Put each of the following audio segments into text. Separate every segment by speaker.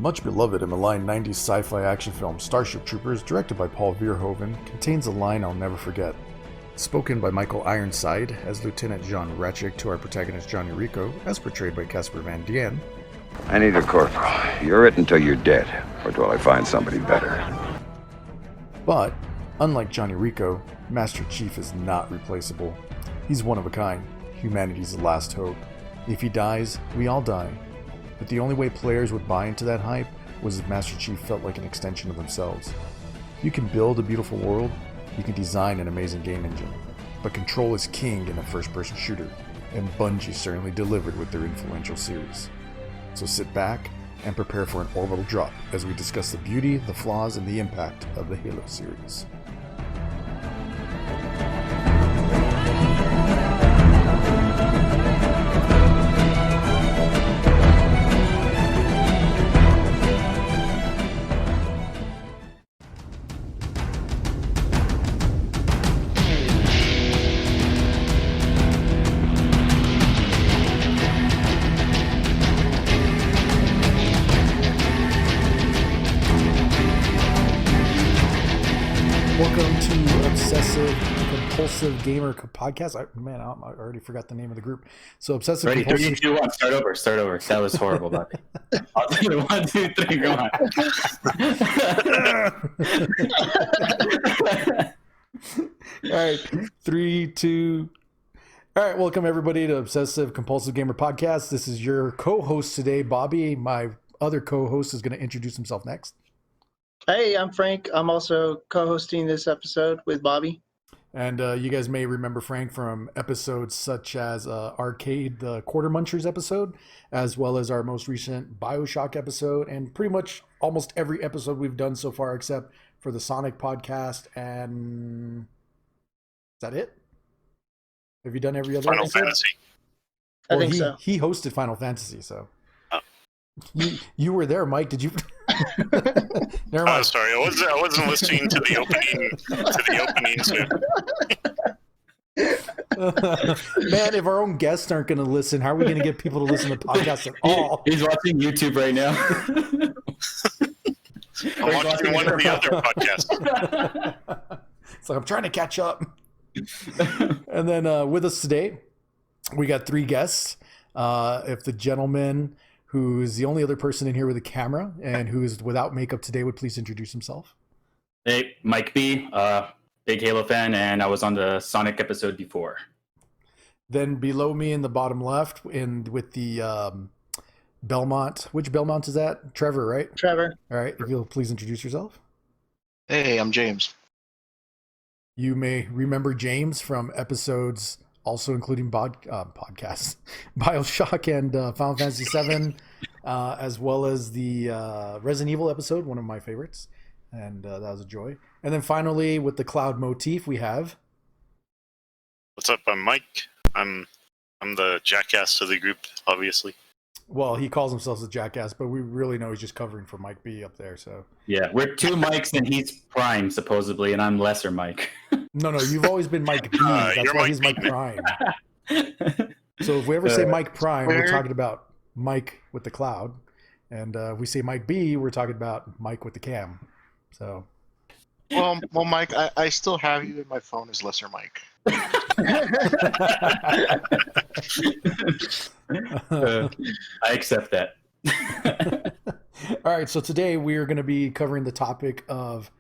Speaker 1: much beloved and maligned 90s sci-fi action film Starship Troopers, directed by Paul Verhoeven, contains a line I'll never forget. Spoken by Michael Ironside as Lieutenant John Ratchik to our protagonist Johnny Rico, as portrayed by Casper Van Dien.
Speaker 2: I need a corporal. You're it until you're dead, or till I find somebody better.
Speaker 1: But, unlike Johnny Rico, Master Chief is not replaceable. He's one of a kind, humanity's last hope. If he dies, we all die. But the only way players would buy into that hype was if Master Chief felt like an extension of themselves. You can build a beautiful world, you can design an amazing game engine, but control is king in a first-person shooter, and Bungie certainly delivered with their influential series. So sit back and prepare for an orbital drop as we discuss the beauty, the flaws, and the impact of the Halo series. Welcome to Obsessive Compulsive Gamer Podcast. I already forgot the name of the group. So Obsessive
Speaker 3: Ready,
Speaker 1: Compulsive...
Speaker 3: 3, 2, 1, start over. That was horrible, Bobby. I'll do it. 1, 2, 3, go on.
Speaker 1: All right, 3, 2... All right, welcome everybody to Obsessive Compulsive Gamer Podcast. This is your co-host today, Bobby. My other co-host is going to introduce himself next.
Speaker 4: Hey, I'm Frank. I'm also co-hosting this episode with Bobby.
Speaker 1: And you guys may remember Frank from episodes such as Arcade, the Quarter Munchers episode, as well as our most recent BioShock episode, and pretty much almost every episode we've done so far except for the Sonic podcast. And is that it? Have you done every other
Speaker 5: Final
Speaker 1: episode?
Speaker 5: Fantasy?
Speaker 4: I think so.
Speaker 1: He hosted Final Fantasy, so.
Speaker 5: Oh.
Speaker 1: You were there, Mike. Did you? Never mind.
Speaker 5: Oh, sorry, I wasn't listening to the opening.
Speaker 1: Man, if our own guests aren't going to listen, how are we going to get people to listen to podcasts at all?
Speaker 3: He's watching YouTube right now.
Speaker 5: I'm watching one of the other podcasts.
Speaker 1: It's like I'm trying to catch up. And then with us today, we got 3 guests. If the gentleman who is the only other person in here with a camera and who is without makeup today would please introduce himself.
Speaker 3: Hey, Mike B, big Halo fan, and I was on the Sonic episode before.
Speaker 1: Then below me in the bottom left, with the Belmont. Which Belmont is that? Trevor, right?
Speaker 4: Trevor.
Speaker 1: All right. If you'll please introduce yourself.
Speaker 6: Hey, I'm James.
Speaker 1: You may remember James from episodes also including podcasts, BioShock and Final Fantasy VII, as well as the Resident Evil episode, one of my favorites. And that was a joy. And then finally, with the cloud motif, we have...
Speaker 5: What's up? I'm Mike. I'm the jackass of the group, obviously.
Speaker 1: Well, he calls himself a jackass, but we really know he's just covering for Mike B up there. So
Speaker 3: yeah, we're 2 Mikes, and he's Prime, supposedly, and I'm Lesser Mike.
Speaker 1: No, you've always been Mike B. That's why he's Mike Prime. So if we ever say Mike Prime, we're talking about Mike with the cloud. And if we say Mike B, we're talking about Mike with the cam. So,
Speaker 6: Well, Mike, I still have you in my phone as Lesser Mike.
Speaker 3: I accept that.
Speaker 1: All right, so today we are going to be covering the topic of...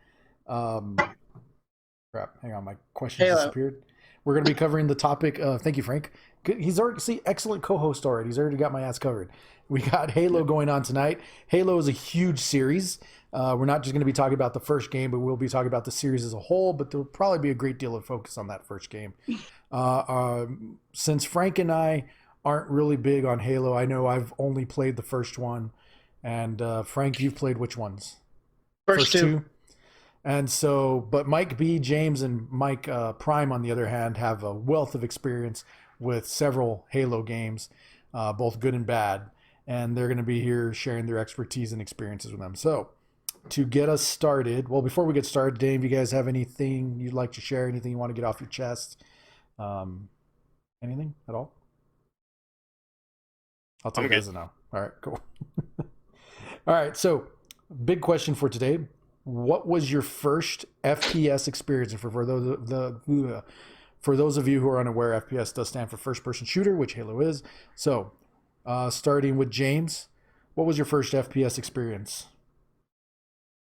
Speaker 1: crap, hang on, my question disappeared. We're going to be covering the topic of... Thank you, Frank. He's already... excellent co-host already. He's already got my ass covered. We got Halo going on tonight. Halo is a huge series. We're not just going to be talking about the first game, but we'll be talking about the series as a whole, but there'll probably be a great deal of focus on that first game. Since Frank and I aren't really big on Halo, I know I've only played the first one, and Frank, you've played which ones?
Speaker 4: First two.
Speaker 1: And so, but Mike B, James, and Mike Prime, on the other hand, have a wealth of experience with several Halo games, both good and bad, and they're going to be here sharing their expertise and experiences with them. So, to get us started, well, before we get started, Dave, you guys have anything you'd like to share? Anything you want to get off your chest? Anything at all? I'll take it as a no. All right, cool. All right, so big question for today. What was your first FPS experience? And for those of you who are unaware, FPS does stand for first person shooter, which Halo is. So, starting with James, what was your first FPS experience?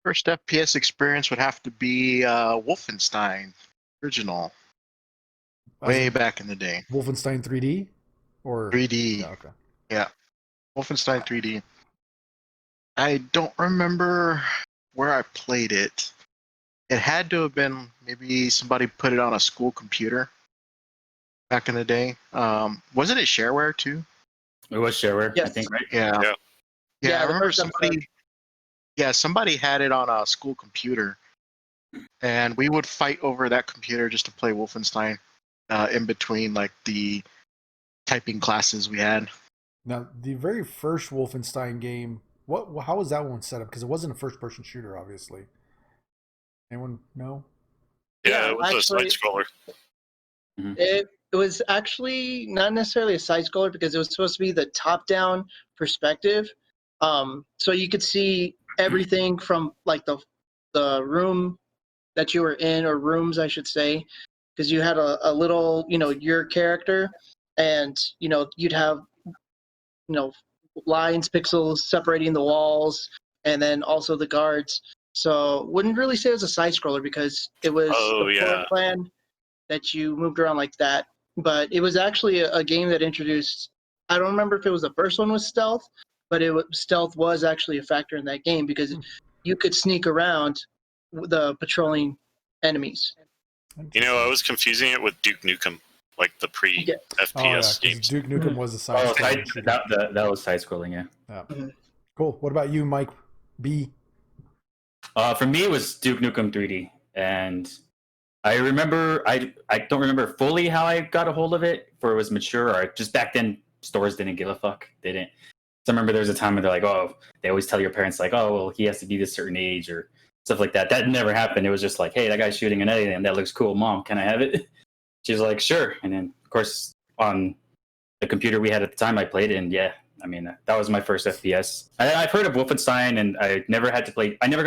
Speaker 6: First FPS experience would have to be Wolfenstein original, way back in the day.
Speaker 1: Wolfenstein 3D or
Speaker 6: 3D.
Speaker 1: Yeah, okay.
Speaker 6: Yeah, Wolfenstein 3D. I don't remember where I played it. It had to have been maybe somebody put it on a school computer back in the day. Wasn't it shareware too?
Speaker 3: It was shareware, I
Speaker 4: Yes.
Speaker 3: think, right?
Speaker 6: Yeah.
Speaker 5: Yeah.
Speaker 6: Yeah, I
Speaker 4: the
Speaker 6: remember
Speaker 4: first episode.
Speaker 6: somebody. Yeah, somebody had it on a school computer, and we would fight over that computer just to play Wolfenstein in between like the typing classes we had.
Speaker 1: Now, the very first Wolfenstein game, how was that one set up? Because it wasn't a first-person shooter, obviously. Anyone know?
Speaker 5: Yeah,
Speaker 4: Yeah,
Speaker 5: it was
Speaker 4: actually-
Speaker 5: a side scroller.
Speaker 4: It was actually not necessarily a side scroller because it was supposed to be the top-down perspective. So you could see everything from like the room that you were in, or rooms, I should say, because you had a little, your character, and you'd have lines, pixels separating the walls, and then also the guards. So wouldn't really say it was a side scroller because it was
Speaker 5: Oh,
Speaker 4: the
Speaker 5: yeah.
Speaker 4: floor plan that you moved around like that. But it was actually a game that introduced, I don't remember if it was the first one with stealth, but stealth was actually a factor in that game because you could sneak around the patrolling enemies.
Speaker 5: I was confusing it with Duke Nukem, like the pre-FPS
Speaker 1: Oh, yeah, 'cause
Speaker 5: games.
Speaker 1: Duke Nukem was a
Speaker 3: Oh,
Speaker 1: side-scrolling shooter.
Speaker 3: that was side scrolling, yeah.
Speaker 1: Yeah.
Speaker 4: Mhm.
Speaker 1: Cool. What about you, Mike B?
Speaker 3: For me, it was Duke Nukem 3D, and I remember I don't remember fully how I got a hold of it, for it was mature, or just back then stores didn't give a fuck. They didn't. So I remember there was a time where they're like, oh, they always tell your parents like, oh, well, he has to be this certain age or stuff like that. That never happened. It was just like, hey, that guy's shooting an alien. That looks cool. Mom, can I have it? She's like, sure. And then of course on the computer we had at the time, I played it, and yeah. I mean, that was my first FPS. I've heard of Wolfenstein, and I never got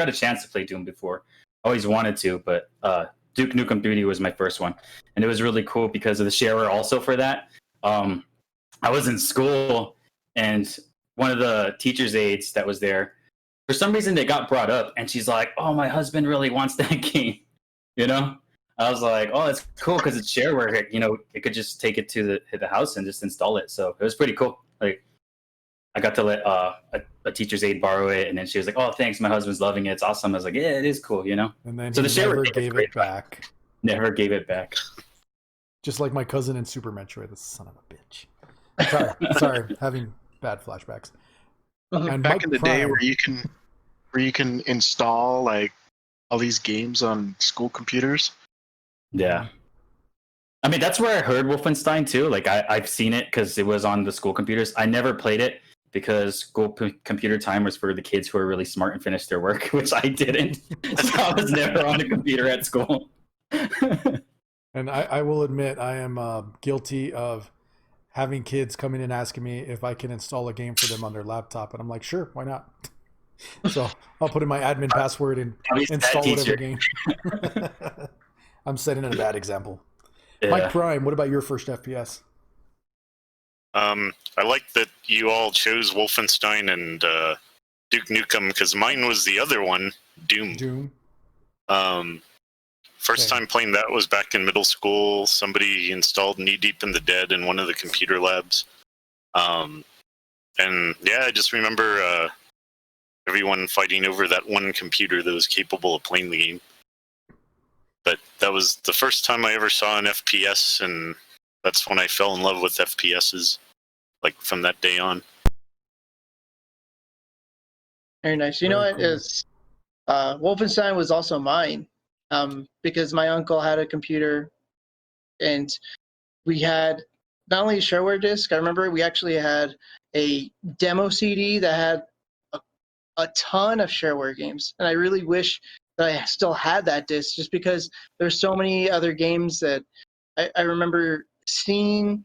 Speaker 3: a chance to play Doom before. Always wanted to, but Duke Nukem 3D was my first one. And it was really cool because of the shareware also for that. I was in school, and one of the teacher's aides that was there, for some reason they got brought up, and she's like, oh, my husband really wants that game. I was like, oh, that's cool because it's shareware. It could just take it to the house and just install it. So it was pretty cool. Like, I got to let a teacher's aide borrow it, and then she was like, "Oh, thanks, my husband's loving it. It's awesome." I was like, "Yeah, it is cool,
Speaker 1: And then
Speaker 3: So
Speaker 1: he
Speaker 3: the shareware
Speaker 1: never
Speaker 3: game is
Speaker 1: gave
Speaker 3: great.
Speaker 1: it back.
Speaker 3: Never gave it back.
Speaker 1: Just like my cousin in Super Metroid, the son of a bitch. Sorry, having bad flashbacks. And
Speaker 6: Back
Speaker 1: Mike
Speaker 6: in the day
Speaker 1: Prime-
Speaker 6: where you can install like all these games on school computers.
Speaker 3: Yeah. I mean, that's where I heard Wolfenstein too. Like, I've seen it because it was on the school computers. I never played it because school computer time was for the kids who are really smart and finished their work, which I didn't. So I was never on the computer at school.
Speaker 1: And I will admit, I am guilty of having kids come in and asking me if I can install a game for them on their laptop. And I'm like, sure, why not? So I'll put in my admin password and install whatever game. I'm setting a bad example.
Speaker 3: Yeah.
Speaker 1: Mike Prime, what about your first FPS?
Speaker 5: I like that you all chose Wolfenstein and Duke Nukem because mine was the other one, Doom.
Speaker 1: Doom.
Speaker 5: First
Speaker 1: Okay.
Speaker 5: time playing that was back in middle school. Somebody installed Knee Deep in the Dead in one of the computer labs. And yeah, I just remember everyone fighting over that one computer that was capable of playing the game. But that was the first time I ever saw an FPS, and that's when I fell in love with FPSs, like from that day on.
Speaker 4: Very nice. You know
Speaker 1: Very
Speaker 4: what
Speaker 1: cool.
Speaker 4: is Wolfenstein was also mine because my uncle had a computer, and we had not only a shareware disk. I remember we actually had a demo CD that had a ton of shareware games, and I really wish that I still had that disc, just because there's so many other games that I remember seeing.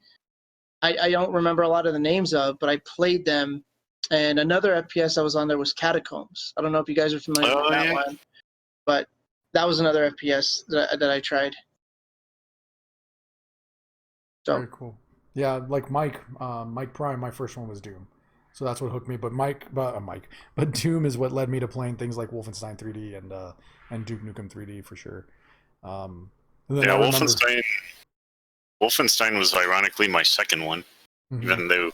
Speaker 4: I don't remember a lot of the names of, but I played them And another FPS I was on there was Catacombs. I don't know if you guys are familiar with that one, but that was another FPS that I tried. So.
Speaker 1: Very cool. Yeah, like Mike Prime, my first one was Doom. So that's what hooked me. But Doom is what led me to playing things like Wolfenstein 3D and Duke Nukem 3D for sure.
Speaker 5: Wolfenstein was ironically my second one, even though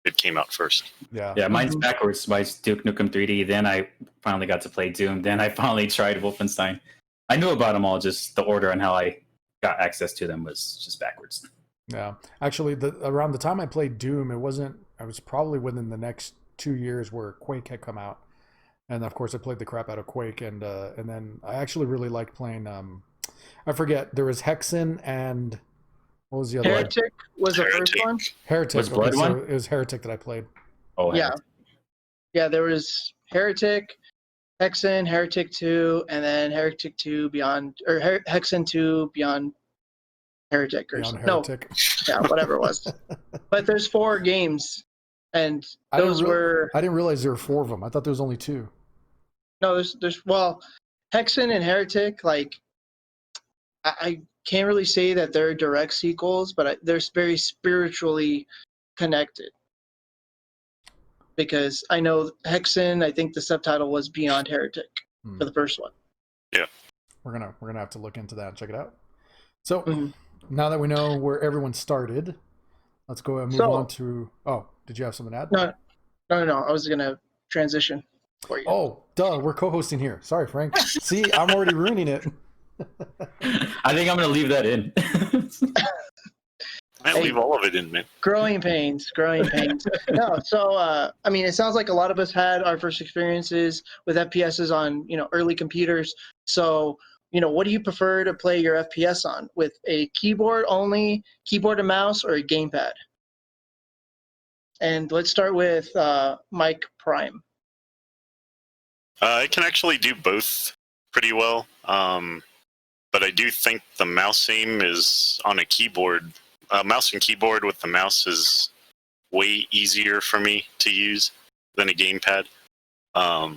Speaker 5: it came out first.
Speaker 3: Yeah, mine's backwards. Mine's Duke Nukem 3D. Then I finally got to play Doom. Then I finally tried Wolfenstein. I knew about them all, just the order and how I got access to them was just backwards.
Speaker 1: Yeah, actually, around the time I played Doom, I was probably within the next 2 years where Quake had come out, and of course I played the crap out of Quake, and then I actually really liked playing. I forget, there was Hexen and what was the other
Speaker 4: Heretic
Speaker 1: one?
Speaker 4: Was the first one.
Speaker 1: Heretic
Speaker 3: was Blood one?
Speaker 1: So it was Heretic that I played.
Speaker 3: Oh
Speaker 4: yeah, yeah. There was Heretic, Hexen, Heretic 2, and then Heretic 2 Beyond, or Hexen 2 Beyond. Heretic or
Speaker 1: Heretic.
Speaker 4: No, yeah, whatever it was. But there's 4 games, and those were.
Speaker 1: I didn't realize there were 4 of them. I thought there was only 2.
Speaker 4: No, there's Hexen and Heretic. Like, I can't really say that they're direct sequels, but they're very spiritually connected. Because I know Hexen, I think the subtitle was Beyond Heretic for the first one.
Speaker 5: Yeah,
Speaker 1: we're gonna have to look into that and check it out. So. Now that we know where everyone started, let's go and move on to... Oh, did you have something to add?
Speaker 4: No. I was going to transition for you.
Speaker 1: Oh, duh. We're co-hosting here. Sorry, Frank. See, I'm already ruining it.
Speaker 3: I think I'm going to leave that in.
Speaker 5: I leave all of it in, man.
Speaker 4: Growing pains. No, so, I mean, it sounds like a lot of us had our first experiences with FPSs on, early computers. So... what do you prefer to play your FPS on? With a keyboard only, keyboard and mouse, or a gamepad? And let's start with Mike Prime.
Speaker 5: I can actually do both pretty well, but I do think the mouse aim is on a keyboard. Mouse and keyboard with the mouse is way easier for me to use than a gamepad. I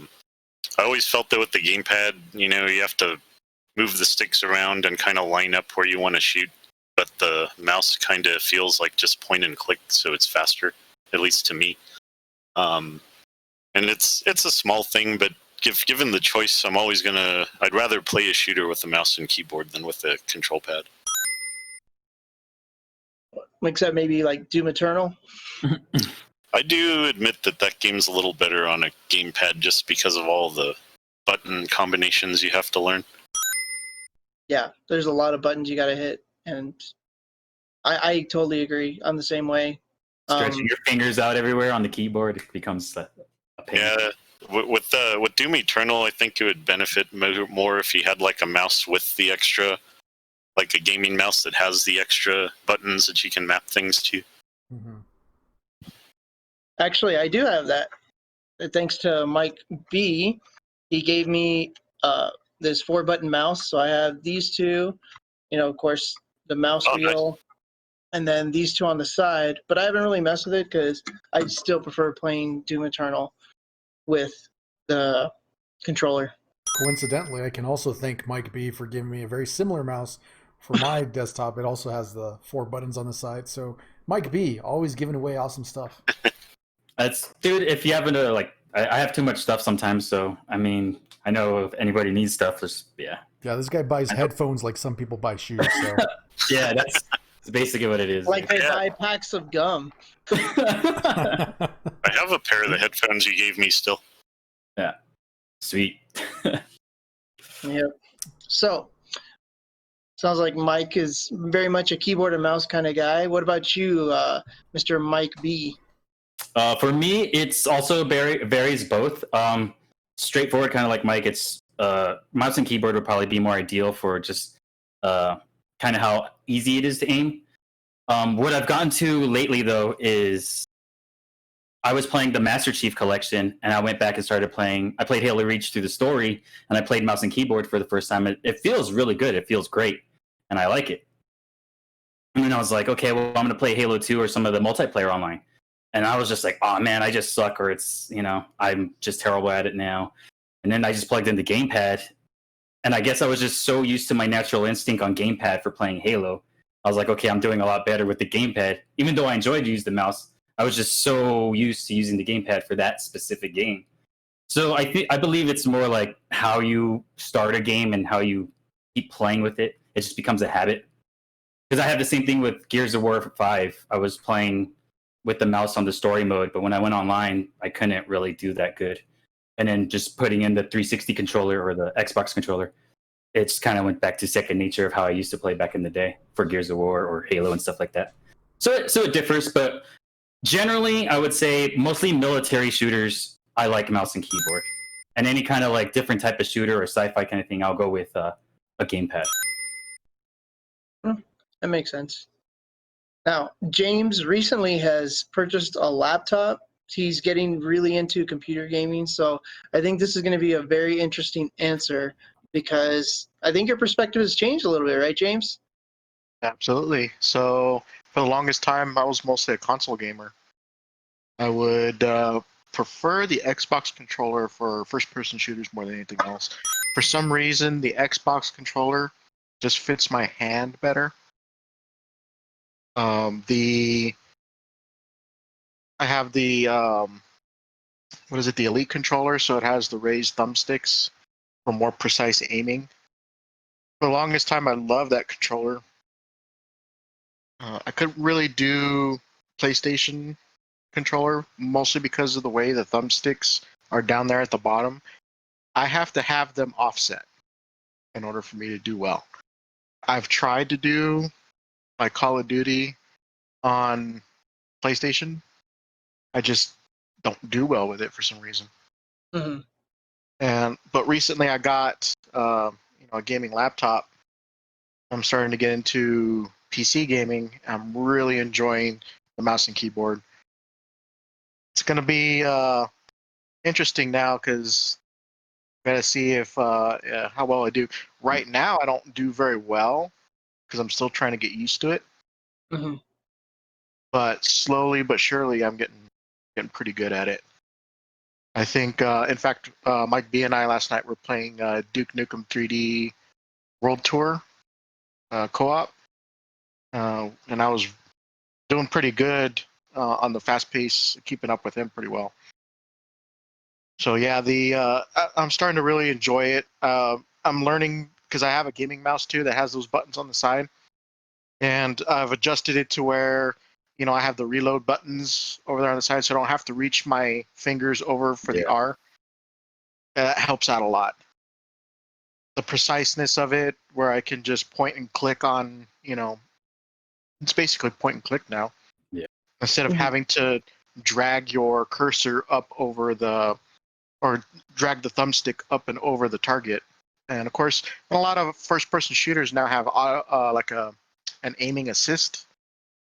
Speaker 5: always felt that with the gamepad, you have to move the sticks around and kind of line up where you want to shoot, but the mouse kind of feels like just point and click, so it's faster, at least to me. And it's a small thing, but given the choice, I'd rather play a shooter with a mouse and keyboard than with a control pad.
Speaker 4: Except maybe like Doom Eternal?
Speaker 5: I do admit that game's a little better on a gamepad just because of all the button combinations you have to learn.
Speaker 4: Yeah, there's a lot of buttons you got to hit, and I totally agree. I'm the same way.
Speaker 3: Stretching your fingers out everywhere on the keyboard becomes a pain.
Speaker 5: Yeah, with Doom Eternal, I think it would benefit more if you had like a mouse with the extra, like a gaming mouse that has the extra buttons that you can map things to.
Speaker 1: Mm-hmm.
Speaker 4: Actually, I do have that. Thanks to Mike B. He gave me this 4-button mouse, so I have these 2, of course, the mouse wheel, nice. And then these 2 on the side, but I haven't really messed with it because I still prefer playing Doom Eternal with the controller.
Speaker 1: Coincidentally, I can also thank Mike B for giving me a very similar mouse for my desktop. It also has the 4 buttons on the side, so Mike B, always giving away awesome stuff.
Speaker 3: Dude, if you happen to, I have too much stuff sometimes, so, I mean... I know if anybody needs stuff, yeah.
Speaker 1: Yeah, this guy buys headphones like some people buy shoes. So.
Speaker 3: Yeah, that's basically what it is.
Speaker 4: Like they buy packs of gum.
Speaker 5: I have a pair of the headphones you gave me still.
Speaker 3: Yeah. Sweet.
Speaker 4: Yep. So, sounds like Mike is very much a keyboard and mouse kind of guy. What about you, Mr. Mike B?
Speaker 3: For me, it's also varies both. Straightforward, kind of like Mike, it's mouse and keyboard would probably be more ideal for just kind of how easy it is to aim. What I've gotten to lately, though, is I was playing the Master Chief Collection, and I went back and started playing. I played Halo Reach through the story, and I played mouse and keyboard for the first time. It feels really good. It feels great, and I like it. And then I was like, okay, well, I'm going to play Halo 2 or some of the multiplayer online. And I was just like, oh man, I just suck, or it's, I'm just terrible at it now. And then I just plugged in the gamepad, and I guess I was just so used to my natural instinct on gamepad for playing Halo. I was like, okay, I'm doing a lot better with the gamepad. Even though I enjoyed to use the mouse, I was just so used to using the gamepad for that specific game. So I believe it's more like how you start a game and how you keep playing with it. It just becomes a habit. Because I had the same thing with Gears of War 5. I was playing with the mouse on the story mode, but when I went online, I couldn't really do that good. And then just putting in the 360 controller or the Xbox controller, it just kind of went back to second nature of how I used to play back in the day for Gears of War or Halo and stuff like that. So it differs, but generally, I would say mostly military shooters, I like mouse and keyboard. And any kind of like different type of shooter or sci-fi kind of thing, I'll go with a gamepad.
Speaker 4: That makes sense. Now, James recently has purchased a laptop. He's getting really into computer gaming, so I think this is going to be a very interesting answer because I think your perspective has changed a little bit, right, James?
Speaker 6: Absolutely. So for the longest time, I was mostly a console gamer. I would prefer the Xbox controller for first-person shooters more than anything else. For some reason, the Xbox controller just fits my hand better. I have the the Elite controller, so it has the raised thumbsticks for more precise aiming. For the longest time, I loved that controller. I couldn't really do PlayStation controller, mostly because of the way the thumbsticks are down there at the bottom. I have to have them offset in order for me to do well. I've tried to do like Call of Duty on PlayStation. I just don't do well with it for some reason.
Speaker 4: Mm-hmm.
Speaker 6: But recently I got a gaming laptop. I'm starting to get into PC gaming. I'm really enjoying the mouse and keyboard. It's going to be interesting now because I got to see if how well I do. Right now, I don't do very well because I'm still trying to get used to it.
Speaker 4: Mm-hmm.
Speaker 6: But slowly but surely, I'm getting pretty good at it. I think, in fact, Mike B and I last night were playing Duke Nukem 3D World Tour co-op, and I was doing pretty good on the fast pace, keeping up with him pretty well. So yeah, I'm starting to really enjoy it. I'm learning because I have a gaming mouse too that has those buttons on the side, and I've adjusted it to where I have the reload buttons over there on the side, so I don't have to reach my fingers over for the R. That helps out a lot. The preciseness of it, where I can just point and click on, it's basically point and click now.
Speaker 3: Yeah.
Speaker 6: Instead of having to drag your cursor up over or drag the thumbstick up and over the target. And of course, a lot of first-person shooters now have an aiming assist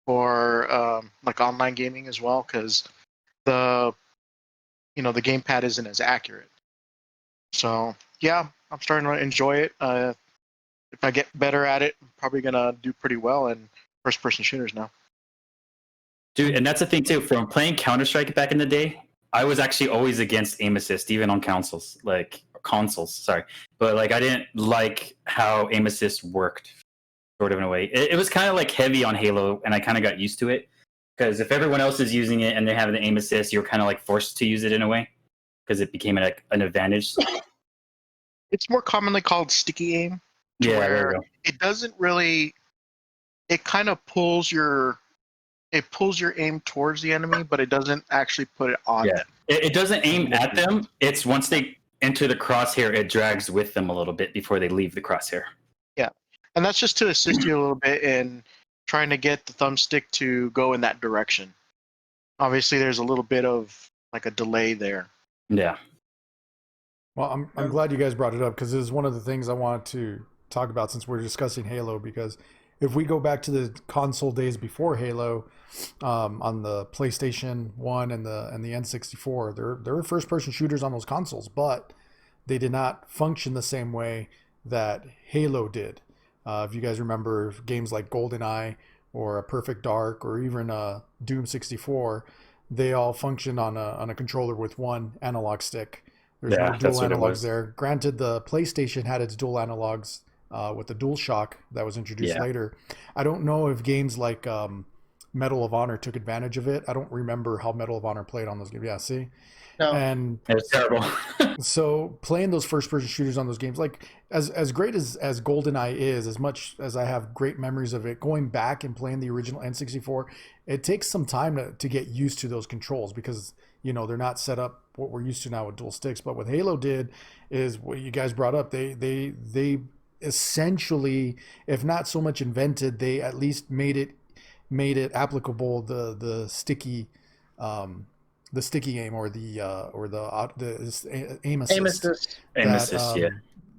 Speaker 6: for like online gaming as well, because the gamepad isn't as accurate. So yeah, I'm starting to enjoy it. If I get better at it, I'm probably gonna do pretty well in first-person shooters now.
Speaker 3: Dude, and that's the thing too. From playing Counter-Strike back in the day, I was actually always against aim assist, even on consoles. But like I didn't like how aim assist worked, sort of in a way. It was kind of like heavy on Halo, and I kind of got used to it because if everyone else is using it and they have an aim assist, you're kind of like forced to use it in a way because it became an advantage.
Speaker 6: It's more commonly called sticky aim.
Speaker 3: Yeah,
Speaker 6: where
Speaker 3: there you go.
Speaker 6: it doesn't really. It kind of pulls your aim towards the enemy, but it doesn't actually put it on them.
Speaker 3: It doesn't aim at them. It's once they enter the crosshair, it drags with them a little bit before they leave the crosshair.
Speaker 6: Yeah, and that's just to assist you a little bit in trying to get the thumbstick to go in that direction. Obviously, there's a little bit of like a delay there.
Speaker 3: Yeah.
Speaker 1: Well, I'm glad you guys brought it up because it is one of the things I wanted to talk about since we're discussing Halo. Because if we go back to the console days before Halo, on the PlayStation 1 and the N64, there were first-person shooters on those consoles, but they did not function the same way that Halo did. If you guys remember games like GoldenEye or A Perfect Dark or even Doom 64, they all function on a controller with one analog stick. There's
Speaker 3: Yeah,
Speaker 1: no
Speaker 3: that's
Speaker 1: dual
Speaker 3: what it
Speaker 1: analogs
Speaker 3: was.
Speaker 1: there. Granted, the PlayStation had its dual analogs with the DualShock that was introduced
Speaker 3: Yeah.
Speaker 1: later. I don't know if games like Medal of Honor took advantage of it. I don't remember how Medal of Honor played on those games. Yeah, see?
Speaker 4: No.
Speaker 1: And
Speaker 3: It was terrible.
Speaker 1: so playing those first person shooters on those games, like as great as GoldenEye is, as much as I have great memories of it, going back and playing the original N64, it takes some time to get used to those controls because, you know, they're not set up what we're used to now with dual sticks. But what Halo did is what you guys brought up. They essentially, if not so much invented, they at least made it applicable, the sticky aim or the aim assist.
Speaker 4: Aim assist.
Speaker 3: Aim assist, yeah.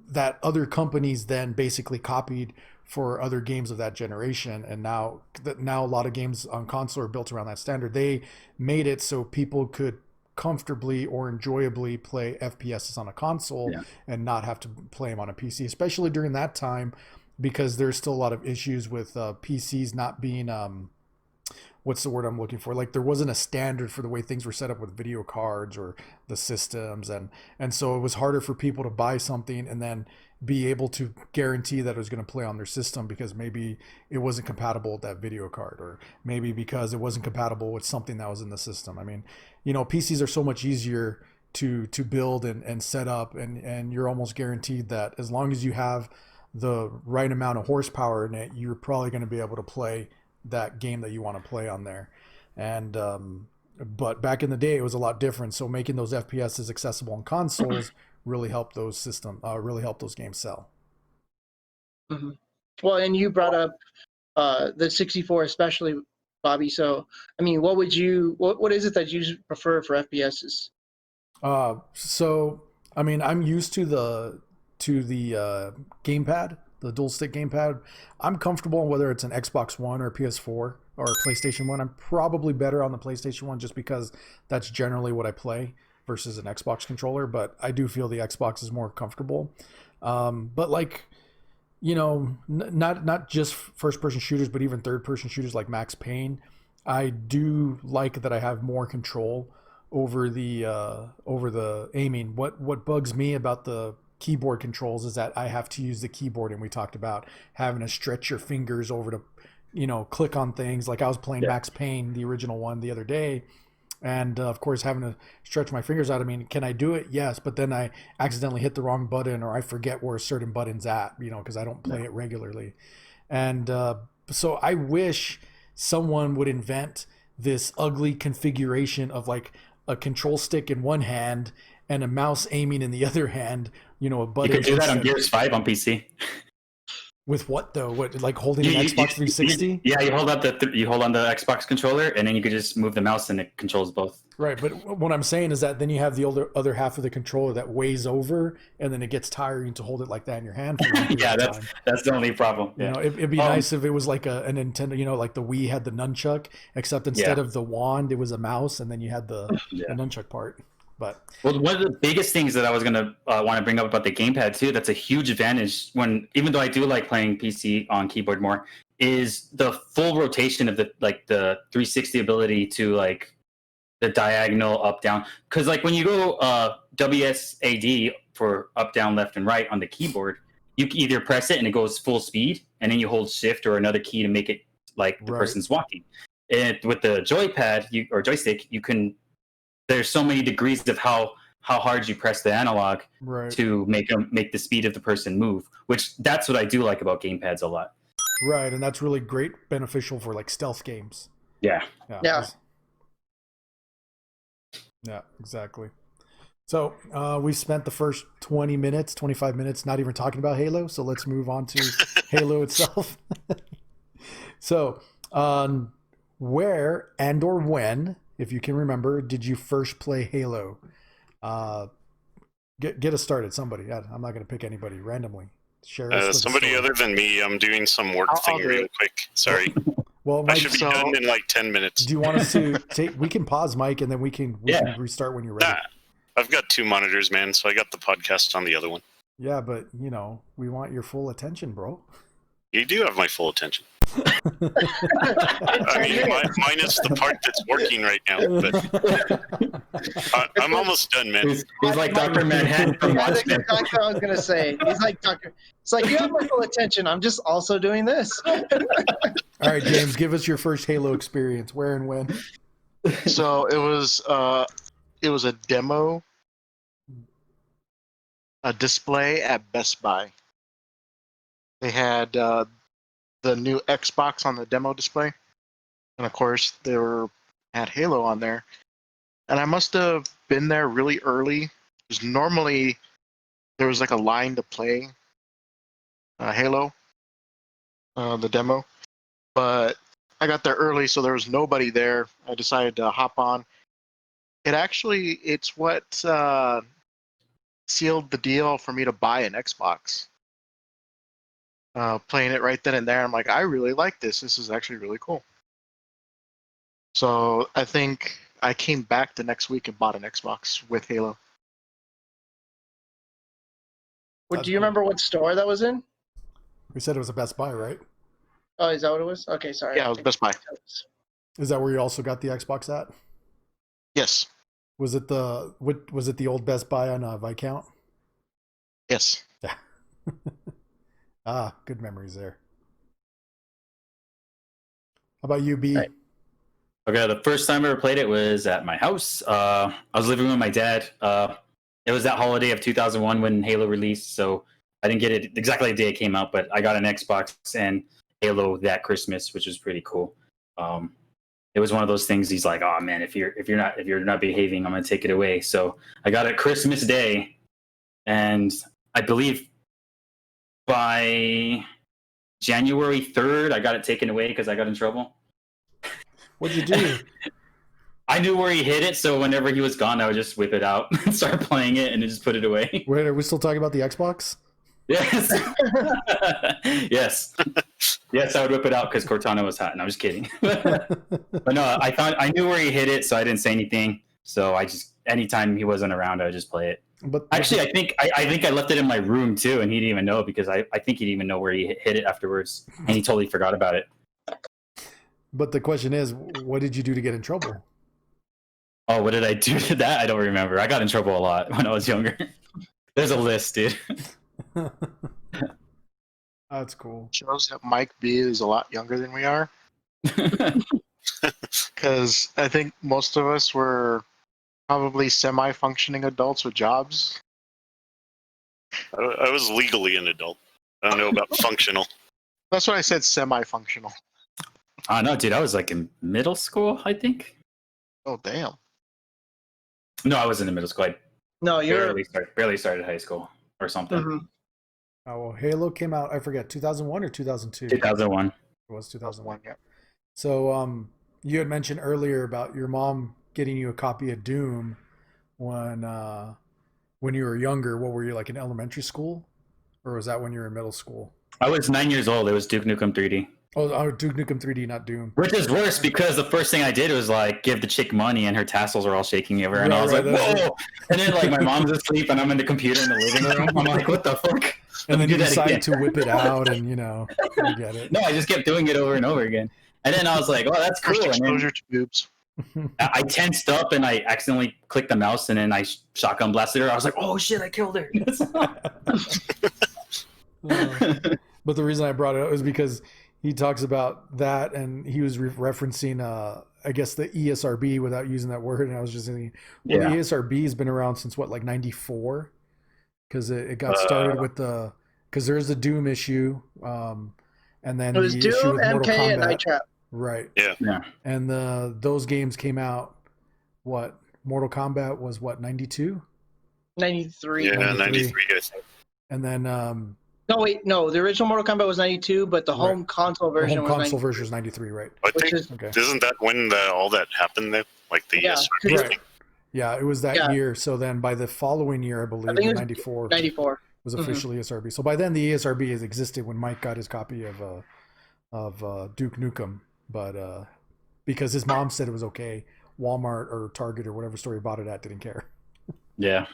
Speaker 1: That other companies then basically copied for other games of that generation, and now a lot of games on console are built around that standard. They made it so people could comfortably or enjoyably play FPSs on a console and not have to play them on a PC, especially during that time, because there's still a lot of issues with PCs not being what's the word I'm looking for? Like there wasn't a standard for the way things were set up with video cards or the systems, and so it was harder for people to buy something and then be able to guarantee that it was going to play on their system because maybe it wasn't compatible with that video card, or maybe because it wasn't compatible with something that was in the system. I mean, you know, PCs are so much easier to build and set up, and you're almost guaranteed that as long as you have the right amount of horsepower in it, you're probably going to be able to play that game that you want to play on there. And but back in the day it was a lot different, so making those FPSs accessible on consoles really helped those games sell.
Speaker 4: Mm-hmm. Well, and you brought up the 64 especially, Bobby. So I mean, what is it that you prefer for FPSs?
Speaker 1: So I mean, I'm used to the gamepad, the dual stick gamepad. I'm comfortable whether it's an Xbox One or PS4 or PlayStation 1. I'm probably better on the PlayStation 1 just because that's generally what I play versus an Xbox controller, but I do feel the Xbox is more comfortable. But like, you know, not just first person shooters, but even third person shooters like Max Payne, I do like that I have more control over the aiming. What bugs me about the keyboard controls is that I have to use the keyboard, and we talked about having to stretch your fingers over to, you know, click on things. Like I was playing Max Payne, the original one, the other day, and of course having to stretch my fingers out. I mean, can I do it? Yes, but then I accidentally hit the wrong button, or I forget where a certain button's at, you know, because I don't play it regularly. And so I wish someone would invent this ugly configuration of like a control stick in one hand and a mouse aiming in the other hand, you know, a button.
Speaker 3: You could do that on Gears 5 on PC.
Speaker 1: With what though? What, like holding an Xbox 360?
Speaker 3: Yeah, you hold on the Xbox controller, and then you could just move the mouse, and it controls both.
Speaker 1: Right, but what I'm saying is that then you have the other half of the controller that weighs over, and then it gets tiring to hold it like that in your hand for a long period of time.
Speaker 3: That's the only problem.
Speaker 1: You know, it'd be nice if it was like a Nintendo, you know, like the Wii had the nunchuck, except instead of the wand, it was a mouse, and then you had the nunchuck part. But
Speaker 3: well, one of the biggest things that I was gonna want to bring up about the gamepad too, that's a huge advantage when, even though I do like playing PC on keyboard more, is the full rotation of the 360 ability to like the diagonal up down. Because like when you go WSAD for up down left and right on the keyboard, you can either press it and it goes full speed, and then you hold shift or another key to make it like the person's walking. And with the joypad or joystick, you can. There's so many degrees of how hard you press the analog to make the speed of the person move, which that's what I do like about gamepads a lot.
Speaker 1: Right, and that's really great, beneficial for like stealth games.
Speaker 3: Yeah,
Speaker 1: exactly. So we spent the first 25 minutes not even talking about Halo, so let's move on to Halo itself. So where and or when, if you can remember, did you first play Halo? Get us started, somebody. I'm not going to pick anybody randomly. Share
Speaker 5: somebody other than me. I'm doing some work thing real quick. Sorry.
Speaker 1: Well, Mike,
Speaker 5: I should be done in like 10 minutes.
Speaker 1: Do you want us to take? We can pause, Mike, and then we can restart when you're ready.
Speaker 5: I've got two monitors, man, so I got the podcast on the other one.
Speaker 1: Yeah, but you know, we want your full attention, bro.
Speaker 5: You do have my full attention. I mean, minus the part that's working right now. But I'm almost done, man.
Speaker 3: He's like Dr. Manhattan from
Speaker 4: That's
Speaker 3: Watchmen.
Speaker 4: exactly what I was gonna say. He's like Doctor. It's like you have my full attention. I'm just also doing this.
Speaker 1: All right, James, give us your first Halo experience. Where and when?
Speaker 6: So it was a demo, a display at Best Buy. They had the new Xbox on the demo display, and of course they had Halo on there. And I must have been there really early, because normally there was like a line to play Halo, the demo. But I got there early, so there was nobody there. I decided to hop on. It's what sealed the deal for me to buy an Xbox. Playing it right then and there, I'm like, I really like this. This is actually really cool. So I think I came back the next week and bought an Xbox with Halo.
Speaker 4: Do you remember what store that was in?
Speaker 1: We said it was a Best Buy, right?
Speaker 4: Oh, is that what it was? Okay, sorry.
Speaker 6: Yeah, it was Best Buy.
Speaker 1: Is that where you also got the Xbox at?
Speaker 6: Yes.
Speaker 1: Was it the old Best Buy on Viscount?
Speaker 6: Yes.
Speaker 1: Yeah. Good memories there. How about you, B?
Speaker 4: Right.
Speaker 3: Okay, the first time I ever played it was at my house. I was living with my dad. It was that holiday of 2001 when Halo released, so I didn't get it exactly the day it came out, but I got an Xbox and Halo that Christmas, which was pretty cool. It was one of those things. He's like, "Oh man, if you're not behaving, I'm gonna take it away." So I got it Christmas Day, and I believe by January 3rd, I got it taken away because I got in trouble.
Speaker 1: What'd you do?
Speaker 3: I knew where he hid it, so whenever he was gone, I would just whip it out and start playing it and then just put it away.
Speaker 1: Wait, are we still talking about the Xbox?
Speaker 3: Yes. Yes, I would whip it out because Cortana was hot. And I'm just kidding. But no, I knew where he hid it, so I didn't say anything. So I just, anytime he wasn't around, I would just play it.
Speaker 1: But
Speaker 3: actually, I think I left it in my room too, and he didn't even know because I think he didn't even know where he hid it afterwards, and he totally forgot about it.
Speaker 1: But the question is, what did you do to get in trouble?
Speaker 3: Oh, what did I do to that? I don't remember. I got in trouble a lot when I was younger. There's a list, dude.
Speaker 1: That's cool.
Speaker 6: Shows that Mike B is a lot younger than we are. Because I think most of us were probably semi-functioning adults with jobs.
Speaker 5: I was legally an adult. I don't know about functional.
Speaker 6: That's what I said, semi-functional.
Speaker 3: No, dude, I was like in middle school, I think.
Speaker 6: Oh, damn.
Speaker 3: No, I wasn't in middle school. I
Speaker 4: No, you're.
Speaker 3: barely started high school or something.
Speaker 4: Mhm.
Speaker 1: Oh, well, Halo came out, I forget, 2001 or 2002?
Speaker 3: 2001.
Speaker 1: It was 2001.
Speaker 6: Yeah.
Speaker 1: So you had mentioned earlier about your mom getting you a copy of Doom when you were younger. What were you, like in elementary school? Or was that when you were in middle school?
Speaker 3: I was 9 years old. It was Duke Nukem 3D.
Speaker 1: Oh, Duke Nukem 3D, not Doom.
Speaker 3: Which is worse because the first thing I did was like give the chick money and her tassels are all shaking over. And I was
Speaker 1: Right,
Speaker 3: like,
Speaker 1: right,
Speaker 3: whoa. And then like my mom's asleep and I'm in the computer in the living room. I'm like, what the fuck?
Speaker 1: And then you
Speaker 3: Do that
Speaker 1: decide
Speaker 3: again.
Speaker 1: to whip it out and, you get it.
Speaker 3: No, I just kept doing it over and over again. And then I was like, oh, that's cool.
Speaker 6: First
Speaker 3: And then
Speaker 6: exposure to boobs.
Speaker 3: I tensed up and I accidentally clicked the mouse and then I shotgun blasted her. I was like, oh shit, I killed her.
Speaker 1: But the reason I brought it up is because he talks about that, and he was referencing, I guess, the ESRB without using that word. And I was just thinking, well,
Speaker 3: Yeah.
Speaker 1: the ESRB has been around since what, like 94? Because it got started with because there's the Doom issue, and then
Speaker 4: It was
Speaker 1: the issue
Speaker 4: Doom,
Speaker 1: with Mortal
Speaker 4: MK, and
Speaker 1: Kombat.
Speaker 4: Night Trap.
Speaker 1: Right.
Speaker 3: Yeah.
Speaker 1: And those games came out, what? Mortal Kombat was what, 92?
Speaker 4: 93.
Speaker 5: Yeah,
Speaker 1: 93.
Speaker 5: 93, I think.
Speaker 1: And then
Speaker 4: No, wait, no. The original Mortal Kombat was 92, but the
Speaker 1: Right.
Speaker 4: home console
Speaker 1: the
Speaker 4: version
Speaker 1: home
Speaker 4: was
Speaker 1: console
Speaker 4: 93.
Speaker 1: version was 93, right?
Speaker 5: I
Speaker 4: Which
Speaker 5: think,
Speaker 4: is
Speaker 1: Okay.
Speaker 5: isn't that when all that happened, though? Like the
Speaker 4: Yeah,
Speaker 5: ESRB
Speaker 1: Right.
Speaker 5: thing?
Speaker 1: Yeah, it was that
Speaker 4: Yeah.
Speaker 1: year. So then by the following year, I believe,
Speaker 4: I think
Speaker 1: in
Speaker 4: it was
Speaker 1: 94,
Speaker 4: 94.
Speaker 1: was
Speaker 4: Mhm.
Speaker 1: officially ESRB. So by then the ESRB has existed when Mike got his copy of Duke Nukem, but because his mom said it was okay, Walmart or Target or whatever store he bought it at didn't care.
Speaker 3: Yeah.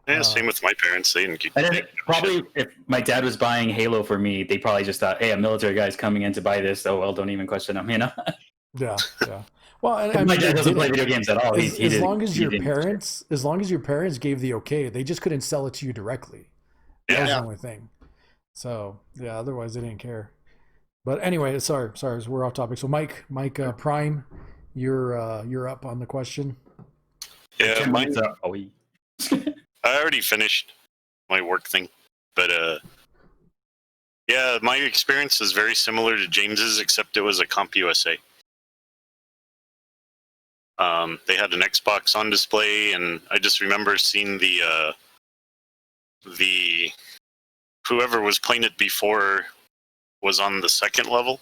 Speaker 5: Yeah, same with my parents. They didn't keep.
Speaker 3: And then probably if my dad was buying Halo for me, they probably just thought, "Hey, a military guy's coming in to buy this. Oh well, don't even question him."
Speaker 1: Yeah. Well, and I mean,
Speaker 3: my dad doesn't play
Speaker 1: didn't.
Speaker 3: video games at all.
Speaker 1: As long as your parents gave the okay, they just couldn't sell it to you directly. That was the only thing. So yeah, otherwise they didn't care. But anyway, sorry, we're off topic. So Mike, Prime, you're up on the question.
Speaker 5: Yeah, mine's up. I already finished my work thing, but yeah, my experience is very similar to James's, except it was a CompUSA. They had an Xbox on display, and I just remember seeing the whoever was playing it before was on the second level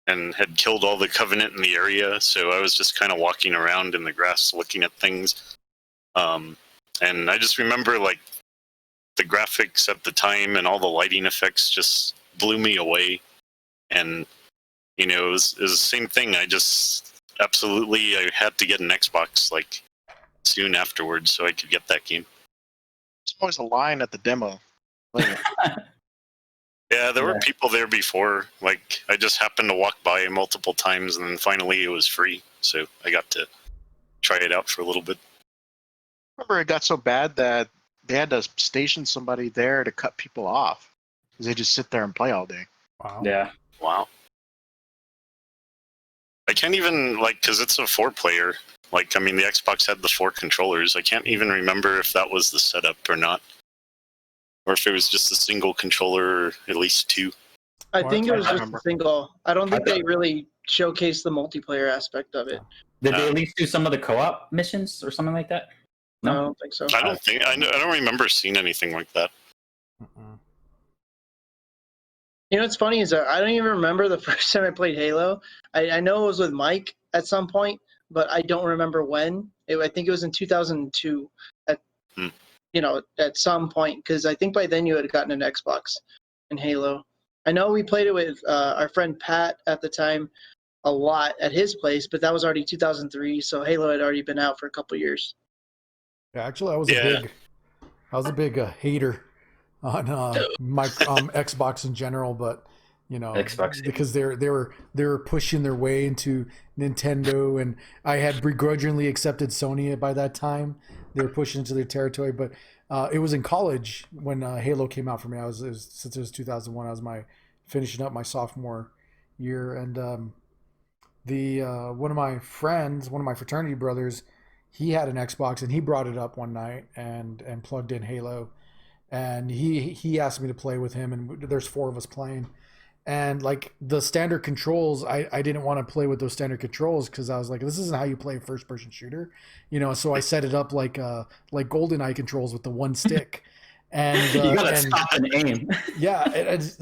Speaker 5: and had killed all the Covenant in the area, so I was just kind of walking around in the grass looking at things. And I just remember, like, the graphics at the time and all the lighting effects just blew me away. And, you know, it was the same thing. I had to get an Xbox, like, soon afterwards so I could get that game.
Speaker 6: There's always a line at the demo.
Speaker 5: Yeah, there were people there before. Like, I just happened to walk by multiple times, and then finally it was free. So I got to try it out for a little bit.
Speaker 6: I remember it got so bad that they had to station somebody there to cut people off because they just sit there and play all day.
Speaker 1: Wow.
Speaker 3: Yeah.
Speaker 5: Wow. I can't even, like, because it's a 4-player. Like, I mean, the Xbox had the 4 controllers. I can't even remember if that was the setup or not. Or if it was just a single controller, or at least 2.
Speaker 4: I think it was just a single. I don't think they really showcased the multiplayer aspect of it.
Speaker 3: Did they at least do some of the co-op missions or something like that?
Speaker 4: No, I don't think so.
Speaker 5: I don't remember seeing anything like that.
Speaker 4: You know what's funny is I don't even remember the first time I played Halo. I know it was with Mike at some point, but I don't remember when. I think it was in 2002 at some point, because I think by then you had gotten an Xbox in Halo. I know we played it with our friend Pat at the time a lot at his place, but that was already 2003, so Halo had already been out for a couple years.
Speaker 1: Yeah, actually, I was a big hater on my Xbox in general, but Xbox, because they were pushing their way into Nintendo, and I had begrudgingly accepted Sony by that time. They were pushing into their territory, but it was in college when Halo came out for me. Since it was 2001, I was finishing up my sophomore year, and one of my fraternity brothers, he had an Xbox, and he brought it up one night and plugged in Halo, and he asked me to play with him, and there's 4 of us playing. And like the standard controls, I didn't want to play with those standard controls because I was like, this isn't how you play a first person shooter, so I set it up like GoldenEye controls with the one stick. And
Speaker 3: you gotta stop and aim.
Speaker 1: Yeah,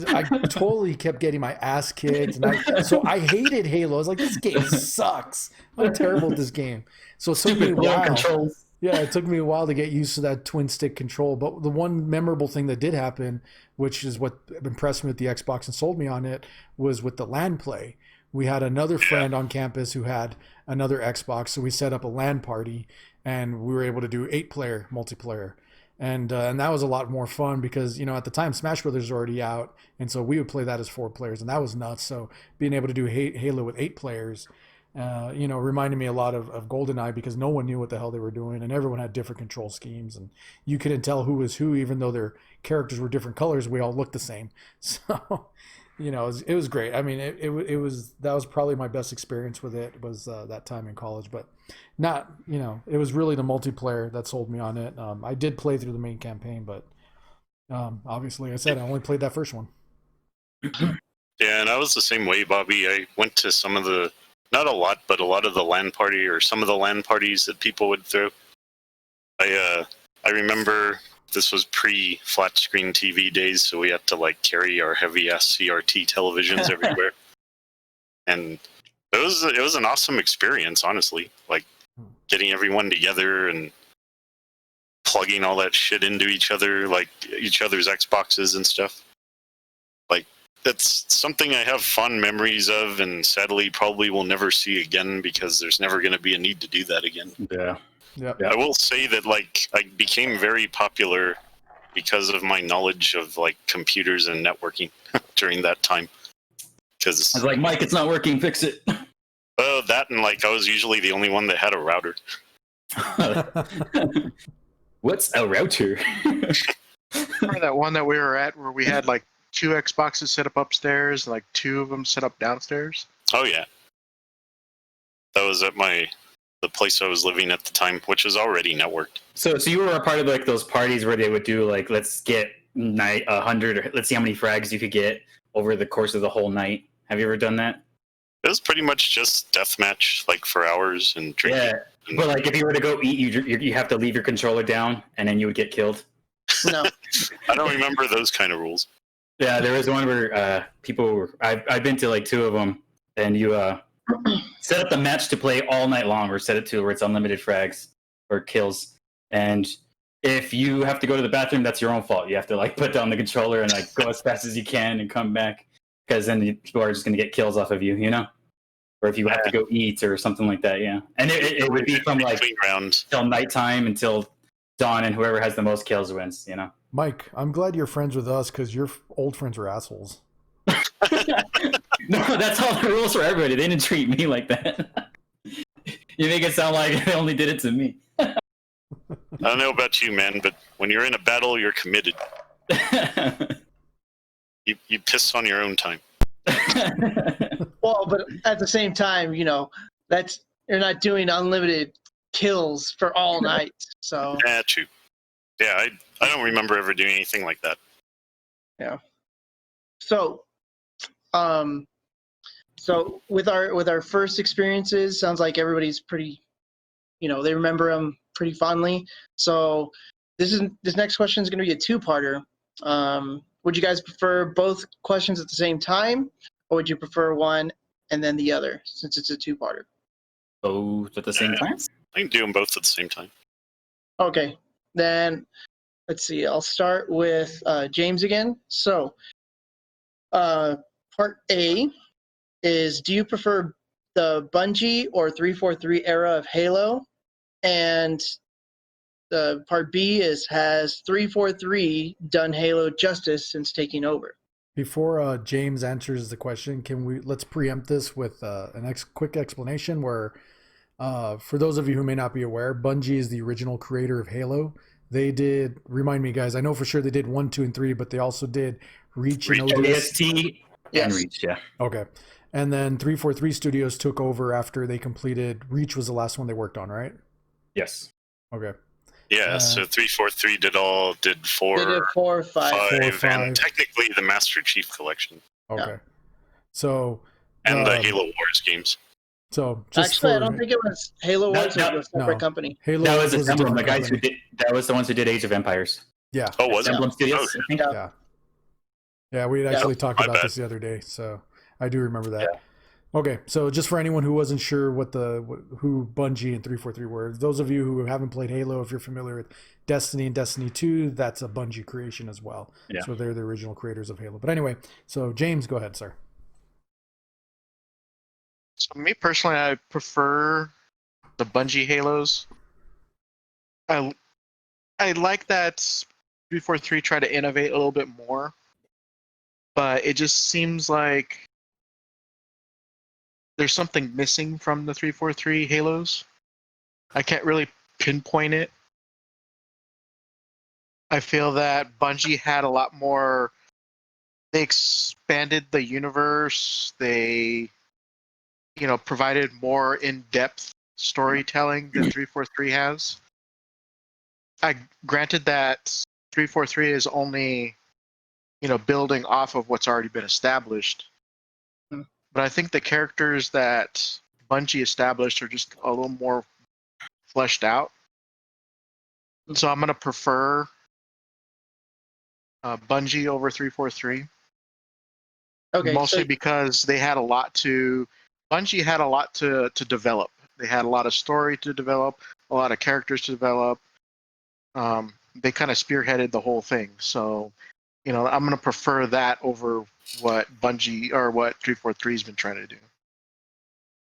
Speaker 1: I totally kept getting my ass kicked, and so I hated Halo. I was like, this game sucks. I'm terrible at this game. So it took me a while. Controls. Yeah, it took me a while to get used to that twin stick control. But the one memorable thing that did happen, which is what impressed me with the Xbox and sold me on it, was with the LAN play. We had another friend on campus who had another Xbox, so we set up a LAN party, and we were able to do 8-player multiplayer. And that was a lot more fun because, at the time, Smash Brothers was already out, and so we would play that as 4 players, and that was nuts. So being able to do Halo with 8 players, reminded me a lot of GoldenEye, because no one knew what the hell they were doing, and everyone had different control schemes, and you couldn't tell who was who, even though their characters were different colors. We all looked the same. So, it was great. I mean, that was probably my best experience with it, was that time in college, but not, it was really the multiplayer that sold me on it. I did play through the main campaign, but obviously, like I said, I only played that first one.
Speaker 5: Yeah, and I was the same way, Bobby. I went to some of the, not a lot, but a lot of the LAN party, or some of the LAN parties that people would throw. I remember this was pre-flat screen TV days, so we had to carry our heavy-ass CRT televisions everywhere. And it was an awesome experience, honestly. Getting everyone together and plugging all that shit into each other, each other's Xboxes and stuff. That's something I have fond memories of, and sadly probably will never see again, because there's never going to be a need to do that again.
Speaker 3: Yeah.
Speaker 1: Yep.
Speaker 3: Yeah.
Speaker 5: I will say that like I became very popular because of my knowledge of like computers and networking during that time.
Speaker 3: I
Speaker 5: Because
Speaker 3: was like, Mike, it's not working. Fix it.
Speaker 5: that and like I was usually the only one that had a router.
Speaker 3: What's a router?
Speaker 6: Remember that one that we were at where we had like 2 Xboxes set up upstairs, like 2 of them set up downstairs?
Speaker 5: Oh yeah, that was at the place I was living at the time, which was already networked.
Speaker 3: So you were a part of like those parties where they would do like, let's get 100, or let's see how many frags you could get over the course of the whole night. Have you ever done that?
Speaker 5: It was pretty much just deathmatch, like for hours and drinking.
Speaker 3: Yeah, but like if you were to go eat, you have to leave your controller down, and then you would get killed.
Speaker 4: No.
Speaker 5: I don't remember those kind of rules.
Speaker 3: Yeah, there was one where people were. I've been to like 2 of them, and you set up the match to play all night long, or set it to where it's unlimited frags or kills. And if you have to go to the bathroom, that's your own fault. You have to like put down the controller and like go as fast as you can and come back, because then people are just going to get kills off of you, you know? Or if you have to go eat or something like that, yeah. And it would be from like till nighttime until dawn, and whoever has the most kills wins, you know?
Speaker 1: Mike, I'm glad you're friends with us because your old friends were assholes.
Speaker 3: No, that's all the rules for everybody. They didn't treat me like that. You make it sound like they only did it to me.
Speaker 5: I don't know about you, man, but when you're in a battle, you're committed. You piss on your own time.
Speaker 4: Well, but at the same time, you know, you're not doing unlimited kills for all night. So
Speaker 5: Yeah, true. Yeah, I don't remember ever doing anything like that.
Speaker 4: so so with our first experiences, sounds like everybody's pretty, you know, they remember them pretty fondly. So this next question is going to be a 2-parter. Would you guys prefer both questions at the same time, or would you prefer one and then the other, since it's a 2-parter?
Speaker 3: Both at the same time?
Speaker 5: I can do them both at the same time.
Speaker 4: Okay, then let's see. I'll start with James again. So, part A is: do you prefer the Bungie or 343 era of Halo? And the part B is: has 343 done Halo justice since taking over?
Speaker 1: Before James answers the question, let's preempt this with quick explanation where, for those of you who may not be aware, Bungie is the original creator of Halo. They did, remind me guys, I know for sure they did 1, 2, and 3, but they also did Reach and Odus.
Speaker 3: AST and Reach, yeah.
Speaker 1: Okay. And then 343 Studios took over after they completed, Reach was the last one they worked on, right?
Speaker 3: Yes.
Speaker 1: Okay.
Speaker 5: Yeah, so 343 did 4,
Speaker 4: They did 4, 5.
Speaker 5: 5,
Speaker 1: 5.
Speaker 5: and technically the Master Chief Collection.
Speaker 1: Okay.
Speaker 4: Yeah.
Speaker 1: So.
Speaker 5: And the Halo Wars games.
Speaker 1: So just
Speaker 4: Actually, I don't think it was Halo Wars. It was a separate
Speaker 1: no.
Speaker 4: company.
Speaker 1: Halo
Speaker 3: That was
Speaker 1: a
Speaker 3: Emblem,
Speaker 1: different
Speaker 3: the guys
Speaker 1: company.
Speaker 3: that was the ones who did Age of Empires.
Speaker 1: Yeah.
Speaker 5: Oh, was it?
Speaker 3: Emblem Studios, I think.
Speaker 1: Yeah. Yeah, we had actually talked
Speaker 5: my
Speaker 1: about
Speaker 5: bad.
Speaker 1: this the other day, so I do remember that. Yeah. Okay, so just for anyone who wasn't sure who Bungie and 343 were, those of you who haven't played Halo, if you're familiar with Destiny and Destiny 2, that's a Bungie creation as well.
Speaker 3: Yeah.
Speaker 1: So they're the original creators of Halo. But anyway, so James, go ahead, sir.
Speaker 6: So me personally, I prefer the Bungie Halos. I like that 343 try to innovate a little bit more, but it just seems like there's something missing from the 343 Halos. I can't really pinpoint it. I feel that Bungie had a lot more. They expanded the universe. They, provided more in-depth storytelling than 343 has. Granted that 343 is only, building off of what's already been established. But I think the characters that Bungie established are just a little more fleshed out. So I'm going to prefer Bungie over 343.
Speaker 4: Okay,
Speaker 6: mostly because they had a lot to. Bungie had a lot to develop. They had a lot of story to develop, a lot of characters to develop. They kind of spearheaded the whole thing. So, I'm going to prefer that over what Bungie or what 343 has been trying to do.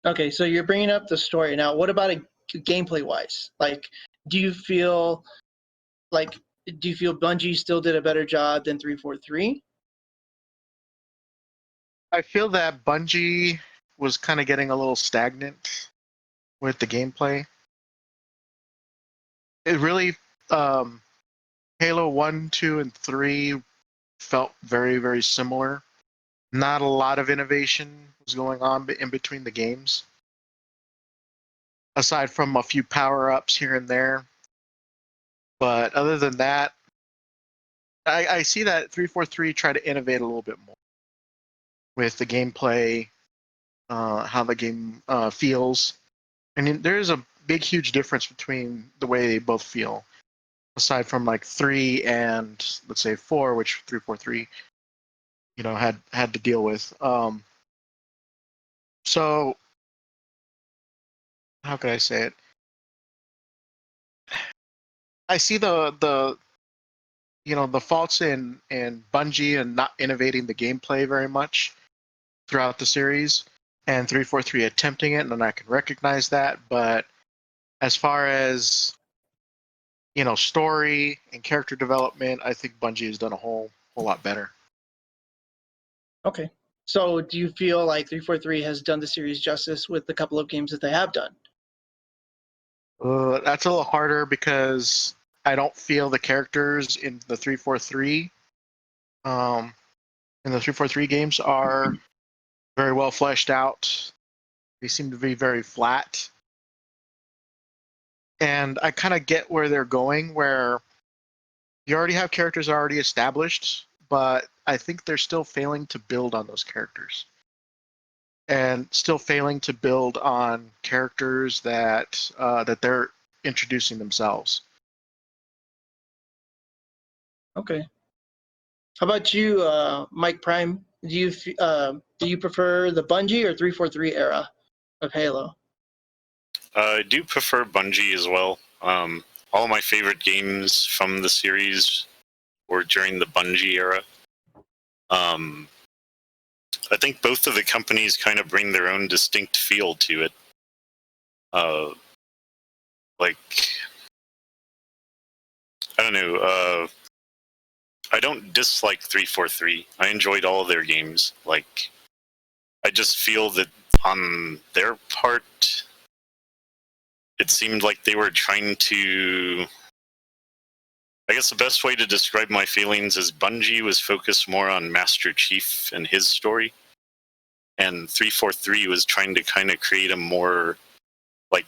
Speaker 4: Okay, so you're bringing up the story now. What about gameplay wise? Like, do you feel Bungie still did a better job than 343?
Speaker 6: I feel that Bungie was kind of getting a little stagnant with the gameplay. It really, Halo 1, 2, and 3 felt very, very similar. Not a lot of innovation was going on in between the games, aside from a few power-ups here and there. But other than that, I see that 343 tried to innovate a little bit more with the gameplay, how the game feels. I mean, there's a big, huge difference between the way they both feel, aside from like 3 and let's say 4, which 343, had to deal with. So how could I say it? I see the faults in Bungie and not innovating the gameplay very much throughout the series, and 343 attempting it, and I can recognize that. But as far as story and character development, I think Bungie has done a whole lot better.
Speaker 4: Okay. So do you feel like 343 has done the series justice with the couple of games that they have done?
Speaker 6: That's a little harder because I don't feel the characters in the 343 games are very well fleshed out. They seem to be very flat. And I kind of get where they're going, where you already have characters already established, but I think they're still failing to build on those characters. And still failing to build on characters that they're introducing themselves.
Speaker 4: Okay. How about you, Mike Prime? Do you prefer the Bungie or 343 era of Halo?
Speaker 5: I do prefer Bungie as well. All my favorite games from the series were during the Bungie era. I think both of the companies kind of bring their own distinct feel to it. I don't know. I don't dislike 343. I enjoyed all of their games. I just feel that on their part, it seemed like they were trying to... I guess the best way to describe my feelings is Bungie was focused more on Master Chief and his story, and 343 was trying to kind of create a more like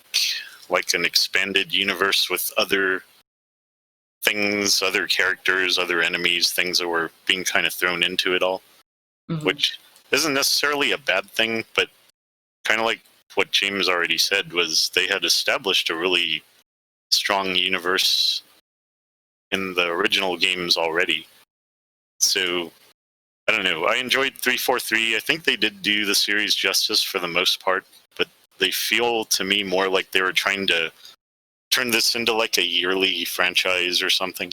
Speaker 5: an expanded universe with other things, other characters, other enemies, things that were being kind of thrown into it all, which isn't necessarily a bad thing, but kind of like what James already said, was they had established a really strong universe in the original games already. So, I don't know. I enjoyed 343. I think they did do the series justice for the most part, but they feel to me more like they were trying to turn this into like a yearly franchise or something.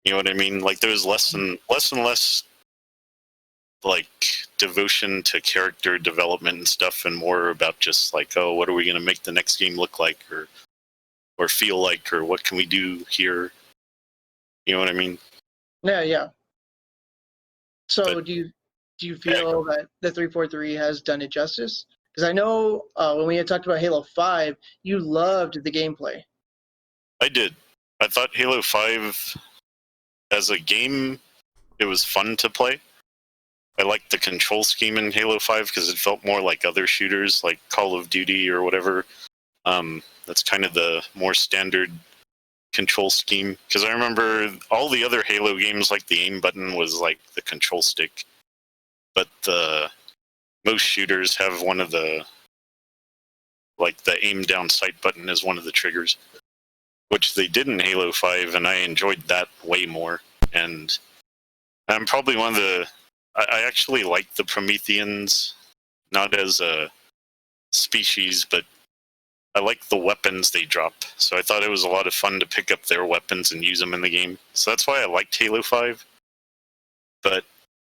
Speaker 5: You know what I mean? Like there was less and less like devotion to character development and stuff, and more about just like, oh, what are we going to make the next game look like, or feel like, or what can we do here? You know what I mean?
Speaker 4: Yeah. So do you feel that the 343 has done it justice? Because I know when we had talked about Halo 5, you loved the gameplay.
Speaker 5: I did. I thought Halo 5 as a game, it was fun to play. I liked the control scheme in Halo 5 because it felt more like other shooters, like Call of Duty or whatever. That's kind of the more standard control scheme. Because I remember all the other Halo games, like the aim button was like the control stick. But most shooters have one of the, like the aim down sight button is one of the triggers, which they did in Halo 5, and I enjoyed that way more. And I'm probably one of the... I actually like the Prometheans, not as a species, but I like the weapons they drop. So I thought it was a lot of fun to pick up their weapons and use them in the game. So that's why I liked Halo 5. But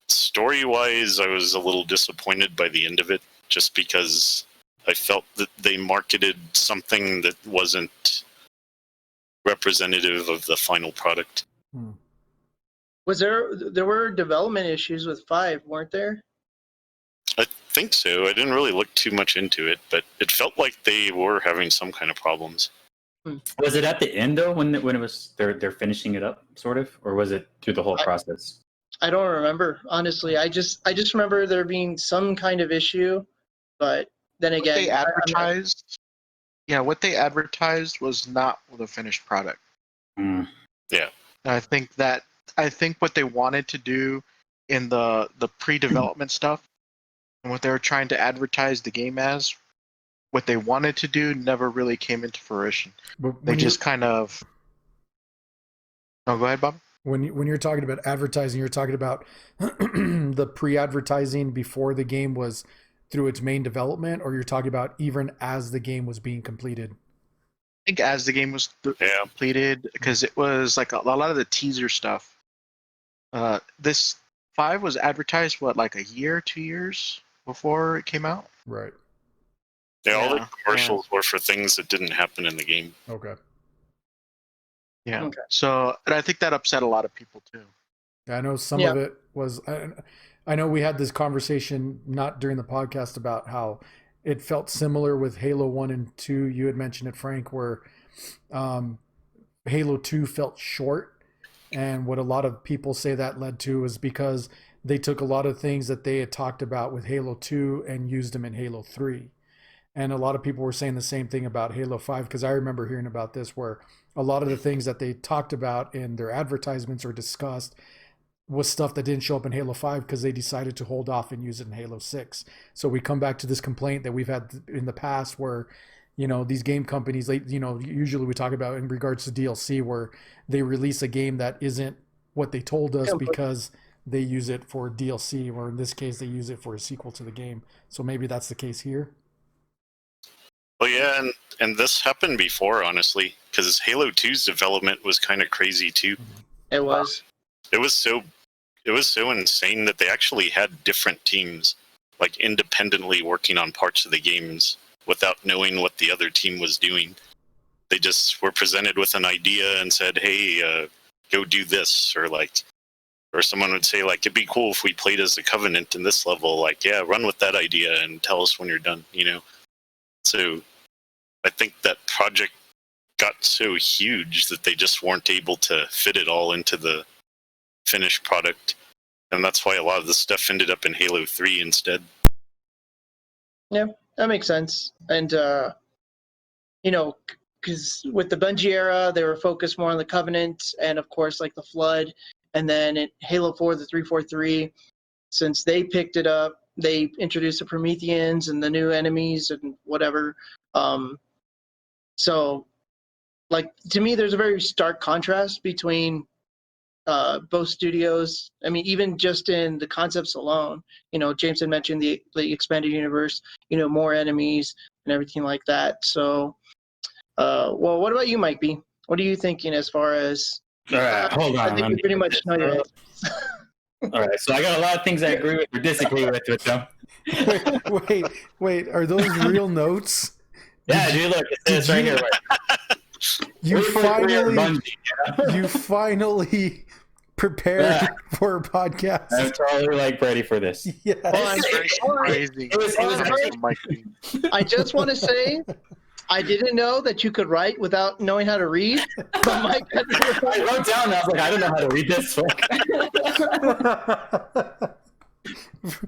Speaker 5: story-wise, I was a little disappointed by the end of it, just because I felt that they marketed something that wasn't representative of the final product.
Speaker 4: There were development issues with 5, weren't there?
Speaker 5: I think so. I didn't really look too much into it, but it felt like they were having some kind of problems.
Speaker 3: Was it at the end though when it was they're finishing it up, sort of, or was it through the whole process?
Speaker 4: I don't remember, honestly. I just remember there being some kind of issue, but then again,
Speaker 6: what they advertised was not the finished product.
Speaker 5: Yeah.
Speaker 6: I think what they wanted to do in the pre-development stuff and what they were trying to advertise the game as, what they wanted to do never really came into fruition. They just kind of... Oh, go ahead, Bob.
Speaker 1: When you're talking about advertising, you're talking about the pre-advertising before the game was through its main development, or you're talking about even as the game was being completed?
Speaker 6: I think as the game was completed, because it was like a lot of the teaser stuff. This 5 was advertised, like a year, 2 years before it came out?
Speaker 1: Right.
Speaker 5: Yeah, all the commercials were for things that didn't happen in the game.
Speaker 1: Okay.
Speaker 6: Yeah. Okay. So, and I think that upset a lot of people too.
Speaker 1: I know some of it was. I know we had this conversation not during the podcast about how it felt similar with Halo 1 and 2. You had mentioned it, Frank, where Halo 2 felt short, and what a lot of people say that led to is because they took a lot of things that they had talked about with Halo 2 and used them in Halo 3. And a lot of people were saying the same thing about Halo 5, because I remember hearing about this, where a lot of the things that they talked about in their advertisements or discussed was stuff that didn't show up in Halo 5 because they decided to hold off and use it in Halo 6. So we come back to this complaint that we've had in the past where, these game companies, usually we talk about in regards to DLC, where they release a game that isn't what they told us because they use it for DLC, or in this case, they use it for a sequel to the game. So maybe that's the case here.
Speaker 5: Well, yeah, and this happened before, honestly, because Halo 2's development was kind of crazy too.
Speaker 4: It was.
Speaker 5: It was so insane that they actually had different teams, like independently working on parts of the games without knowing what the other team was doing. They just were presented with an idea and said, "Hey, go do this," or someone would say, like, "It'd be cool if we played as the Covenant in this level." Like, yeah, run with that idea and tell us when you're done. So I think that project got so huge that they just weren't able to fit it all into the finished product. And that's why a lot of the stuff ended up in Halo 3 instead.
Speaker 4: Yeah, that makes sense. And, because with the Bungie era, they were focused more on the Covenant and, of course, like the Flood. And then in Halo 4, the 343, since they picked it up, they introduced the Prometheans and the new enemies and whatever. So, to me, there's a very stark contrast between both studios. I mean, even just in the concepts alone, James had mentioned the expanded universe, more enemies and everything like that. So, well, what about you, Mike B? What are you thinking as far as...
Speaker 3: All right, hold on.
Speaker 4: I think we pretty much know your answers.
Speaker 3: All right, so I got a lot of things I agree with or disagree with them.
Speaker 1: Wait, are those real notes?
Speaker 3: Yeah, dude, look, it says right here.
Speaker 1: You finally prepared for a podcast.
Speaker 3: I'm totally ready for this.
Speaker 1: Yes.
Speaker 6: Crazy.
Speaker 4: I just want to say, I didn't know that you could write without knowing how to read. But Mike,
Speaker 3: I wrote down and I was like, I don't know how to read this.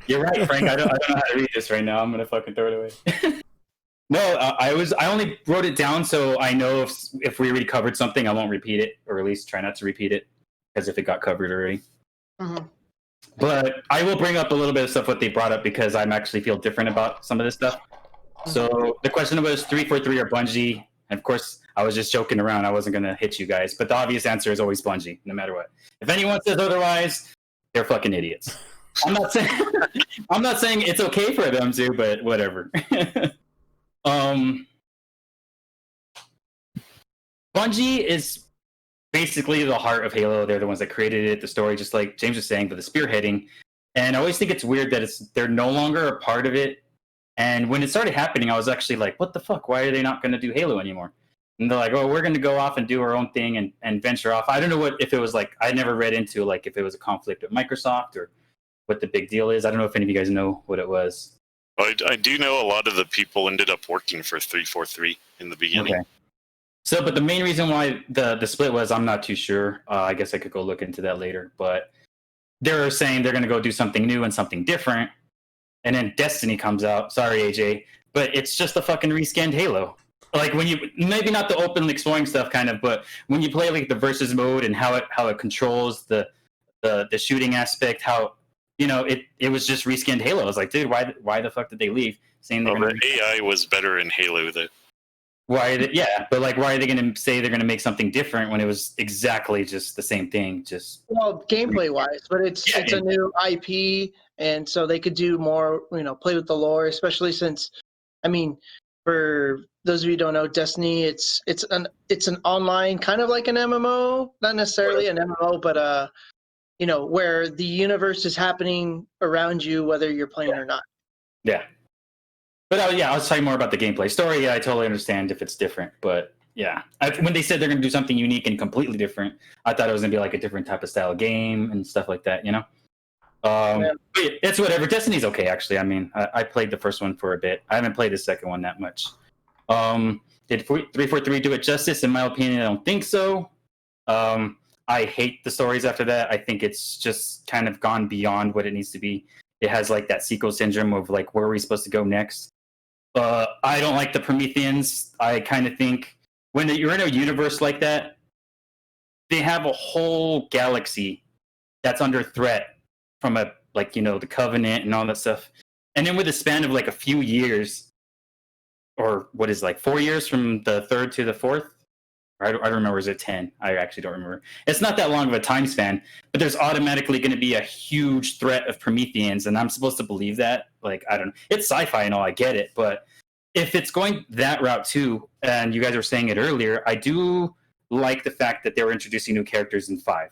Speaker 3: You're right, Frank. I don't know how to read this right now. I'm gonna fucking throw it away. No, I only wrote it down so I know if we already covered something, I won't repeat it, or at least try not to repeat it, as if it got covered already.
Speaker 4: Mm-hmm.
Speaker 3: But I will bring up a little bit of stuff what they brought up because I actually feel different about some of this stuff. So the question was 343 or Bungie, and of course I was just joking around. I wasn't gonna hit you guys, but the obvious answer is always Bungie, no matter what. If anyone says otherwise, they're fucking idiots. I'm not saying it's okay for them to, but whatever. Bungie is basically the heart of Halo. They're the ones that created it, the story, just like James was saying, but the spearheading. And I always think it's weird that they're no longer a part of it And when it started happening, I was actually like, what the fuck? Why are they not going to do Halo anymore? And they're like, oh, we're going to go off and do our own thing and venture off. I don't know if it was like, I never read into like if it was a conflict with Microsoft or what the big deal is. I don't know if any of you guys know what it was.
Speaker 5: I do know a lot of the people ended up working for 343 in the beginning.
Speaker 3: Okay. So, but the main reason why the split was, I'm not too sure. I guess I could go look into that later. But they're saying they're going to go do something new and something different. And then Destiny comes out. Sorry, AJ. But it's just a fucking reskinned Halo. Like when you, maybe not the open exploring stuff kind of, but when you play like the versus mode and how it controls the shooting aspect, how, you know, it was just reskinned Halo. I was like, dude, why the fuck did they leave? Saying they're
Speaker 5: the AI was better in Halo though.
Speaker 3: But like, why are they going to say they're going to make something different when it was exactly just the same thing? Just
Speaker 4: gameplay wise, but it's a new IP, and so they could do more. You know, play with the lore, especially since, I mean, for those of you who don't know, Destiny, it's an online kind of like an MMO, not necessarily an MMO, but you know, where the universe is happening around you, whether you're playing or not.
Speaker 3: Yeah. But I was talking more about the gameplay. Story, I totally understand if it's different. But yeah, when they said they're going to do something unique and completely different, I thought it was going to be like a different type of style game and stuff like that, you know? It's whatever. Destiny's okay, actually. I mean, I played the first one for a bit. I haven't played the second one that much. Did 343 do it justice? In my opinion, I don't think so. I hate the stories after that. I think it's just kind of gone beyond what it needs to be. It has like that sequel syndrome of like, where are we supposed to go next? I don't like the Prometheans. I kind of think when you're in a universe like that, they have a whole galaxy that's under threat from the Covenant and all that stuff. And then with a span of like a few years, or what is like 4 years from the third to the fourth, I don't remember, is it 10? I actually don't remember. It's not that long of a time span, but there's automatically going to be a huge threat of Prometheans, and I'm supposed to believe that? Like, I don't know. It's sci-fi and all, I get it, but if it's going that route too, and you guys were saying it earlier, I do like the fact that they were introducing new characters in 5.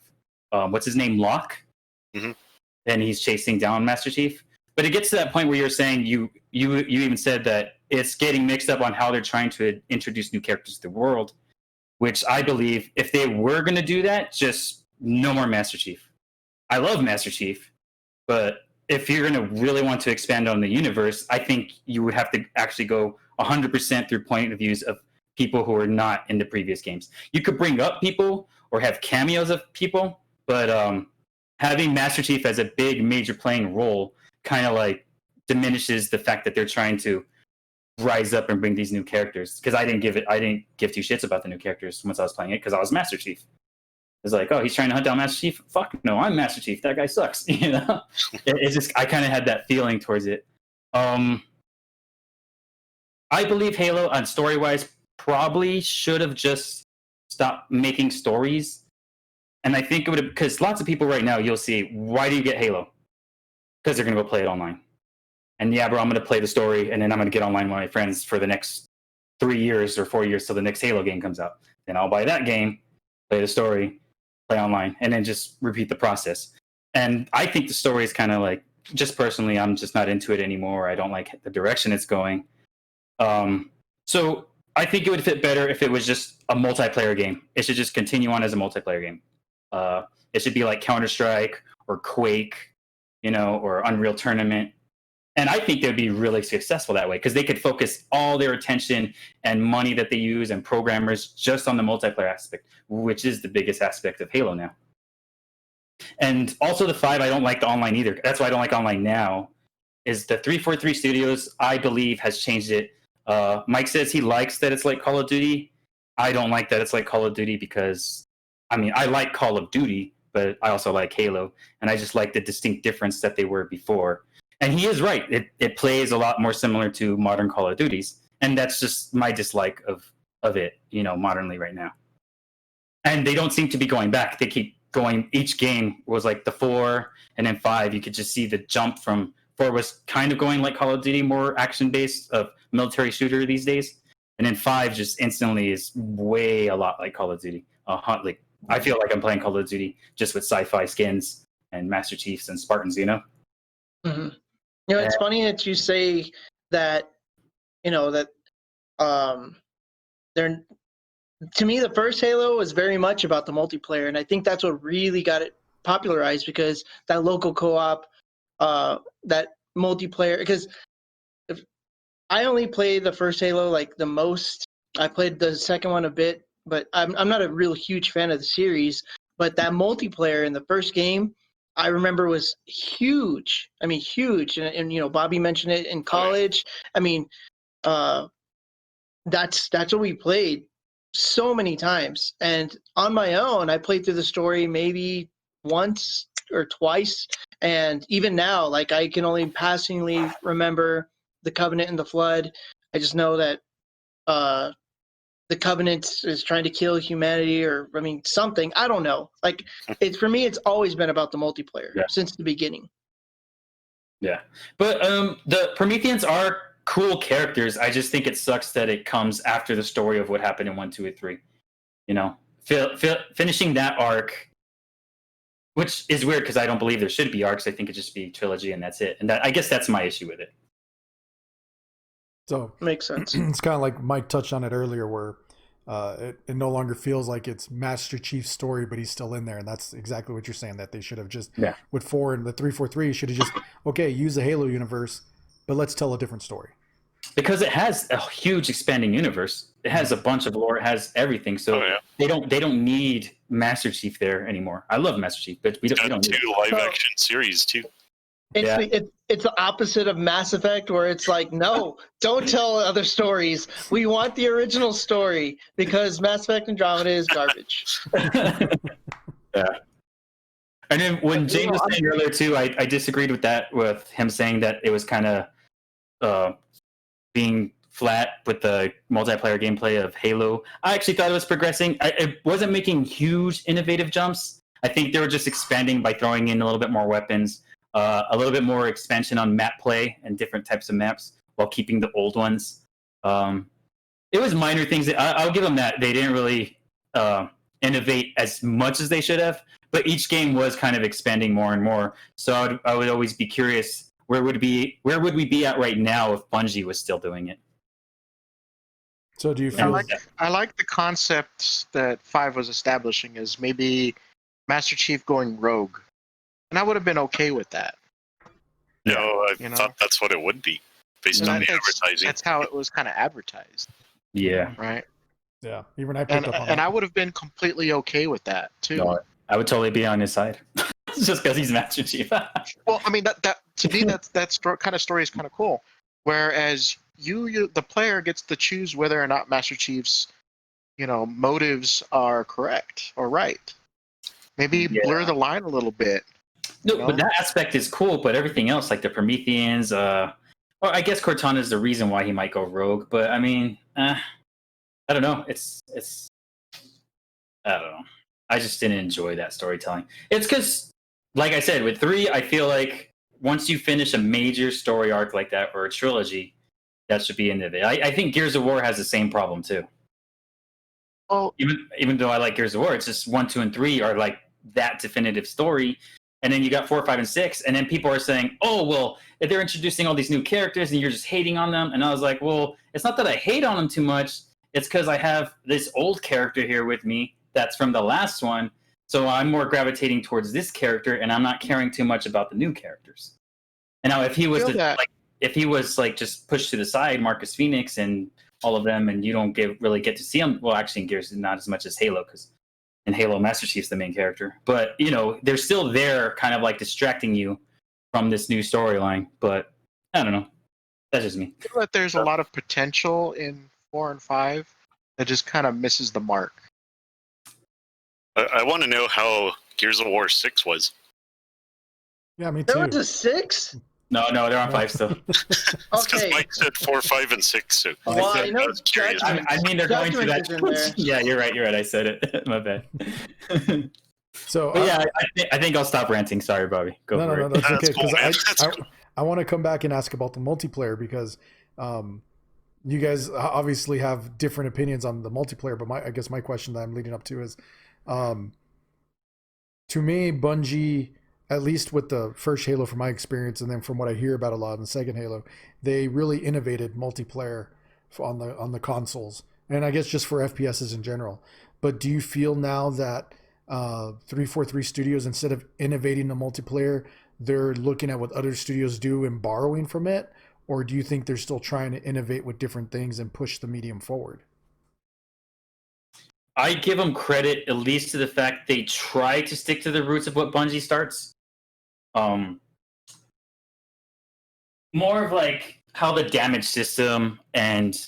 Speaker 3: What's his name? Locke?
Speaker 5: Mm-hmm.
Speaker 3: And he's chasing down Master Chief. But it gets to that point where you're saying, you even said that it's getting mixed up on how they're trying to introduce new characters to the world, which I believe if they were going to do that, just no more Master Chief. I love Master Chief, but if you're going to really want to expand on the universe, I think you would have to actually go 100% through point of views of people who are not in the previous games. You could bring up people or have cameos of people, but having Master Chief as a big major playing role kind of like diminishes the fact that they're trying to rise up and bring these new characters. Because I didn't give two shits about the new characters once I was playing it, because I was Master Chief. It's like, oh, he's trying to hunt down Master Chief. Fuck no, I'm Master Chief. That guy sucks. You know, it's just I kind of had that feeling towards it. I believe Halo, on story wise, probably should have just stopped making stories. And I think it would have, because lots of people right now, you'll see, why do you get Halo? Because they're gonna go play it online. And yeah, bro, I'm gonna play the story, and then I'm gonna get online with my friends for the next 3 years or 4 years till the next Halo game comes out. Then I'll buy that game, play the story, play online, and then just repeat the process. And I think the story is kind of like, just personally, I'm just not into it anymore. I don't like the direction it's going. So I think it would fit better if it was just a multiplayer game. It should just continue on as a multiplayer game. It should be like Counter-Strike or Quake, you know, or Unreal Tournament. And I think they'd be really successful that way, because they could focus all their attention and money that they use and programmers just on the multiplayer aspect, which is the biggest aspect of Halo now. And also the 5, I don't like the online either. That's why I don't like online now, is the 343 Studios, I believe, has changed it. Mike says he likes that it's like Call of Duty. I don't like that it's like Call of Duty because, I mean, I like Call of Duty, but I also like Halo. And I just like the distinct difference that they were before. And he is right. It plays a lot more similar to modern Call of Duties. And that's just my dislike of it, you know, modernly right now. And they don't seem to be going back. They keep going. Each game was like the 4 and then 5. You could just see the jump from 4 was kind of going like Call of Duty, more action-based of military shooter these days. And then 5 just instantly is way a lot like Call of Duty. Like, I feel like I'm playing Call of Duty just with sci-fi skins and Master Chiefs and Spartans, you know?
Speaker 4: Mm-hmm. You know, it's funny that you say that, that they're, to me, the first Halo was very much about the multiplayer, and I think that's what really got it popularized, because that local co-op, that multiplayer. Because if I only played the first Halo like the most, I played the second one a bit, but I'm not a real huge fan of the series. But that multiplayer in the first game, I remember, was huge. I mean, huge. And Bobby mentioned it in college. I mean, that's what we played so many times. And on my own, I played through the story maybe once or twice. And even now, like, I can only passingly remember the Covenant and the Flood. I just know that the Covenant is trying to kill humanity, or something. I don't know. Like, for me, it's always been about the multiplayer since the beginning.
Speaker 3: Yeah, but the Prometheans are cool characters. I just think it sucks that it comes after the story of what happened in 1, 2, and 3. Finishing that arc, which is weird because I don't believe there should be arcs. I think it just be trilogy and that's it. And I guess that's my issue with it.
Speaker 1: So
Speaker 4: makes sense.
Speaker 1: It's kind of like Mike touched on it earlier, where it no longer feels like it's Master Chief's story, but he's still in there, and that's exactly what you're saying. That they should have just with 4 and the 343 should have just use the Halo universe, but let's tell a different story.
Speaker 3: Because it has a huge expanding universe. It has a bunch of lore. It has everything. So they don't need Master Chief there anymore. I love Master Chief, but we don't need
Speaker 5: two live action series too.
Speaker 4: It's the opposite of Mass Effect, where it's like, no, don't tell other stories. We want the original story, because Mass Effect Andromeda is garbage.
Speaker 3: Yeah. And then when James was saying earlier too, I disagreed with that, with him saying that it was kind of being flat with the multiplayer gameplay of Halo. I actually thought it was progressing. It wasn't making huge innovative jumps. I think they were just expanding by throwing in a little bit more weapons, a little bit more expansion on map play and different types of maps while keeping the old ones. It was minor things. I'll give them that. They didn't really innovate as much as they should have, but each game was kind of expanding more and more. So I would always be curious, where would we be at right now if Bungie was still doing it?
Speaker 1: So do you feel?
Speaker 6: I like the concept that 5 was establishing, is maybe Master Chief going rogue, and I would have been okay with that.
Speaker 5: No, I thought that's what it would be based on the advertising.
Speaker 6: That's how it was kind of advertised.
Speaker 3: Yeah.
Speaker 6: Right.
Speaker 1: Yeah. Even I picked up on
Speaker 6: and
Speaker 1: that.
Speaker 6: I would have been completely okay with that too.
Speaker 3: No, I would totally be on his side. Just because he's Master Chief.
Speaker 6: Well, I mean, that to me, that kind of story is kind of cool. Whereas you, the player, gets to choose whether or not Master Chief's, motives are correct or right. Maybe blur the line a little bit.
Speaker 3: No, but that aspect is cool. But everything else, like the Prometheans, well, I guess Cortana is the reason why he might go rogue. But I mean, I don't know. It's I don't know. I just didn't enjoy that storytelling. It's because, like I said, with 3, I feel like once you finish a major story arc like that, or a trilogy, that should be the end of it. I think Gears of War has the same problem too.
Speaker 6: Well,
Speaker 3: even though I like Gears of War, it's just 1, 2, and 3 are like that definitive story, and then you got 4, 5, and 6, and then people are saying, "Oh, well, if they're introducing all these new characters, and you're just hating on them." And I was like, "Well, it's not that I hate on them too much. It's because I have this old character here with me that's from the last one, so I'm more gravitating towards this character, and I'm not caring too much about the new characters." And now, if he was just pushed to the side, Marcus Phoenix and all of them, and you don't really get to see them. Well, actually, in Gears, not as much as Halo, because in Halo, Master Chief's the main character. But they're still there, kind of like distracting you from this new storyline. But I don't know. That's just me.
Speaker 6: I feel that there's a lot of potential in 4 and 5 that just kind of misses the mark.
Speaker 5: I want to know how Gears of War 6 was.
Speaker 1: Yeah, me too.
Speaker 4: There was a 6?
Speaker 3: No, they're on 5 still.
Speaker 5: Because Mike said 4, 5 and 6. So
Speaker 4: Well,
Speaker 5: I was curious.
Speaker 3: I mean, they're going through that.
Speaker 4: Judgment is in there.
Speaker 3: Yeah, you're right. I said it. My bad.
Speaker 1: So
Speaker 3: But yeah, I think I'll stop ranting. Sorry, Bobby. Go for it.
Speaker 1: No, that's okay.
Speaker 5: That's cool, man. That's cool.
Speaker 1: I want to come back and ask about the multiplayer, because you guys obviously have different opinions on the multiplayer. But I guess my question that I'm leading up to is, to me, Bungie at least with the first Halo from my experience, and then from what I hear about a lot in the second Halo, they really innovated multiplayer on the consoles, and I guess just for FPSs in general. But do you feel now that 343 Studios, instead of innovating the multiplayer, they're looking at what other studios do and borrowing from it? Or do you think they're still trying to innovate with different things and push the medium forward?
Speaker 3: I give them credit at least to the fact they try to stick to the roots of what Bungie starts. More of like how the damage system and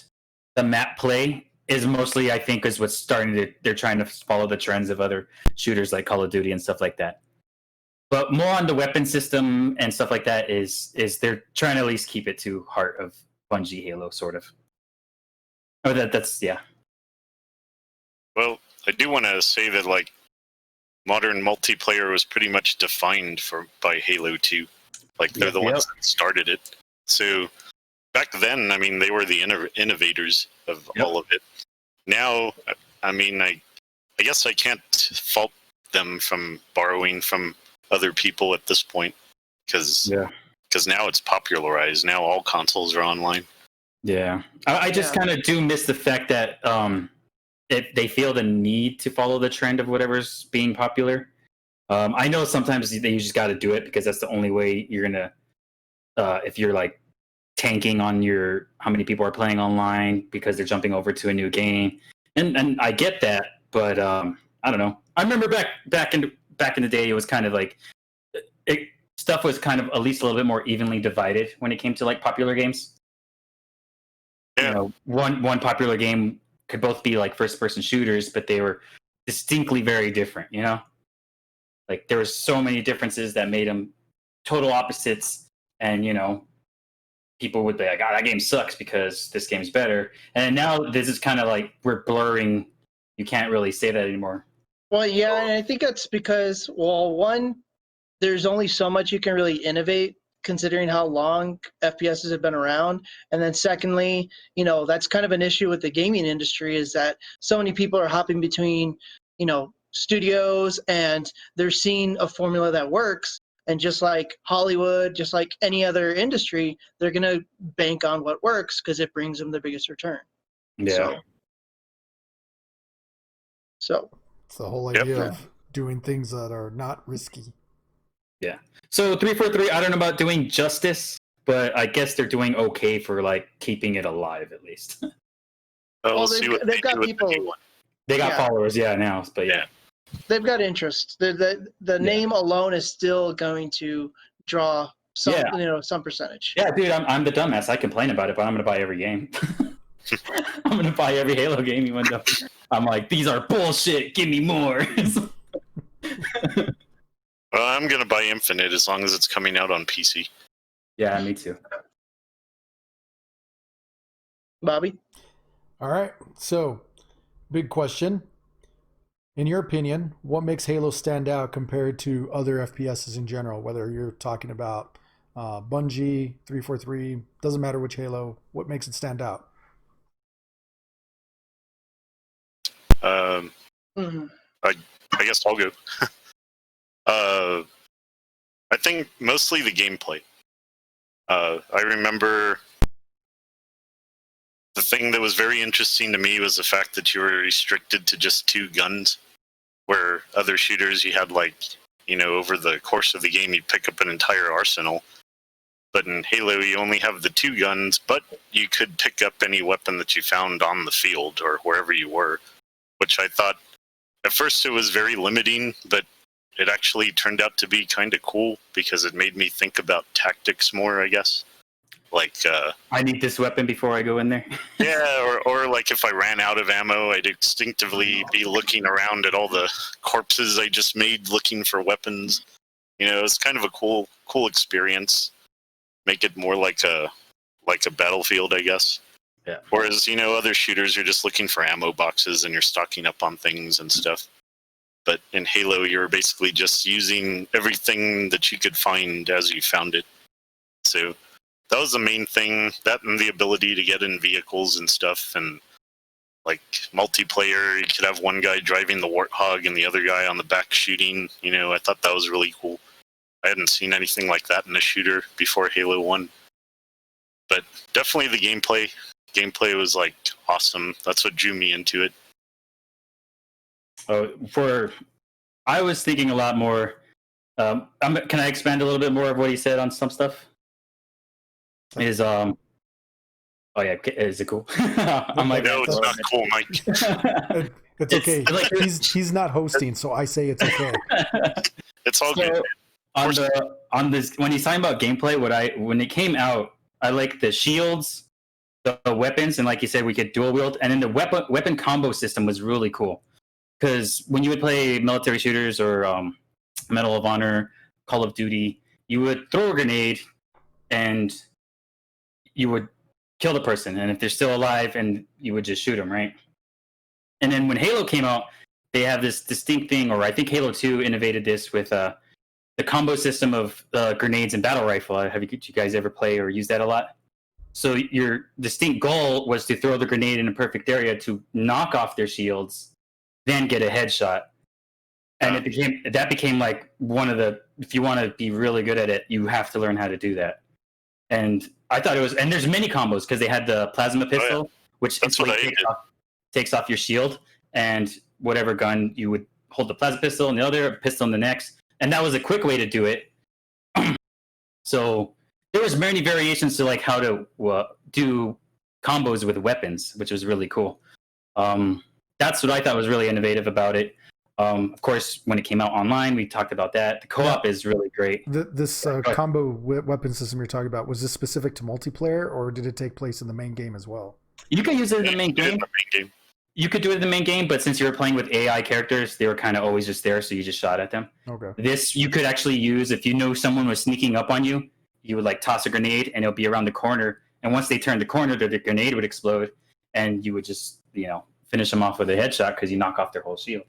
Speaker 3: the map play is mostly, I think, is what's starting to, they're trying to follow the trends of other shooters like Call of Duty and stuff like that. But more on the weapon system and stuff like that is they're trying to at least keep it to heart of Bungie Halo, sort of. Oh, that's yeah.
Speaker 5: Well, I do want to say that like modern multiplayer was pretty much defined by Halo 2. Like they're the ones that started it. So back then, I mean, they were the innovators of all of it. Now, I mean, I guess I can't fault them from borrowing from other people at this point, because now it's popularized. Now all consoles are online.
Speaker 3: Yeah, I just kind of do miss the fact that if they feel the need to follow the trend of whatever's being popular. I know sometimes you just got to do it because that's the only way you're gonna. If you're like tanking on how many people are playing online because they're jumping over to a new game, and I get that, but I don't know. I remember back in the day, it was kind of like stuff was kind of at least a little bit more evenly divided when it came to like popular games. Yeah. You know, one popular game could both be like first-person shooters, but they were distinctly very different. You know, like there were so many differences that made them total opposites, and you know, people would be like, "God, that game sucks because this game's better." And now this is kind of like we're blurring. You can't really say that anymore.
Speaker 4: Well, yeah, and I think that's because, well, one, there's only so much you can really innovate considering how long FPSs have been around. And then secondly, you know, that's kind of an issue with the gaming industry, is that so many people are hopping between, you know, studios, and they're seeing a formula that works. And just like Hollywood, just like any other industry, they're going to bank on what works because it brings them the biggest return.
Speaker 3: Yeah.
Speaker 4: So
Speaker 1: it's the whole idea of doing things that are not risky.
Speaker 3: Yeah. So 343, I don't know about doing justice, but I guess they're doing okay for like keeping it alive at least.
Speaker 5: We'll see what
Speaker 4: they've got people.
Speaker 3: They got followers, now. But yeah,
Speaker 4: they've got interest. The name alone is still going to draw some, some percentage.
Speaker 3: Yeah, dude, I'm the dumbass. I complain about it, but I'm gonna buy every game. I'm gonna buy every Halo game, even though I'm like, these are bullshit. Give me more.
Speaker 5: Well, I'm gonna buy Infinite as long as it's coming out on PC.
Speaker 3: Yeah, me too.
Speaker 4: Bobby?
Speaker 1: All right, so big question. In your opinion, what makes Halo stand out compared to other FPSs in general? Whether you're talking about Bungie, 343, doesn't matter which Halo, what makes it stand out?
Speaker 5: I guess I'll go. I think mostly the gameplay. I remember the thing that was very interesting to me was the fact that you were restricted to just 2 guns, where other shooters you had over the course of the game you'd pick up an entire arsenal. But in Halo you only have the 2 guns, but you could pick up any weapon that you found on the field or wherever you were, which I thought at first it was very limiting, but it actually turned out to be kind of cool because it made me think about tactics more, I guess. Like,
Speaker 3: I need this weapon before I go in there.
Speaker 5: Yeah, or like if I ran out of ammo, I'd instinctively be looking around at all the corpses I just made looking for weapons. You know, it's kind of a cool experience. Make it more like a battlefield, I guess.
Speaker 3: Yeah.
Speaker 5: Whereas, other shooters, you're just looking for ammo boxes and you're stocking up on things and stuff. But in Halo, you're basically just using everything that you could find as you found it. So that was the main thing. That and the ability to get in vehicles and stuff. And like multiplayer, you could have one guy driving the Warthog and the other guy on the back shooting. I thought that was really cool. I hadn't seen anything like that in a shooter before Halo 1. But definitely the gameplay. Gameplay was like awesome. That's what drew me into it.
Speaker 3: I was thinking a lot more. Can I expand a little bit more of what he said on some stuff? Is oh yeah, is it cool? I'm like,
Speaker 5: no, it's not cool, Mike.
Speaker 1: It's okay.
Speaker 3: Like,
Speaker 1: he's not hosting, so I say it's okay.
Speaker 5: It's all good.
Speaker 3: On this, when he's talking about gameplay, when it came out, I like the shields, the weapons, and like you said, we could dual wield, and then the weapon combo system was really cool. Because when you would play military shooters or Medal of Honor, Call of Duty, you would throw a grenade and you would kill the person, and if they're still alive, and you would just shoot them, right? And then when Halo came out, they have this distinct thing, or I think Halo 2 innovated this with the combo system of grenades and battle rifle. Have you guys ever play or use that a lot? So your distinct goal was to throw the grenade in a perfect area to knock off their shields, then get a headshot. And that became like one of the, if you want to be really good at it, you have to learn how to do that. And I thought it was, and there's many combos because they had the plasma pistol, which takes off your shield, and whatever gun you would hold the plasma pistol in the other, pistol in the next. And that was a quick way to do it. So there was many variations to like how to do combos with weapons, which was really cool. That's what I thought was really innovative about it. Of course, when it came out online, we talked about that. The co-op is really great.
Speaker 1: This combo weapon system you're talking about, was this specific to multiplayer, or did it take place in the main game as well? You
Speaker 3: could use it in the main game. You could do it in the main game, but since you were playing with AI characters, they were kind of always just there, so you just shot at them.
Speaker 1: Okay.
Speaker 3: This you could actually use if you know someone was sneaking up on you. You would like toss a grenade, and it'll be around the corner. And once they turned the corner, the grenade would explode, and you would just finish them off with a headshot because you knock off their whole shield.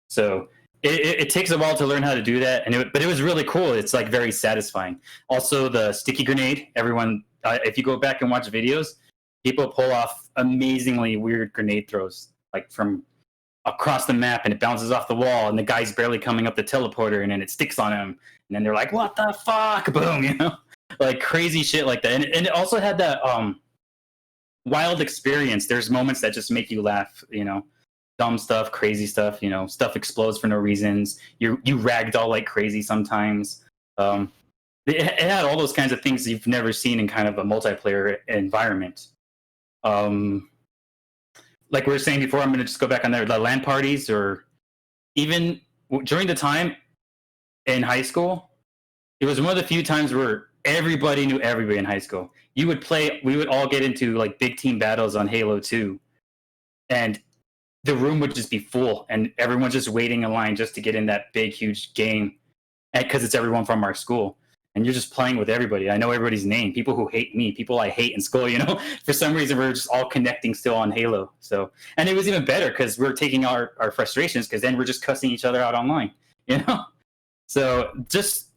Speaker 3: So it takes a while to learn how to do that, but it was really cool. It's like very satisfying. Also, the sticky grenade. Everyone, if you go back and watch videos, people pull off amazingly weird grenade throws, like from across the map, and it bounces off the wall, and the guy's barely coming up the teleporter, and then it sticks on him, and then they're like, "What the fuck?" Boom, like crazy shit like that. And it also had that wild experience. There's moments that just make you laugh, dumb stuff, crazy stuff, stuff explodes for no reasons. You ragdoll like crazy sometimes. It had all those kinds of things you've never seen in kind of a multiplayer environment. Like we were saying before, I'm going to just go back on there, the LAN parties, or even during the time in high school, it was one of the few times where everybody knew everybody in high school. We would all get into like big team battles on Halo 2, and the room would just be full, and everyone's just waiting in line just to get in that big, huge game, because it's everyone from our school. And you're just playing with everybody. I know everybody's name. People who hate me, people I hate in school, For some reason, we're just all connecting still on Halo. So, and it was even better because we're taking our frustrations, because then we're just cussing each other out online, So just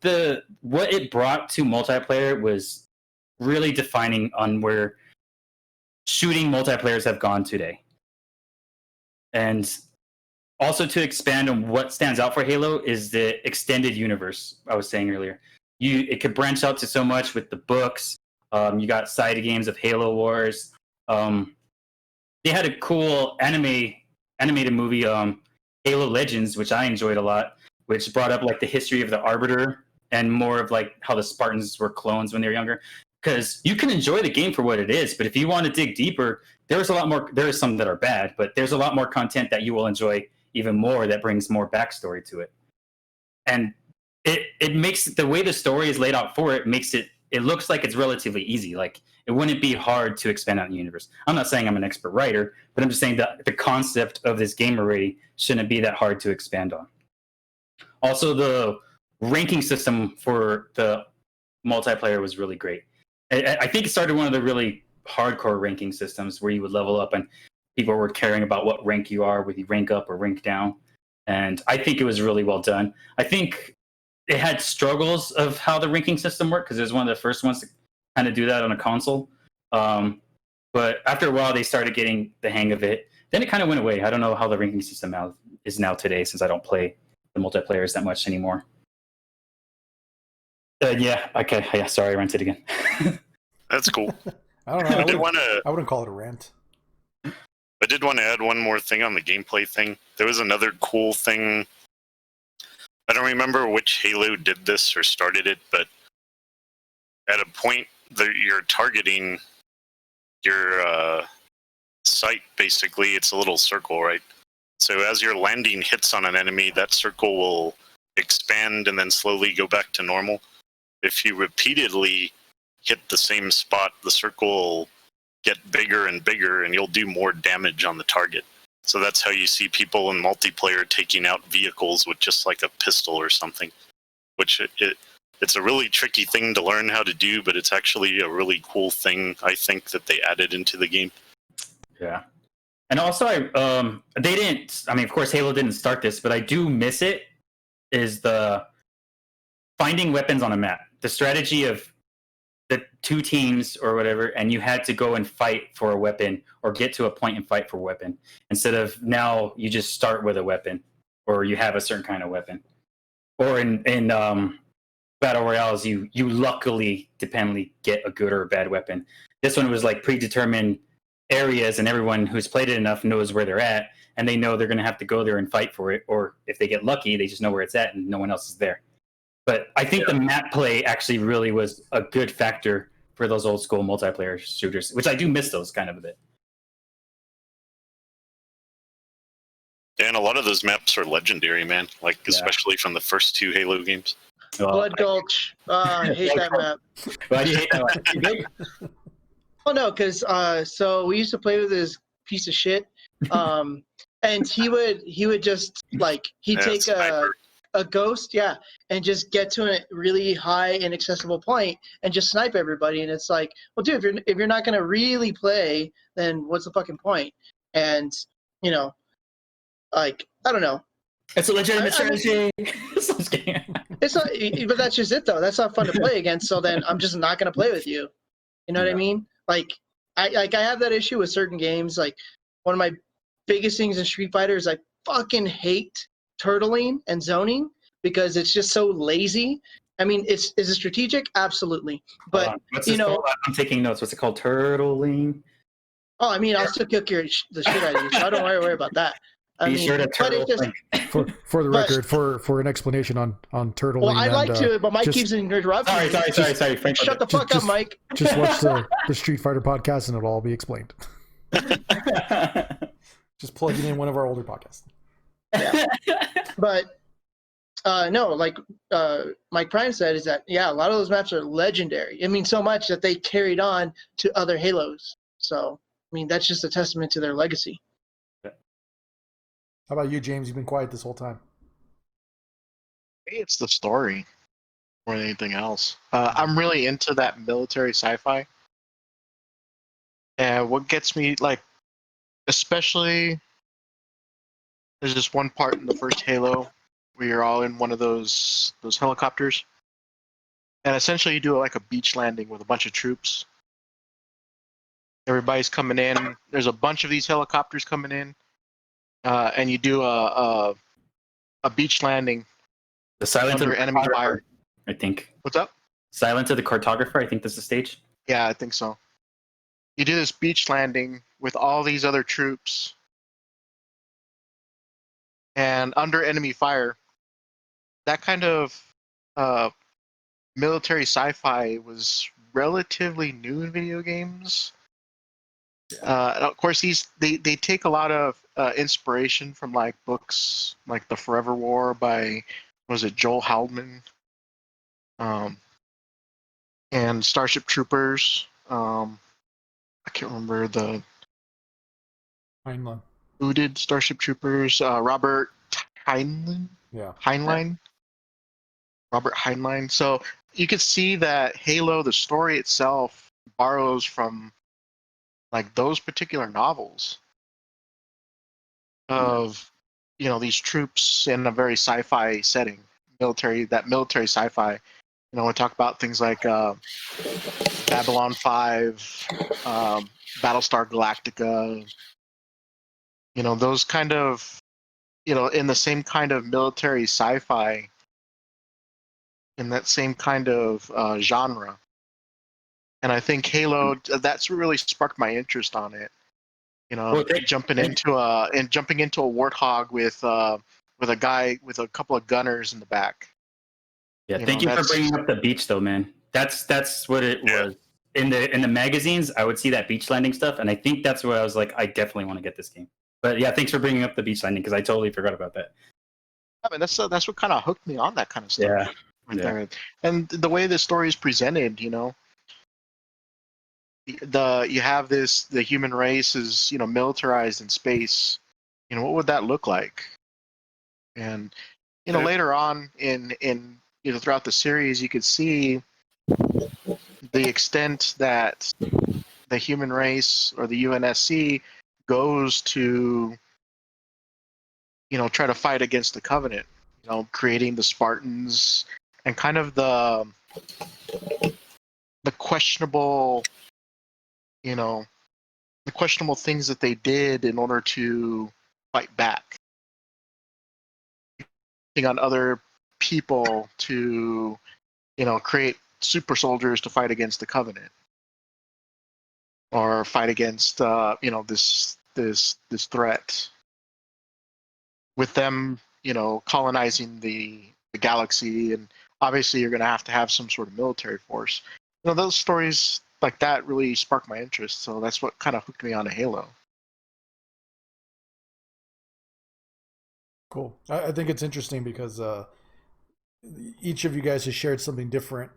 Speaker 3: what it brought to multiplayer was really defining on where shooting multiplayers have gone today. And also to expand on what stands out for Halo is the extended universe I was saying earlier. It could branch out to so much with the books. You got side games of Halo Wars. They had a cool animated movie, Halo Legends, which I enjoyed a lot, which brought up like the history of the Arbiter and more of like how the Spartans were clones when they were younger. Because you can enjoy the game for what it is, but if you want to dig deeper, there's a lot more. There are some that are bad, but there's a lot more content that you will enjoy even more that brings more backstory to it. And it makes the way the story is laid out for it makes it looks like it's relatively easy. Like it wouldn't be hard to expand out the universe. I'm not saying I'm an expert writer, but I'm just saying that the concept of this game already shouldn't be that hard to expand on. Also, the ranking system for the multiplayer was really great. I think it started one of the really hardcore ranking systems where you would level up and people were caring about what rank you are, whether you rank up or rank down. And I think it was really well done. I think it had struggles of how the ranking system worked because it was one of the first ones to kind of do that on a console. But after a while, they started getting the hang of it. Then it kind of went away. I don't know how the ranking system is now today since I don't play the multiplayers that much anymore. Yeah. Okay. Yeah. Sorry, I rented again.
Speaker 5: That's cool.
Speaker 1: I don't know.
Speaker 5: I
Speaker 1: I wouldn't call it a rant.
Speaker 5: did want to add one more thing on the gameplay thing. There was another cool thing. I don't remember which Halo did this or started it, but at a point that you're targeting your sight, basically, it's a little circle, right? So as your landing hits on an enemy, that circle will expand and then slowly go back to normal. If you repeatedly hit the same spot, the circle will get bigger and bigger, and you'll do more damage on the target. So that's how you see people in multiplayer taking out vehicles with just like a pistol or something, which it's a really tricky thing to learn how to do, but it's actually a really cool thing, I think, that they added into the game.
Speaker 3: Yeah. And also, they didn't. I mean, of course, Halo didn't start this, but I do miss it. Is the finding weapons on a map, the strategy of the two teams or whatever, and you had to go and fight for a weapon or get to a point and fight for a weapon instead of now you just start with a weapon or you have a certain kind of weapon. Or in battle royales, you luckily dependently get a good or a bad weapon. This one was like predetermined areas, and everyone who's played it enough knows where they're at, and they know they're going to have to go there and fight for it. Or if they get lucky, they just know where it's at and no one else is there. But I think the map play actually really was a good factor for those old school multiplayer shooters, which I do miss those kind of a bit.
Speaker 5: And a lot of those maps are legendary, man. Like, especially from the first two Halo games.
Speaker 4: Blood Gulch. I hate that map.
Speaker 3: Why do you hate that one?
Speaker 4: Oh no, because so we used to play with this piece of shit, and he would just like he'd take a ghost, and just get to a really high inaccessible point and just snipe everybody. And it's like, well, dude, if you're not gonna really play, then what's the fucking point? And you know, like I don't know.
Speaker 3: It's a legitimate strategy.
Speaker 4: It's not, but that's just it though. That's not fun to play against. So then I'm just not gonna play with you. You know what I mean? Like I have that issue with certain games. Like one of my biggest things in Street Fighter is I fucking hate turtling and zoning because it's just so lazy. I mean, is it strategic? Absolutely. But you know,
Speaker 3: I'm taking notes. What's it called? Turtling.
Speaker 4: Oh, I mean, I'll still kick the shit out of you, so I don't worry about that.
Speaker 3: Be sure to turtle.
Speaker 1: For the record, for an explanation on turtling.
Speaker 4: Well, I'd like to, but Mike keeps interrupting.
Speaker 3: Sorry. Frank,
Speaker 4: shut the fuck up, Mike.
Speaker 1: Just watch the Street Fighter podcast, and it'll all be explained. Just plugging in one of our older podcasts.
Speaker 4: Yeah. But no, like Mike Prime said, is that a lot of those maps are legendary. I mean, so much that they carried on to other Halos. So, I mean, that's just a testament to their legacy.
Speaker 1: How about you, James? You've been quiet this whole time.
Speaker 6: It's the story more than anything else. I'm really into that military sci-fi. And what gets me, like, especially, there's this one part in the first Halo where you're all in one of those helicopters. And essentially you do like a beach landing with a bunch of troops. Everybody's coming in. There's a bunch of these helicopters coming in. And you do a beach landing.
Speaker 3: The Silence of the
Speaker 6: enemy fire.
Speaker 3: I think.
Speaker 6: What's up?
Speaker 3: Silence of the Cartographer. I think that's the stage.
Speaker 6: Yeah, I think so. You do this beach landing with all these other troops, and under enemy fire. That kind of military sci-fi was relatively new in video games. Of course, they take a lot of inspiration from like books like The Forever War by Joel Haldeman, and Starship Troopers. I can't remember the
Speaker 1: Heinlein.
Speaker 6: who did Starship Troopers. Robert Heinlein.
Speaker 1: Yeah.
Speaker 6: Heinlein. Robert Heinlein. So you could see that Halo, the story itself, borrows from like those particular novels of these troops in a very sci-fi setting, military sci-fi. We talk about things like Babylon 5, Battlestar Galactica. Those kind of in the same kind of military sci-fi in that same kind of genre. And I think Halo, that's what really sparked my interest on it. You know,
Speaker 3: Well,
Speaker 6: jumping into a warthog with a guy with a couple of gunners in the back.
Speaker 3: Yeah,
Speaker 6: You
Speaker 3: thank
Speaker 6: know,
Speaker 3: you for
Speaker 6: that's-
Speaker 3: bringing up the beach, though, man. That's what it was. In the magazines, I would see that beach landing stuff, and I think that's where I was like, I definitely want to get this game. But yeah, thanks for bringing up the beach landing because I totally forgot about that.
Speaker 6: I mean, that's what kind of hooked me on that kind of stuff.
Speaker 3: Yeah,
Speaker 6: Right
Speaker 3: yeah.
Speaker 6: there. And the way the story is presented, you know, you have the human race is, you know, militarized in space. You know, what would that look like? And you know, later on in you know, throughout the series, you could see the extent that the human race or the UNSC goes to, you know, try to fight against the Covenant. You know, creating the Spartans and kind of the questionable, you know, the questionable things that they did in order to fight back. On other people to, you know, create super soldiers to fight against the Covenant or fight against, you know, this threat. With them, you know, colonizing the galaxy, and obviously you're going to have some sort of military force. You know, those stories like that really sparked my interest. So that's what kind of hooked me on Halo.
Speaker 1: Cool. I think it's interesting because each of you guys has shared something different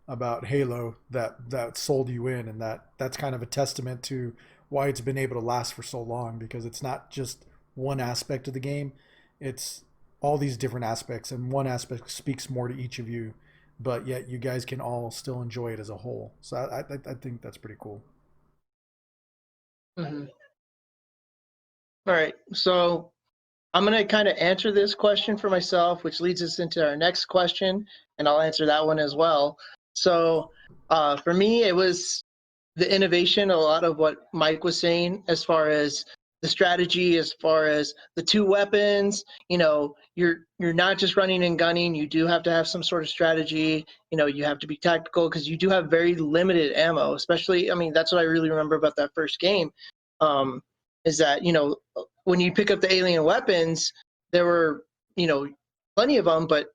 Speaker 1: about Halo that sold you in, and that's kind of a testament to why it's been able to last for so long, because it's not just one aspect of the game, it's all these different aspects, and one aspect speaks more to each of you, but yet you guys can all still enjoy it as a whole. So I think that's pretty cool.
Speaker 4: Mm-hmm. All right, so I'm going to kind of answer this question for myself, which leads us into our next question, and I'll answer that one as well. So for me, it was the innovation, a lot of what Mike was saying, as far as the strategy, as far as the two weapons. You know, you're not just running and gunning. You do have to have some sort of strategy. You know, you have to be tactical because you do have very limited ammo. Especially, I mean, that's what I really remember about that first game. Is that, you know, when you pick up the alien weapons, there were, you know, plenty of them, but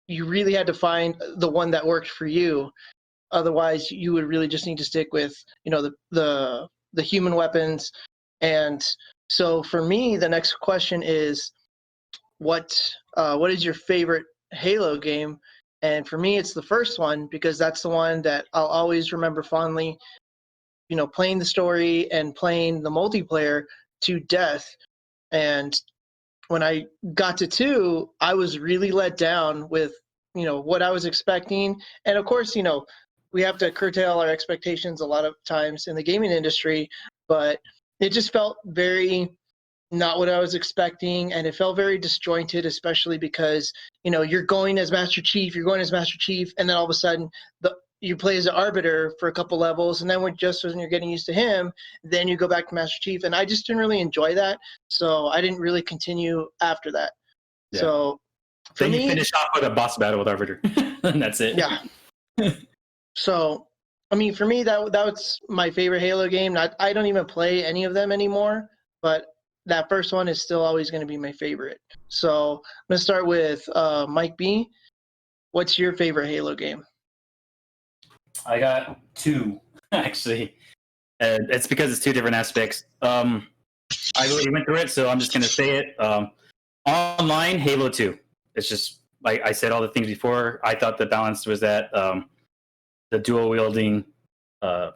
Speaker 4: you really had to find the one that worked for you. Otherwise, you would really just need to stick with, you know, the human weapons. And so for me, the next question is, what is your favorite Halo game? And for me, it's the first one, because that's the one that I'll always remember fondly. You know, playing the story and playing the multiplayer to death. And when I got to 2, I was really let down with, you know, what I was expecting. And of course, you know, we have to curtail our expectations a lot of times in the gaming industry, but it just felt very not what I was expecting, and it felt very disjointed, especially because, you know, you're going as Master Chief, and then all of a sudden you play as an Arbiter for a couple levels, and then when you're getting used to him, then you go back to Master Chief, and I just didn't really enjoy that, so I didn't really continue after that.
Speaker 3: Yeah.
Speaker 4: So for
Speaker 3: Then
Speaker 4: me,
Speaker 3: you finish off with a boss battle with Arbiter, and that's it.
Speaker 4: yeah. So, I mean, for me, that was my favorite Halo game. I don't even play any of them anymore, but that first one is still always going to be my favorite. So I'm going to start with Mike B. What's your favorite Halo game?
Speaker 3: I got 2, actually. It's because it's 2 different aspects. I already went through it, so I'm just going to say it. Online, Halo 2. It's just, like I said all the things before. I thought the balance was that the dual wielding, I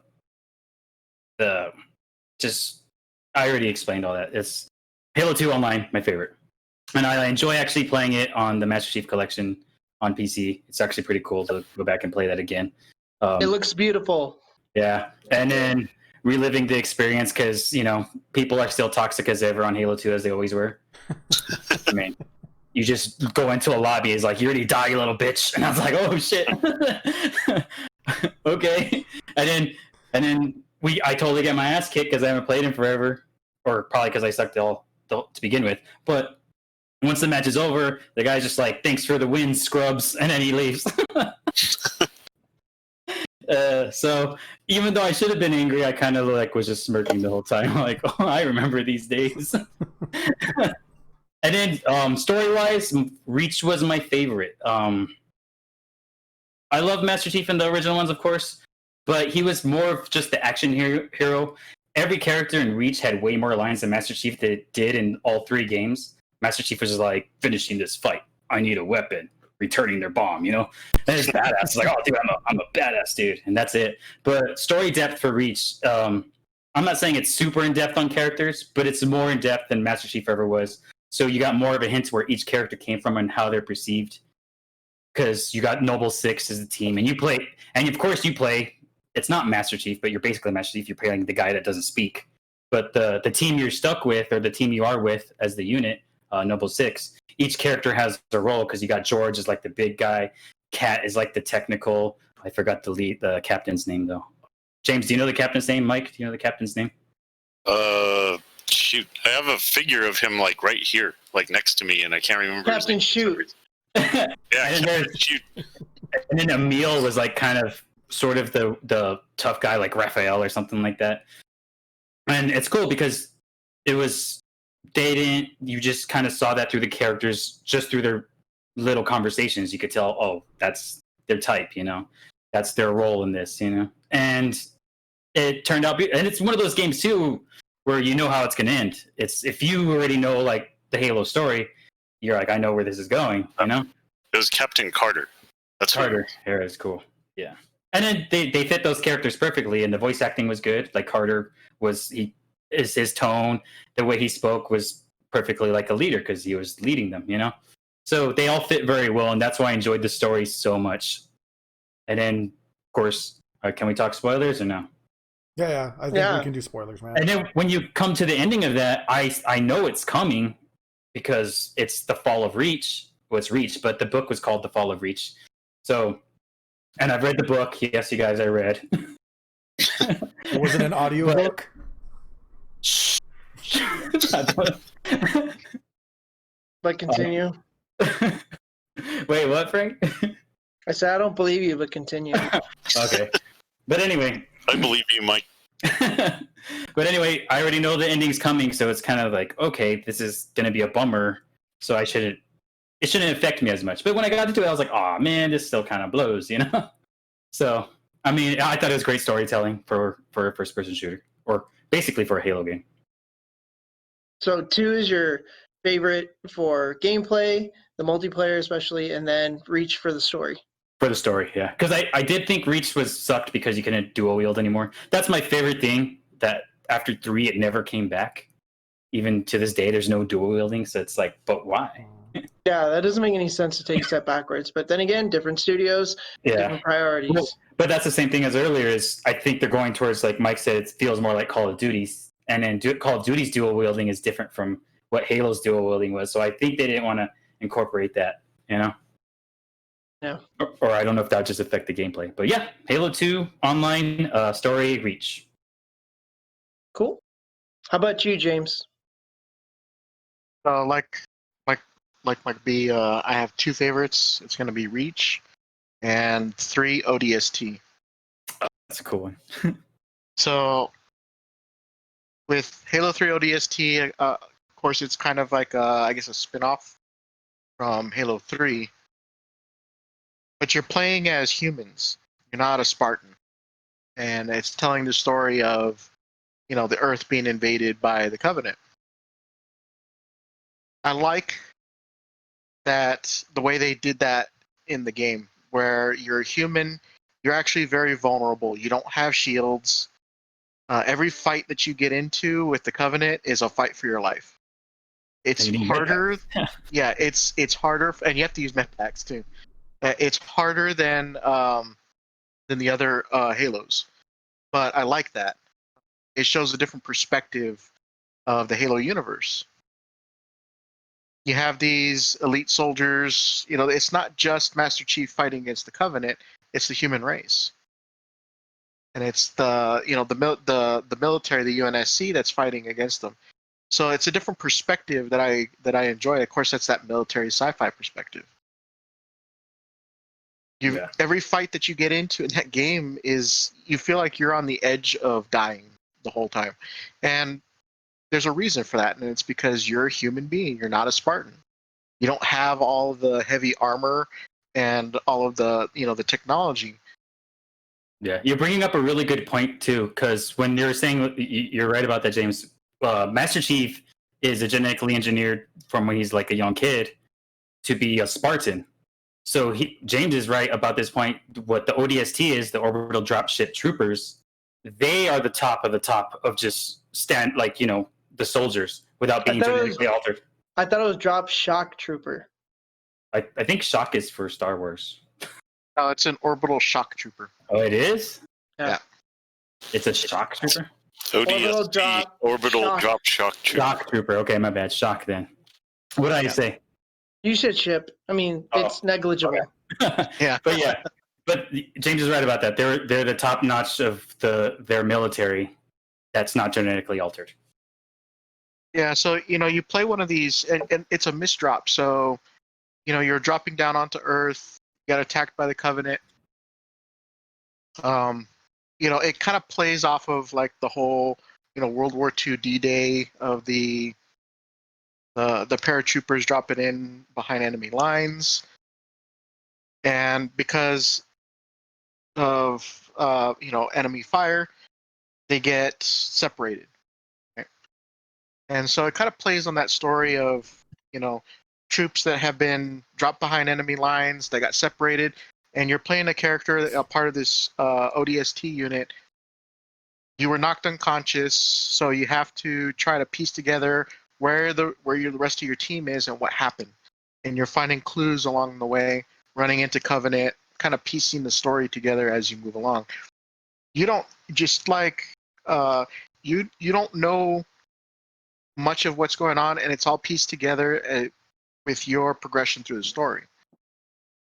Speaker 3: already explained all that. It's Halo 2 Online, my favorite. And I enjoy actually playing it on the Master Chief Collection on PC. It's actually pretty cool to go back and play that again.
Speaker 4: It looks beautiful.
Speaker 3: Yeah. And then reliving the experience because, you know, people are still toxic as ever on Halo 2 as they always were. I mean, you just go into a lobby, it's like, you already die, you little bitch. And I was like, oh, shit. Okay. And then I totally get my ass kicked because I haven't played him forever. Or probably because I sucked to begin with. But Once the match is over, the guy's just like, "Thanks for the win, scrubs," and then he leaves. So even though I should have been angry, I kind of like was just smirking the whole time. Like, oh, I remember these days. And then story-wise, Reach was my favorite. I love Master Chief in the original ones, of course, but he was more of just the action hero. Every character in Reach had way more lines than Master Chief did in all 3 games. Master Chief was just like, finishing this fight. I need a weapon. Returning their bomb, And it's badass. It's like, oh, dude, I'm a badass dude. And that's it. But story depth for Reach, I'm not saying it's super in-depth on characters, but it's more in-depth than Master Chief ever was. So you got more of a hint where each character came from and how they're perceived. Because you got Noble Six as a team, and you play, and of course you play. It's not Master Chief, but you're basically Master Chief. You're playing the guy that doesn't speak. But the team you're stuck with, or the team you are with as the unit, Noble Six, each character has a role. Because you got George as like the big guy, Kat is like the technical. I forgot the captain's name though. James, do you know the captain's name? Mike, do you know the captain's name?
Speaker 5: Shoot, I have a figure of him like right here, like next to me, and I can't remember.
Speaker 4: Captain Shoot.
Speaker 5: Yeah, Captain Shoot.
Speaker 3: And then Emil was like kind of sort of the tough guy, like Raphael or something like that. And it's cool because you just kind of saw that through the characters, just through their little conversations. You could tell, oh, that's their type, that's their role in this, and it turned out, and it's one of those games too, where you know how it's going to end. It's if you already know like the Halo story, you're like, I know where this is going, It
Speaker 5: was Captain Carter. That's
Speaker 3: Carter. Yeah, it's cool. Yeah. And then they fit those characters perfectly, and the voice acting was good. Like Carter his tone, the way he spoke was perfectly like a leader because he was leading them, So they all fit very well, and that's why I enjoyed the story so much. And then, of course, can we talk spoilers or no?
Speaker 1: Yeah, I think we can do spoilers, man.
Speaker 3: And then when you come to the ending of that, I know it's coming because it's the fall of Reach. Well, it's Reach, but the book was called The Fall of Reach. So, and I've read the book. Yes, you guys, I read.
Speaker 1: Was it an audio book?
Speaker 4: But continue.
Speaker 3: Wait, what, Frank?
Speaker 4: I said I don't believe you, but continue.
Speaker 3: Okay. But anyway.
Speaker 5: I believe you, Mike.
Speaker 3: But anyway, I already know the ending's coming, so it's kind of like, okay, this is going to be a bummer, so it shouldn't affect me as much. But when I got into it, I was like, oh man, this still kind of blows, So, I mean, I thought it was great storytelling for a first-person shooter, or basically for a Halo game.
Speaker 4: So 2 is your favorite for gameplay, the multiplayer especially, and then Reach for the story.
Speaker 3: For the story, yeah. Because I did think Reach was sucked because you couldn't dual wield anymore. That's my favorite thing, that after 3, it never came back. Even to this day, there's no dual wielding, so it's like, but why?
Speaker 4: Yeah, that doesn't make any sense to take a step backwards. But then again, different studios, different priorities.
Speaker 3: Well, but that's the same thing as earlier, is I think they're going towards, like Mike said, it feels more like Call of Duty's. And then Call of Duty's dual wielding is different from what Halo's dual wielding was. So I think they didn't want to incorporate that,
Speaker 4: Yeah.
Speaker 3: Or I don't know if that would just affect the gameplay. But yeah, Halo 2 online story Reach.
Speaker 4: Cool. How about you, James?
Speaker 6: Like Mike B, I have 2 favorites. It's going to be Reach and 3 ODST.
Speaker 3: Oh, that's a cool one.
Speaker 6: So with Halo 3 ODST, of course, it's kind of like I guess a spin-off from Halo 3. But you're playing as humans. You're not a Spartan. And it's telling the story of, the Earth being invaded by the Covenant. I like that the way they did that in the game, where you're a human, you're actually very vulnerable. You don't have shields. Every fight that you get into with the Covenant is a fight for your life. It's harder. Yeah, it's harder, and you have to use med packs too. It's harder than the other Halos, but I like that. It shows a different perspective of the Halo universe. You have these elite soldiers. It's not just Master Chief fighting against the Covenant; it's the human race, and it's the military, the UNSC, that's fighting against them. So it's a different perspective that I enjoy. Of course, that's that military sci-fi perspective. Every fight that you get into in that game is you feel like you're on the edge of dying the whole time, and there's a reason for that, and it's because you're a human being. You're not a Spartan. You don't have all the heavy armor and all of the the technology.
Speaker 3: Yeah, you're bringing up a really good point too, because when you're saying you're right about that, James. Master Chief is a genetically engineered from when he's like a young kid to be a Spartan. So James is right about this point. What the ODST is, the orbital dropship troopers, they are the top of just the soldiers without being genetically altered.
Speaker 4: I thought it was Drop Shock Trooper.
Speaker 3: I think Shock is for Star Wars.
Speaker 6: No, it's an orbital shock trooper.
Speaker 3: Oh, it is?
Speaker 6: Yeah.
Speaker 3: It's a shock trooper?
Speaker 5: ODST, orbital drop shock trooper.
Speaker 3: Shock trooper. Okay, my bad. Shock then. What did I say?
Speaker 4: You said ship. I mean, it's negligible.
Speaker 3: Okay.
Speaker 6: Yeah.
Speaker 3: But James is right about that. They're the top notch of their military that's not genetically altered.
Speaker 6: Yeah, so you play one of these and it's a misdrop. So, you're dropping down onto Earth, you got attacked by the Covenant. It kind of plays off of like the whole, World War II D-Day of the paratroopers dropping in behind enemy lines. And because of enemy fire, they get separated. Right? And so it kind of plays on that story of, troops that have been dropped behind enemy lines, they got separated, and you're playing a character, a part of this ODST unit. You were knocked unconscious, so you have to try to piece together where the rest of your team is and what happened. And you're finding clues along the way, running into Covenant, kind of piecing the story together as you move along. You don't just you don't know much of what's going on, and it's all pieced together with your progression through the story.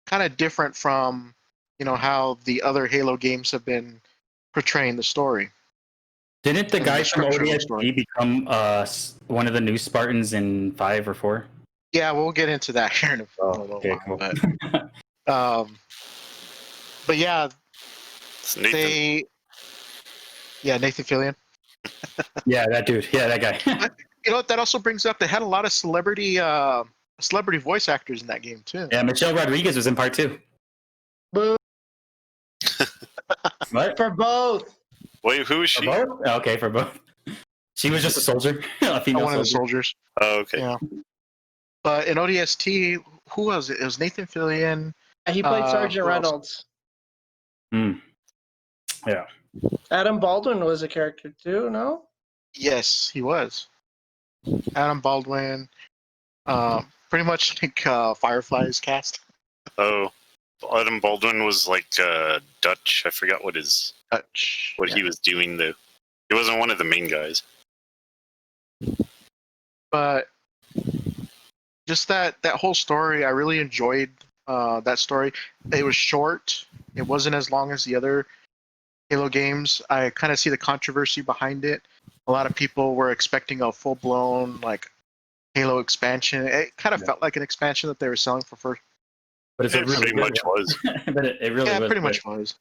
Speaker 6: Kind of different from how the other Halo games have been portraying the story.
Speaker 3: Didn't the guy from ODST become one of the new Spartans in 5 or 4?
Speaker 6: Yeah, we'll get into that here in a little while.
Speaker 3: Cool.
Speaker 6: But yeah,
Speaker 5: Nathan.
Speaker 6: Nathan Fillion.
Speaker 3: Yeah, that dude. Yeah, that guy.
Speaker 6: You know what? That also brings up they had a lot of celebrity voice actors in that game too.
Speaker 3: Yeah, Michelle Rodriguez was in part 2.
Speaker 4: Boo.
Speaker 3: What?
Speaker 4: For both.
Speaker 5: Wait, who is she?
Speaker 3: For both? Okay, for both. She was just a soldier. A female
Speaker 6: one of the soldiers.
Speaker 5: Oh, okay.
Speaker 6: Yeah. But in ODST, who was it? It was Nathan Fillion.
Speaker 4: He played Sergeant Reynolds.
Speaker 3: Yeah.
Speaker 4: Adam Baldwin was a character too, no?
Speaker 6: Yes, he was. Adam Baldwin. Pretty much like Firefly's cast.
Speaker 5: Oh, Adam Baldwin was like Dutch. I forgot what he was doing though. He wasn't one of the main guys.
Speaker 6: But just that whole story, I really enjoyed that story. It was short. It wasn't as long as the other Halo games. I kind of see the controversy behind it. A lot of people were expecting a full-blown like Halo expansion. It kind of felt like an expansion that they were selling for first.
Speaker 3: But it
Speaker 5: pretty much was.
Speaker 3: But it really was.
Speaker 6: Pretty much was.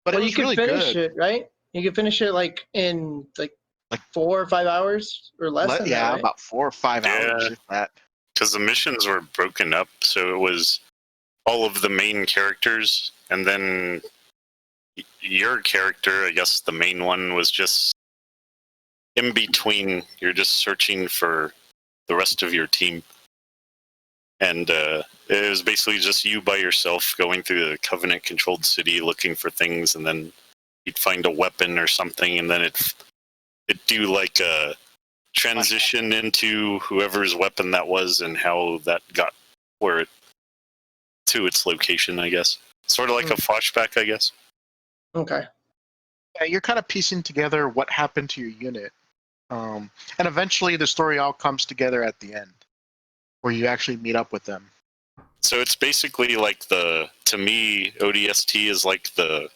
Speaker 6: But
Speaker 4: Well,
Speaker 6: it
Speaker 4: you
Speaker 6: was
Speaker 4: could
Speaker 6: really
Speaker 4: finish
Speaker 6: good.
Speaker 4: it, right? You could finish it like in like 4 or 5 hours or less than that, right?
Speaker 6: About 4 or 5 hours. If that.
Speaker 5: Because the missions were broken up, so it was all of the main characters, and then your character, I guess the main one, was just in between. You're just searching for the rest of your team. And it was basically just you by yourself going through the Covenant-controlled city looking for things, and then you'd find a weapon or something, and then it'd do like a transition into whoever's weapon that was and how that got to its location, I guess. Sort of like a flashback, I guess.
Speaker 4: Okay.
Speaker 6: Yeah, you're kind of piecing together what happened to your unit. And eventually the story all comes together at the end, where you actually meet up with them.
Speaker 5: So it's basically like to me, ODST is like the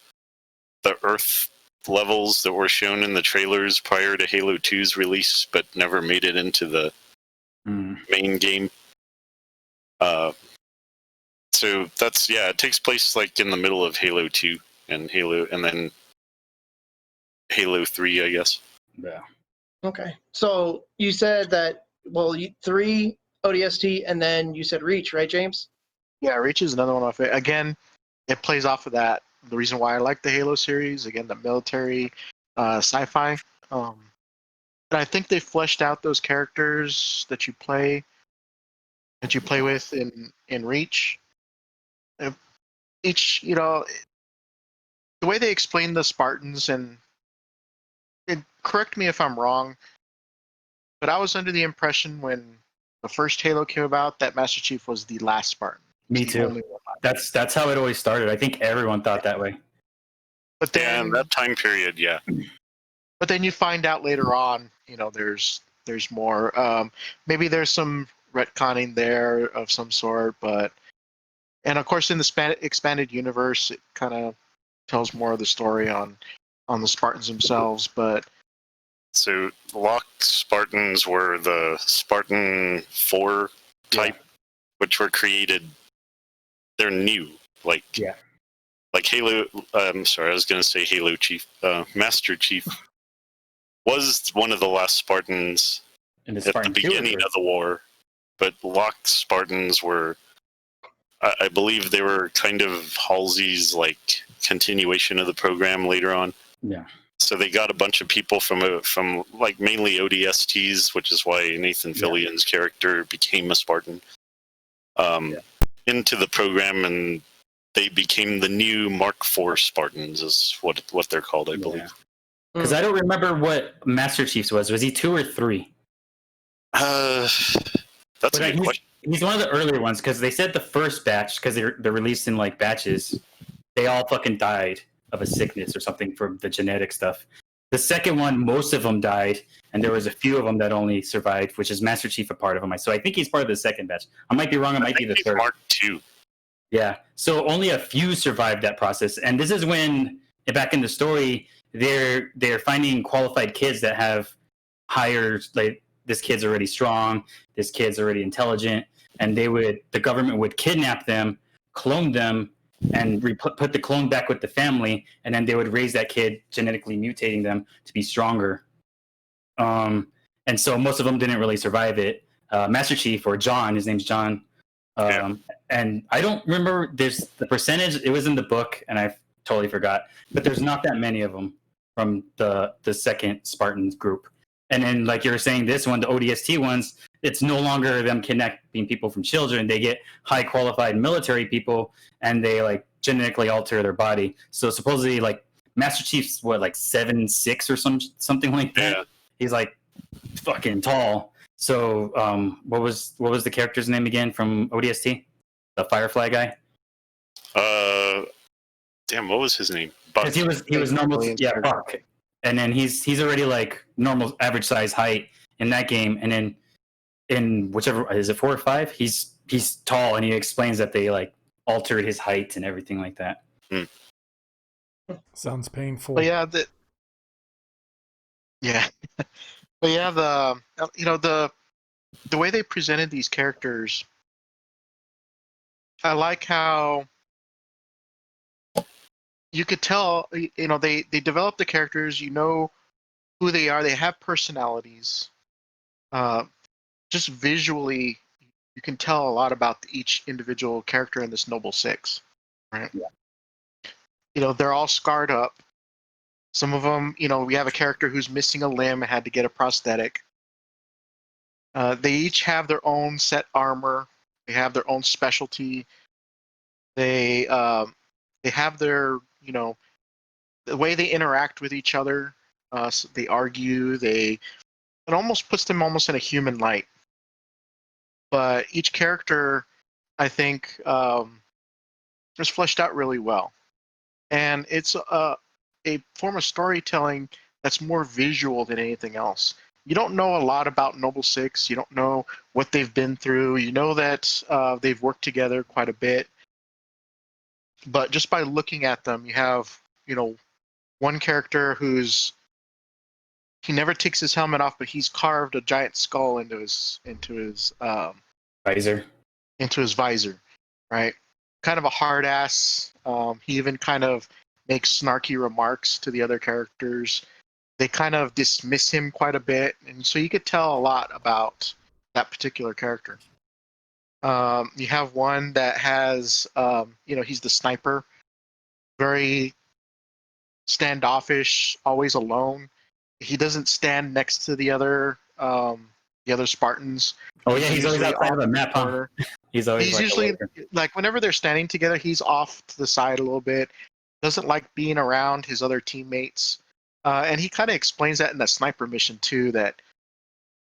Speaker 5: Earth levels that were shown in the trailers prior to Halo 2's release, but never made it into the main game. So that's it takes place like in the middle of Halo 2 and then Halo 3, I guess.
Speaker 3: Yeah.
Speaker 4: Okay. So you said that, 3 ODST, and then you said Reach, right, James?
Speaker 6: Yeah, Reach is another one of it. Again, it plays off of that. The reason why I like the Halo series, again, the military, sci-fi. And I think they fleshed out those characters that you play with in Reach. Each, the way they explain the Spartans, and correct me if I'm wrong, but I was under the impression when the first Halo came about that Master Chief was the last Spartan.
Speaker 3: Me too. That's how it always started. I think everyone thought that way.
Speaker 6: But then
Speaker 5: in that time period, yeah.
Speaker 6: But then you find out later on, there's more. Maybe there's some retconning there of some sort, and of course in the expanded universe, it kind of tells more of the story on the Spartans themselves. But
Speaker 5: so Locke Spartans were the Spartan 4 type, which were created. They're new, like Halo. I'm sorry, I was going to say Halo Chief. Master Chief was one of the last Spartans at the beginning of the war, but Locke Spartans were, I believe, they were kind of Halsey's like continuation of the program later on.
Speaker 3: Yeah.
Speaker 5: So they got a bunch of people from like mainly ODSTs, which is why Nathan Fillion's character became a Spartan. Into the program, and they became the new Mark IV Spartans, is what they're called, I believe.
Speaker 3: Because I don't remember what Master Chief's was. Was he 2 or 3?
Speaker 5: That's a good question.
Speaker 3: He's one of the earlier ones, because they said the first batch, because they're released in like batches, they all fucking died of a sickness or something from the genetic stuff. The second one, most of them died, and there was a few of them that only survived, which is Master Chief a part of them. So I think he's part of the second batch. I might be wrong. It might be the third.
Speaker 5: Mark II.
Speaker 3: Yeah. So only a few survived that process, and this is when, back in the story, they're finding qualified kids that have higher, like, this kid's already strong, this kid's already intelligent, and the government would kidnap them, clone them, and put the clone back with the family, and then they would raise that kid, genetically mutating them to be stronger. And so most of them didn't really survive it. Master Chief, or John, his name's John. And I don't remember the percentage. It was in the book, and I totally forgot. But there's not that many of them from the second Spartan group. And then, like you were saying, this one, the ODST ones, it's no longer them kidnapping people from children. They get high qualified military people, and they like genetically alter their body. So supposedly, like, Master Chief's what, like 7'6" or something like that. Yeah. He's like fucking tall. So what was the character's name again from ODST? The Firefly guy.
Speaker 5: Damn, what was his name? Buck.
Speaker 3: He was normal. Yeah, Buck. And then he's already like normal average size height in that game, and then in whichever, is it 4 or 5, he's tall, and he explains that they like altered his height and everything like that.
Speaker 1: Sounds painful.
Speaker 6: But yeah, but yeah, the way they presented these characters, I like how you could tell, they develop the characters, who they are, they have personalities. Just visually, you can tell a lot about each individual character in this Noble Six, right? Yeah. They're all scarred up. Some of them, we have a character who's missing a limb and had to get a prosthetic. They each have their own set armor. They have their own specialty. They have their, the way they interact with each other. So they argue. It almost puts them almost in a human light. But each character, I think, is fleshed out really well. And it's a form of storytelling that's more visual than anything else. You don't know a lot about Noble Six. You don't know what they've been through. You know that they've worked together quite a bit. But just by looking at them, you have, one character he never takes his helmet off, but he's carved a giant skull into his
Speaker 3: Visor.
Speaker 6: visor, right? Kind of a hard ass. He even kind of makes snarky remarks to the other characters. They kind of dismiss him quite a bit, and so you could tell a lot about that particular character. You have one that has, he's the sniper, very standoffish, always alone. He doesn't stand next to the other Spartans.
Speaker 3: Oh yeah, he's always
Speaker 6: usually
Speaker 3: outside of
Speaker 6: off
Speaker 3: the map, huh?
Speaker 6: corner.
Speaker 3: He's always
Speaker 6: He's
Speaker 3: like
Speaker 6: usually like whenever they're standing together, he's off to the side a little bit. Doesn't like being around his other teammates, and he kind of explains that in the sniper mission too. That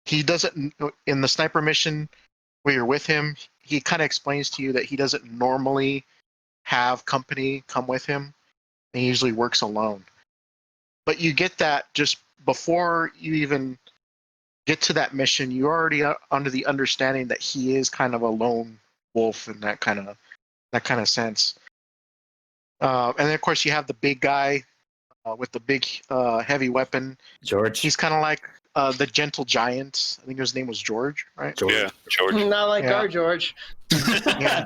Speaker 6: he doesn't in the sniper mission where you're with him. He kind of explains to you that he doesn't normally have company come with him. And he usually works alone. But you get that just before you even get to that mission, you're already under the understanding that he is kind of a lone wolf in that kind of sense. And then of course you have the big guy with the big heavy weapon.
Speaker 3: George.
Speaker 6: He's kind of like the gentle giant. I think his name was George, right?
Speaker 3: George.
Speaker 5: Yeah, George.
Speaker 4: Not like our George.
Speaker 6: Yeah.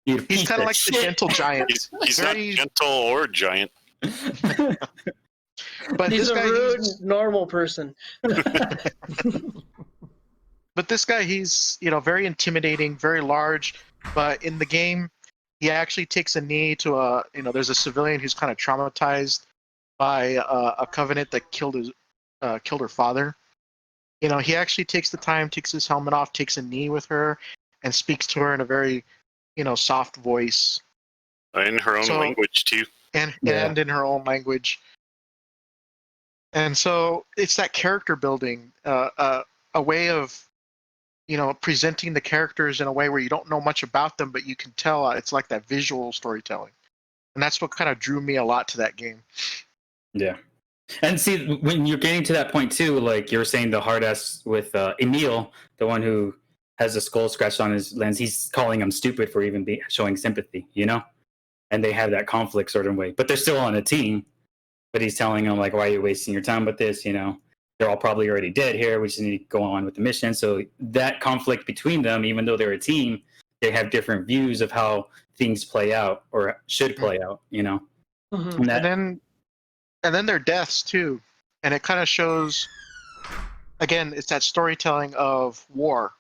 Speaker 6: He's kind of like the gentle giant.
Speaker 5: He's
Speaker 6: Very-
Speaker 5: not gentle or giant.
Speaker 6: But
Speaker 4: He's
Speaker 6: this
Speaker 4: a
Speaker 6: guy,
Speaker 4: rude, normal person.
Speaker 6: But this guy, he's very intimidating, very large. But in the game, he actually takes a knee to there's a civilian who's kind of traumatized by a covenant that killed her father. He actually takes the time, takes his helmet off, takes a knee with her, and speaks to her in a very soft voice.
Speaker 5: In her own language too.
Speaker 6: And in her own language. And so it's that character building, a way of presenting the characters in a way where you don't know much about them, but you can tell it's like that visual storytelling. And that's what kind of drew me a lot to that game.
Speaker 3: Yeah. And see, when you're getting to that point too, like you're saying the hard ass with Emil, the one who has a skull scratched on his lens, he's calling him stupid for even showing sympathy, And they have that conflict certain way. But they're still on a team. But he's telling them, like, why are you wasting your time with this? They're all probably already dead here. We just need to go on with the mission. So that conflict between them, even though they're a team, they have different views of how things play out or should play out,
Speaker 4: Mm-hmm.
Speaker 6: And then their deaths too. And it kind of shows, again, it's that storytelling of war.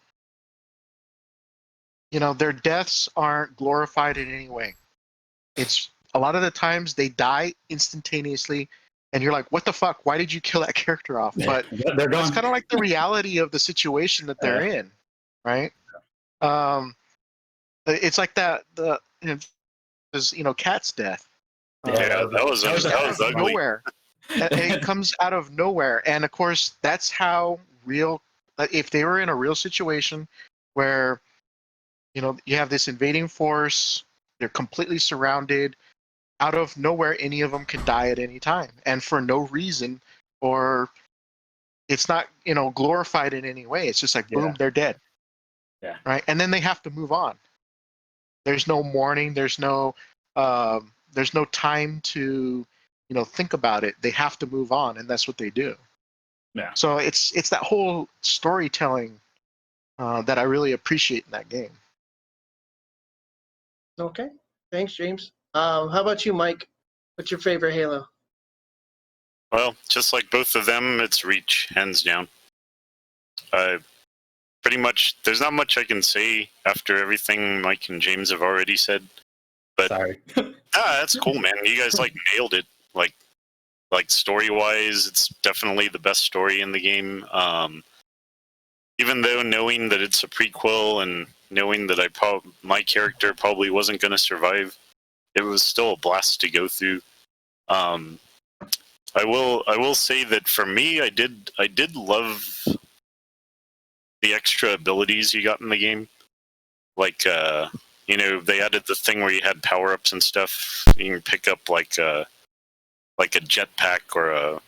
Speaker 6: Their deaths aren't glorified in any way. It's a lot of the times they die instantaneously, and you're like, what the fuck? Why did you kill that character off? But
Speaker 3: they're gone.
Speaker 6: it's kind of like the reality of the situation that they're in, right? It's like that. Cat's death.
Speaker 5: Yeah, that was ugly.
Speaker 6: Nowhere. It comes out of nowhere, and of course, that's how real. If they were in a real situation where, you have this invading force, they're completely surrounded. Out of nowhere, any of them can die at any time, and for no reason, or it's not glorified in any way. It's just like boom, they're dead.
Speaker 3: Yeah.
Speaker 6: Right, and then they have to move on. There's no mourning. There's no time to think about it. They have to move on, and that's what they do.
Speaker 3: Yeah.
Speaker 6: So it's that whole storytelling that I really appreciate in that game.
Speaker 4: Okay. Thanks, James. How about you, Mike? What's your favorite Halo?
Speaker 5: Well, just like both of them, it's Reach, hands down. Pretty much, there's not much I can say after everything Mike and James have already said. But
Speaker 3: Sorry.
Speaker 5: that's cool, man. You guys nailed it. Like story-wise, it's definitely the best story in the game. Even though knowing that it's a prequel and knowing that my character probably wasn't going to survive, it was still a blast to go through. I will say that for me, I did love the extra abilities you got in the game. Like they added the thing where you had power-ups and stuff. You can pick up like a jetpack or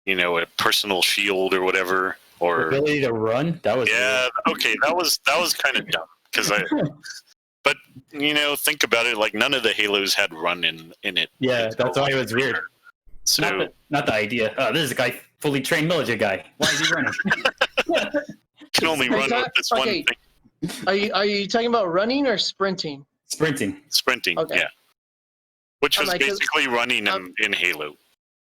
Speaker 5: a personal shield or whatever. Or
Speaker 3: ability to run. That was
Speaker 5: okay. That was kind of dumb because But think about it. Like none of the Halos had run in it.
Speaker 3: Yeah, that's why it was weird.
Speaker 5: So
Speaker 3: not the idea. Oh, this is a guy, fully trained military guy. Why is he running?
Speaker 5: can only run with this one thing.
Speaker 4: Are you talking about running or sprinting?
Speaker 3: Sprinting.
Speaker 5: Sprinting.
Speaker 4: Okay.
Speaker 5: Yeah. Which was
Speaker 4: like,
Speaker 5: basically running in Halo.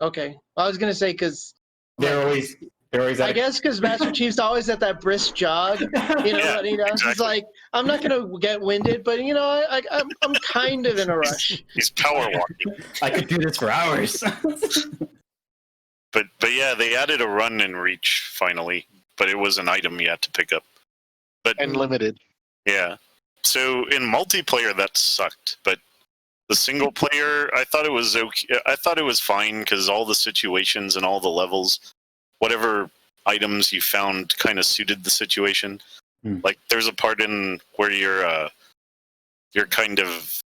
Speaker 4: Okay, I was gonna say because
Speaker 3: They're always.
Speaker 4: I guess because Master Chief's always at that brisk jog,
Speaker 5: Yeah,
Speaker 4: running down.
Speaker 5: exactly.
Speaker 4: He's like, I'm not gonna get winded, but I'm kind of in a rush.
Speaker 5: He's power walking.
Speaker 3: I could do this for hours.
Speaker 5: But yeah, they added a run and reach finally, but it was an item you had to pick up. But
Speaker 6: And limited.
Speaker 5: yeah, so in multiplayer that sucked, but the single player I thought it was okay. I thought it was fine because all the situations and all the levels, whatever items you found, kind of suited the situation. Like there's a part in where you're kind of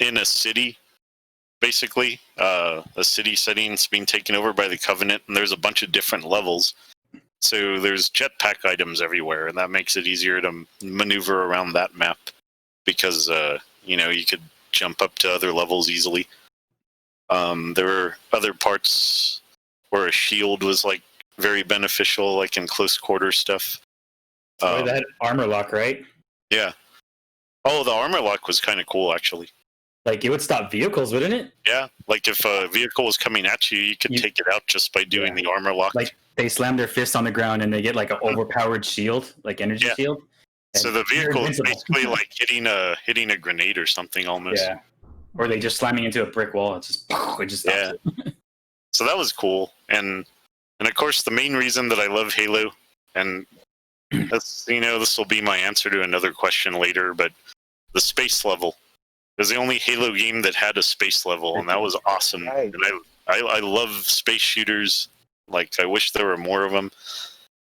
Speaker 5: in a city. Basically, a city setting's being taken over by the Covenant, and there's a bunch of different levels. So there's jetpack items everywhere, and that makes it easier to maneuver around that map because you could jump up to other levels easily. There were other parts where a shield was like very beneficial, like in close quarter stuff.
Speaker 3: That armor lock, right?
Speaker 5: Yeah. Oh, the armor lock was kind of cool, actually.
Speaker 3: Like it would stop vehicles, wouldn't it?
Speaker 5: Yeah, like if a vehicle was coming at you, you could take it out just by doing the armor lock.
Speaker 3: Like they slam their fist on the ground and they get like an overpowered shield, like energy shield.
Speaker 5: So the vehicle is basically like hitting a grenade or something almost.
Speaker 3: Yeah. Or they just slamming into a brick wall. It just stops it.
Speaker 5: So that was cool, and of course the main reason that I love Halo, and that's this will be my answer to another question later, but the space level. It was the only Halo game that had a space level, and that was awesome.
Speaker 6: Right.
Speaker 5: And I love space shooters. Like I wish there were more of them,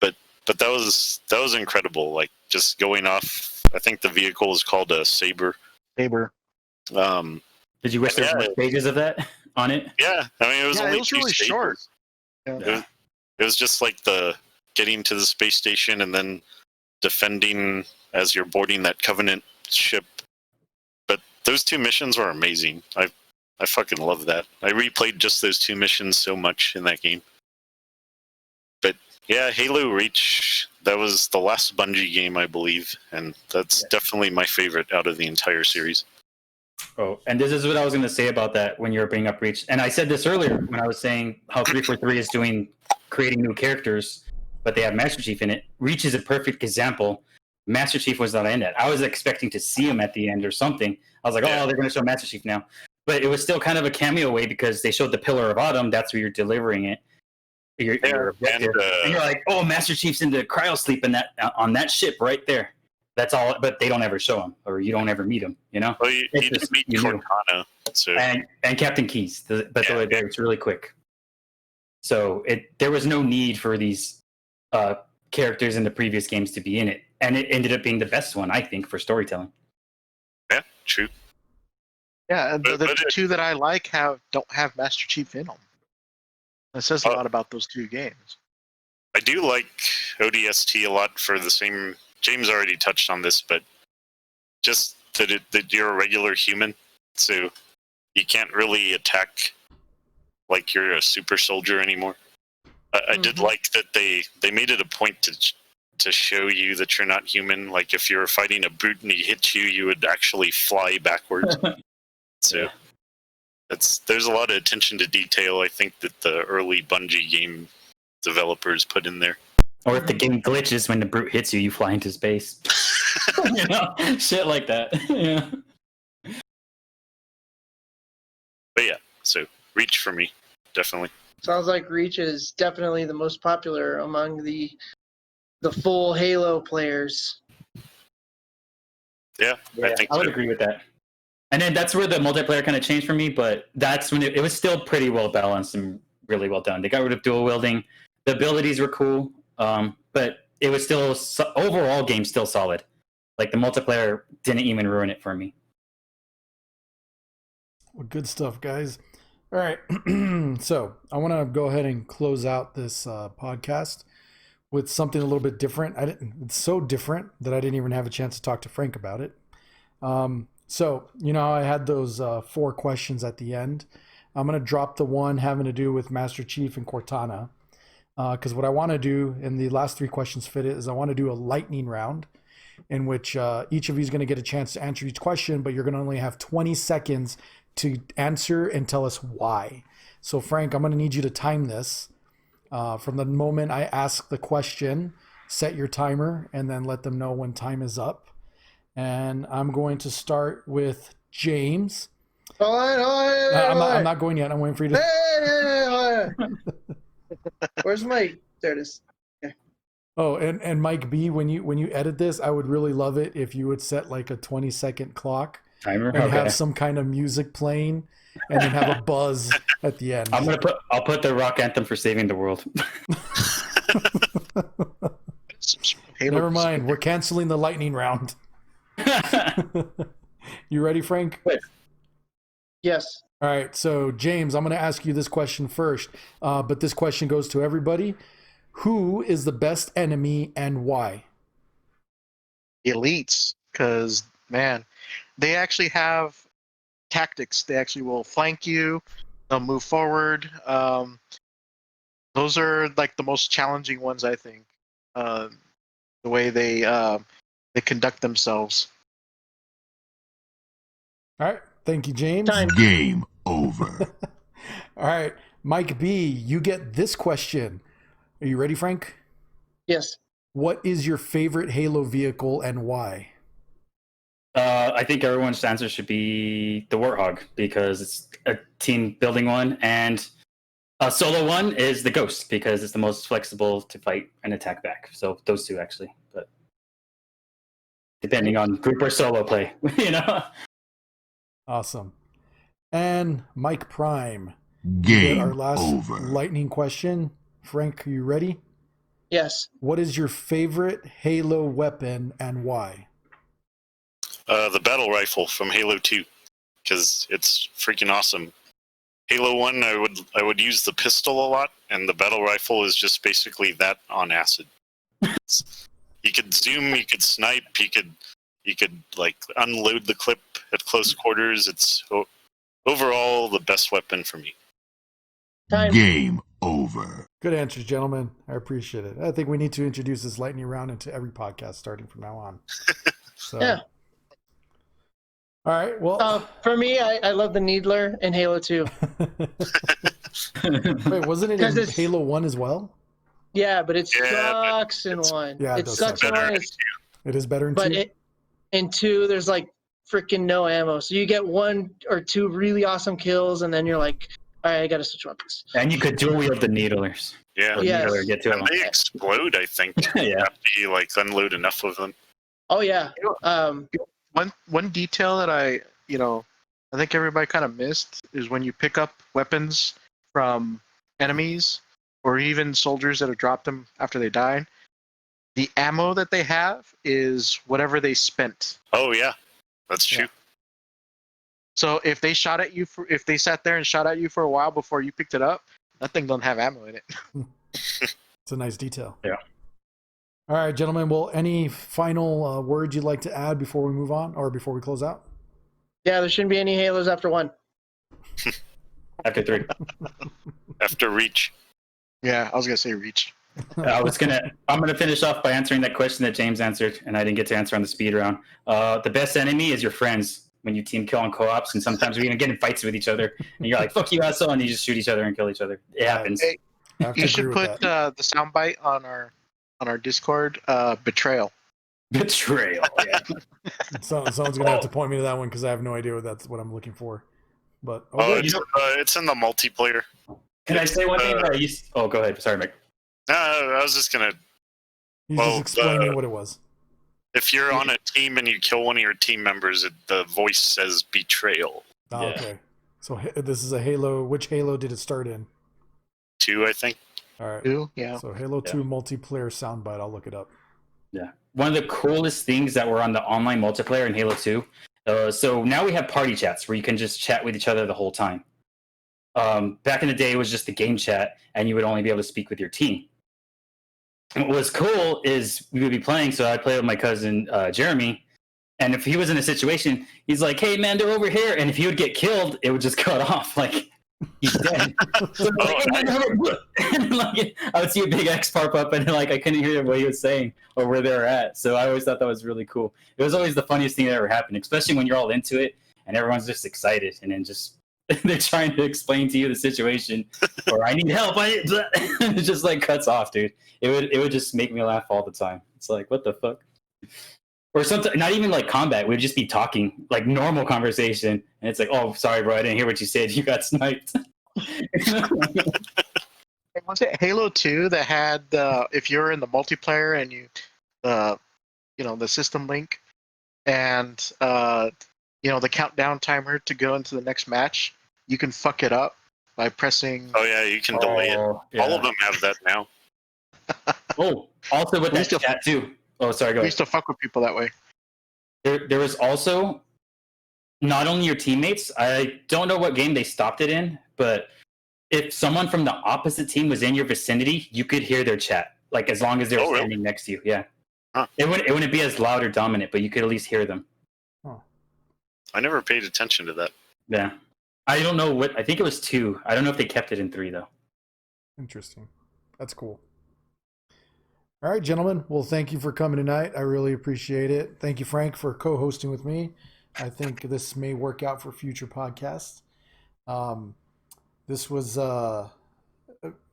Speaker 5: but that was incredible. Like just going off. I think the vehicle was called a Saber.
Speaker 6: Saber.
Speaker 3: Did you wish there were more stages of that on it?
Speaker 5: Yeah, I mean it was only two
Speaker 6: really
Speaker 5: stages.
Speaker 6: short.
Speaker 5: It was just like the getting to the space station and then defending as you're boarding that Covenant ship. But those two missions were amazing. I fucking love that. I replayed just those two missions so much in that game. But yeah, Halo Reach, that was the last Bungie game, I believe, and that's definitely my favorite out of the entire series.
Speaker 3: Oh, and this is what I was going to say about that when you were bringing up Reach. And I said this earlier when I was saying how 343 is creating new characters, but they have Master Chief in it. Reach is a perfect example. Master Chief was not in it. I was expecting to see him at the end or something. I was like, oh, they're going to show Master Chief now. But it was still kind of a cameo way because they showed the Pillar of Autumn. That's where you're delivering it. Your objective. And you're like, oh, Master Chief's in the cryosleep on that ship right there. That's all, but they don't ever show him, or you don't ever meet him. Well,
Speaker 5: you just meet Cortana, so.
Speaker 3: and Captain Keyes, but it's really quick. So there was no need for these characters in the previous games to be in it, and it ended up being the best one, I think, for storytelling.
Speaker 5: Yeah, true.
Speaker 6: Yeah, and the two that I like don't have Master Chief in them. It says a lot about those two games.
Speaker 5: I do like ODST a lot for the same. James already touched on this, but just that you're a regular human, so you can't really attack like you're a super soldier anymore. I did like that they made it a point to show you that you're not human. Like if you're fighting a brute and he hits you, you would actually fly backwards. So there's a lot of attention to detail, I think, that the early Bungie game developers put in there.
Speaker 3: Or if the game glitches when the brute hits you, you fly into space. Shit like that. Yeah.
Speaker 5: But yeah, so Reach for me, definitely.
Speaker 4: Sounds like Reach is definitely the most popular among the full Halo players.
Speaker 5: Yeah, I think
Speaker 3: I would agree with that. And then that's where the multiplayer kind of changed for me, but that's when it was still pretty well balanced and really well done. They got rid of dual wielding. The abilities were cool. But it was still overall game still solid. Like the multiplayer didn't even ruin it for me.
Speaker 1: Well, good stuff, guys. All right, so I want to go ahead and close out this podcast with something a little bit different. It's so different that I didn't even have a chance to talk to Frank about it. So, I had those 4 questions at the end. I'm going to drop the one having to do with Master Chief and Cortana. Because what I want to do, and the last 3 questions fit it, is I want to do a lightning round in which each of you is going to get a chance to answer each question, but you're going to only have 20 seconds to answer and tell us why. So, Frank, I'm going to need you to time this. From the moment I ask the question, set your timer, and then let them know when time is up. And I'm going to start with James. I'm not going yet. I'm waiting for you to.
Speaker 4: Where's Mike? There it is. Okay.
Speaker 1: Oh, and Mike B, when you edit this, I would really love it if you would set like a 20-second clock
Speaker 3: Timer.
Speaker 1: and have some kind of music playing, and then have a buzz at the end.
Speaker 3: I'll put the rock anthem for saving the world.
Speaker 1: Never mind. We're canceling the lightning round. You ready, Frank?
Speaker 4: Yes.
Speaker 1: All right. So, James, I'm going to ask you this question first, but this question goes to everybody. Who is the best enemy and why?
Speaker 6: Elites, because, man, they actually have tactics. They actually will flank you. They'll move forward. Those are like the most challenging ones, I think. The way they conduct themselves.
Speaker 1: All right. Thank you, James.
Speaker 4: Time.
Speaker 7: Game over.
Speaker 1: All right. Mike B, you get this question. Are you ready, Frank?
Speaker 4: Yes.
Speaker 1: What is your favorite Halo vehicle and why?
Speaker 3: I think everyone's answer should be the Warthog because it's a team building one, and a solo one is the Ghost because it's the most flexible to fight and attack back. So those 2 actually, but depending on group or solo play,
Speaker 1: Awesome. And Mike Prime.
Speaker 7: Game
Speaker 1: Our last
Speaker 7: over.
Speaker 1: lightning question. Frank, are you ready?
Speaker 4: Yes.
Speaker 1: What is your favorite Halo weapon and why?
Speaker 5: The battle rifle from Halo 2, because it's freaking awesome. Halo 1, I would use the pistol a lot, and the battle rifle is just basically that on acid. You could zoom, you could snipe, you could like unload the clip at close quarters. It's overall the best weapon for me.
Speaker 4: Time.
Speaker 7: Game over.
Speaker 1: Good answers, gentlemen. I appreciate it. I think we need to introduce this lightning round into every podcast starting from now on. So,
Speaker 4: Yeah.
Speaker 1: All right. Well,
Speaker 4: For me, I love the Needler in Halo 2.
Speaker 1: wait, wasn't it
Speaker 4: 'Cause
Speaker 1: in
Speaker 4: it's-
Speaker 1: Halo 1 as well?
Speaker 4: Yeah, but it
Speaker 5: Yeah, but
Speaker 4: sucks in 1.
Speaker 1: Yeah, it
Speaker 4: it
Speaker 1: does
Speaker 4: sucks
Speaker 1: suck.
Speaker 4: in 1.
Speaker 1: It is better in
Speaker 4: But
Speaker 1: 2?
Speaker 4: in 2, there's like freaking no ammo. So you get 1 or 2 really awesome kills, and then you're like, all right, I got to switch weapons.
Speaker 3: and you could dual wield the needlers.
Speaker 5: Yeah,
Speaker 3: Or
Speaker 4: Yes.
Speaker 3: needler, get to
Speaker 5: and
Speaker 3: them.
Speaker 5: they explode. I think
Speaker 3: Yeah.
Speaker 5: after you like unload enough of them.
Speaker 4: Oh, yeah.
Speaker 6: One detail that I think everybody kind of missed is when you pick up weapons from enemies or even soldiers that have dropped them after they died, the ammo that they have is whatever they spent.
Speaker 5: Oh yeah, that's true.
Speaker 1: Yeah.
Speaker 6: So if they if they sat there and shot at you for a while before you picked it up, that thing don't have ammo in it.
Speaker 1: It's a nice detail.
Speaker 3: Yeah.
Speaker 1: All right, gentlemen. Well, any final words you'd like to add before we move on or before we close out?
Speaker 4: Yeah, there shouldn't be any Halos after 1.
Speaker 3: After 3.
Speaker 5: After Reach.
Speaker 6: Yeah, I was gonna say Reach.
Speaker 3: I'm gonna finish off by answering that question that James answered, and I didn't get to answer on the speed round. The best enemy is your friends when you team kill on co-ops, and sometimes we even get in fights with each other, and you're like, "Fuck you, asshole," and you just shoot each other and kill each other. It happens.
Speaker 6: Hey,
Speaker 1: I have to
Speaker 6: you
Speaker 1: agree
Speaker 6: should
Speaker 1: with
Speaker 6: put
Speaker 1: that.
Speaker 6: the soundbite on our Discord. Betrayal.
Speaker 3: Betrayal. Yeah.
Speaker 1: Someone's gonna have to point me to that one because I have no idea what I'm looking for. But good.
Speaker 5: It's in the multiplayer.
Speaker 3: Can I say one thing? Oh, go ahead. Sorry, Mick.
Speaker 5: I was just gonna.
Speaker 1: He's
Speaker 5: well,
Speaker 1: just explaining what it was.
Speaker 5: If you're on a team and you kill one of your team members, the voice says betrayal.
Speaker 1: Oh,
Speaker 3: Yeah.
Speaker 1: okay. So this is a Halo. Which Halo did it start in?
Speaker 5: 2, I think.
Speaker 1: All right.
Speaker 6: Yeah.
Speaker 1: So Halo 2 multiplayer soundbite. I'll look it up.
Speaker 3: Yeah. One of the coolest things that were on the online multiplayer in Halo 2. So now we have party chats where you can just chat with each other the whole time. Back in the day, it was just the game chat, and you would only be able to speak with your team. And what was cool is we would be playing, so I'd play with my cousin Jeremy, And if he was in a situation, he's like, "Hey man, they're over here." And if he would get killed, it would just cut off. Like he's dead. So like, and like, I would see a big X pop up, and like I couldn't hear what he was saying or where they were at. So I always thought that was really cool. It was always the funniest thing that ever happened, especially when you're all into it and everyone's just excited, and then just they're trying to explain to you the situation, or I need help. It just like cuts off, dude. It would just make me laugh all the time. It's like, what the fuck? Or something, not even like combat. We'd just be talking like normal conversation, and it's like, "Oh, sorry, bro, I didn't hear what you said. You got sniped."
Speaker 6: Was it Halo 2 that had if you're in the multiplayer and you, the system link, and the countdown timer to go into the next match, you can fuck it up by pressing.
Speaker 5: Oh yeah, you can delay it.
Speaker 3: Yeah.
Speaker 5: All of them have that now.
Speaker 3: Oh, also with that chat too. Oh, sorry, go
Speaker 6: We
Speaker 3: ahead.
Speaker 6: used to fuck with people that way.
Speaker 3: There was also not only your teammates. I don't know what game they stopped it in, but if someone from the opposite team was in your vicinity, you could hear their chat, like as long as they were standing next to you. Yeah,
Speaker 5: Huh.
Speaker 3: It wouldn't be as loud or dominant, but you could at least hear them.
Speaker 5: I never paid attention to that.
Speaker 3: Yeah, I don't know what. I think it was 2. I don't know if they kept it in 3 though.
Speaker 1: Interesting. That's cool. All right, gentlemen. Well, thank you for coming tonight. I really appreciate it. Thank you, Frank, for co-hosting with me. I think this may work out for future podcasts. This was, I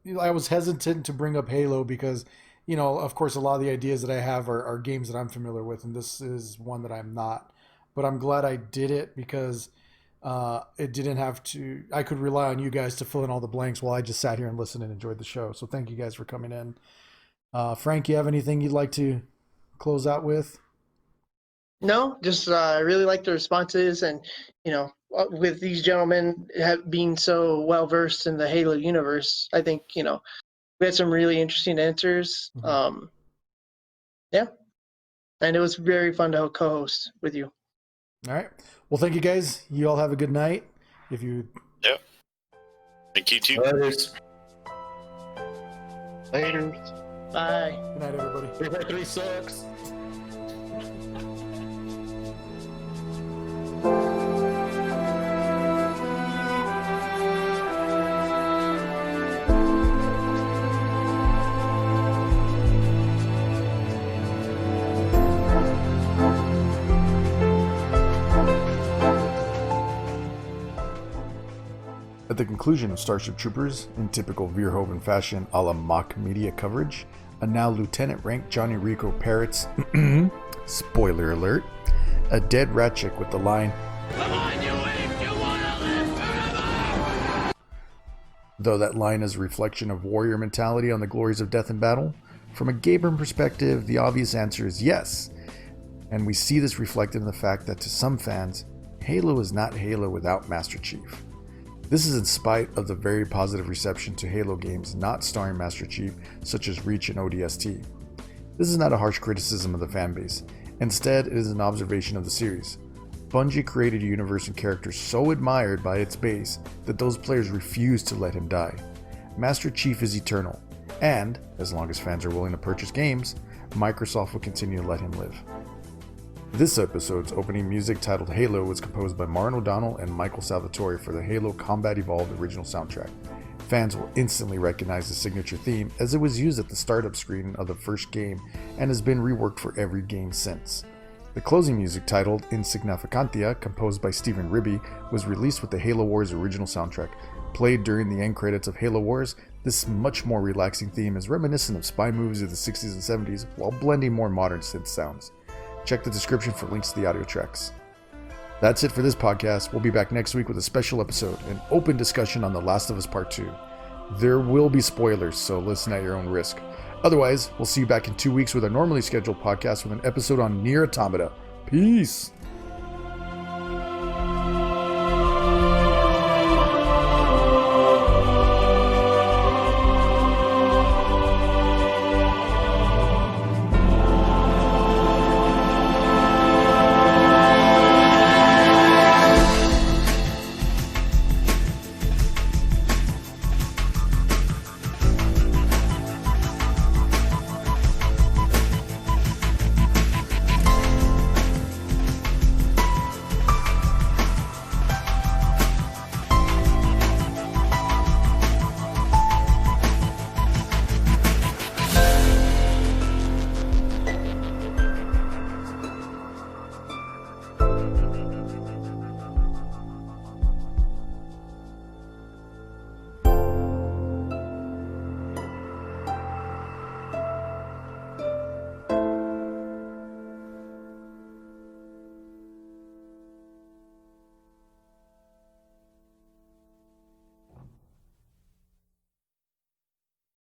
Speaker 1: was hesitant to bring up Halo because, of course, a lot of the ideas that I have are games that I'm familiar with, and this is one that I'm not. But I'm glad I did it because it didn't have to, I could rely on you guys to fill in all the blanks while I just sat here and listened and enjoyed the show. So thank you guys for coming in. Frank, you have anything you'd like to close out with?
Speaker 4: No, just I really like the responses, and with these gentlemen being so well versed in the Halo universe, I think we had some really interesting answers.
Speaker 1: Mm-hmm.
Speaker 4: Yeah, and it was very fun to co-host with you.
Speaker 1: All right. Well, thank you guys. You all have a good night. If you.
Speaker 5: Yep. Thank you too.
Speaker 6: Later.
Speaker 4: Bye.
Speaker 1: Good night, everybody.
Speaker 3: 3 sucks.
Speaker 1: At the conclusion of Starship Troopers, in typical Verhoeven fashion a la mock media coverage, a now lieutenant-ranked Johnny Rico parrots, spoiler alert, a dead rat chick with the line, "Come on, you ape, you wanna live forever!" Though that line is a reflection of warrior mentality on the glories of death and battle, from a gamer perspective, the obvious answer is yes. And we see this reflected in the fact that to some fans, Halo is not Halo without Master Chief. This is in spite of the very positive reception to Halo games not starring Master Chief, such as Reach and ODST. This is not a harsh criticism of the fanbase. Instead, it is an observation of the series. Bungie created a universe and characters so admired by its base that those players refuse to let him die. Master Chief is eternal, and, as long as fans are willing to purchase games, Microsoft will continue to let him live. This episode's opening music, titled Halo, was composed by Martin O'Donnell and Michael Salvatori for the Halo Combat Evolved original soundtrack. Fans will instantly recognize the signature theme as it was used at the startup screen of the first game and has been reworked for every game since. The closing music, titled Insignificantia, composed by Stephen Ribby, was released with the Halo Wars original soundtrack. Played during the end credits of Halo Wars, this much more relaxing theme is reminiscent of spy movies of the 60s and 70s while blending more modern synth sounds. Check the description for links to the audio tracks. That's it for this podcast. We'll be back next week with a special episode, an open discussion on The Last of Us Part 2. There will be spoilers, so listen at your own risk. Otherwise, we'll see you back in 2 weeks with our normally scheduled podcast with an episode on Nier Automata. Peace!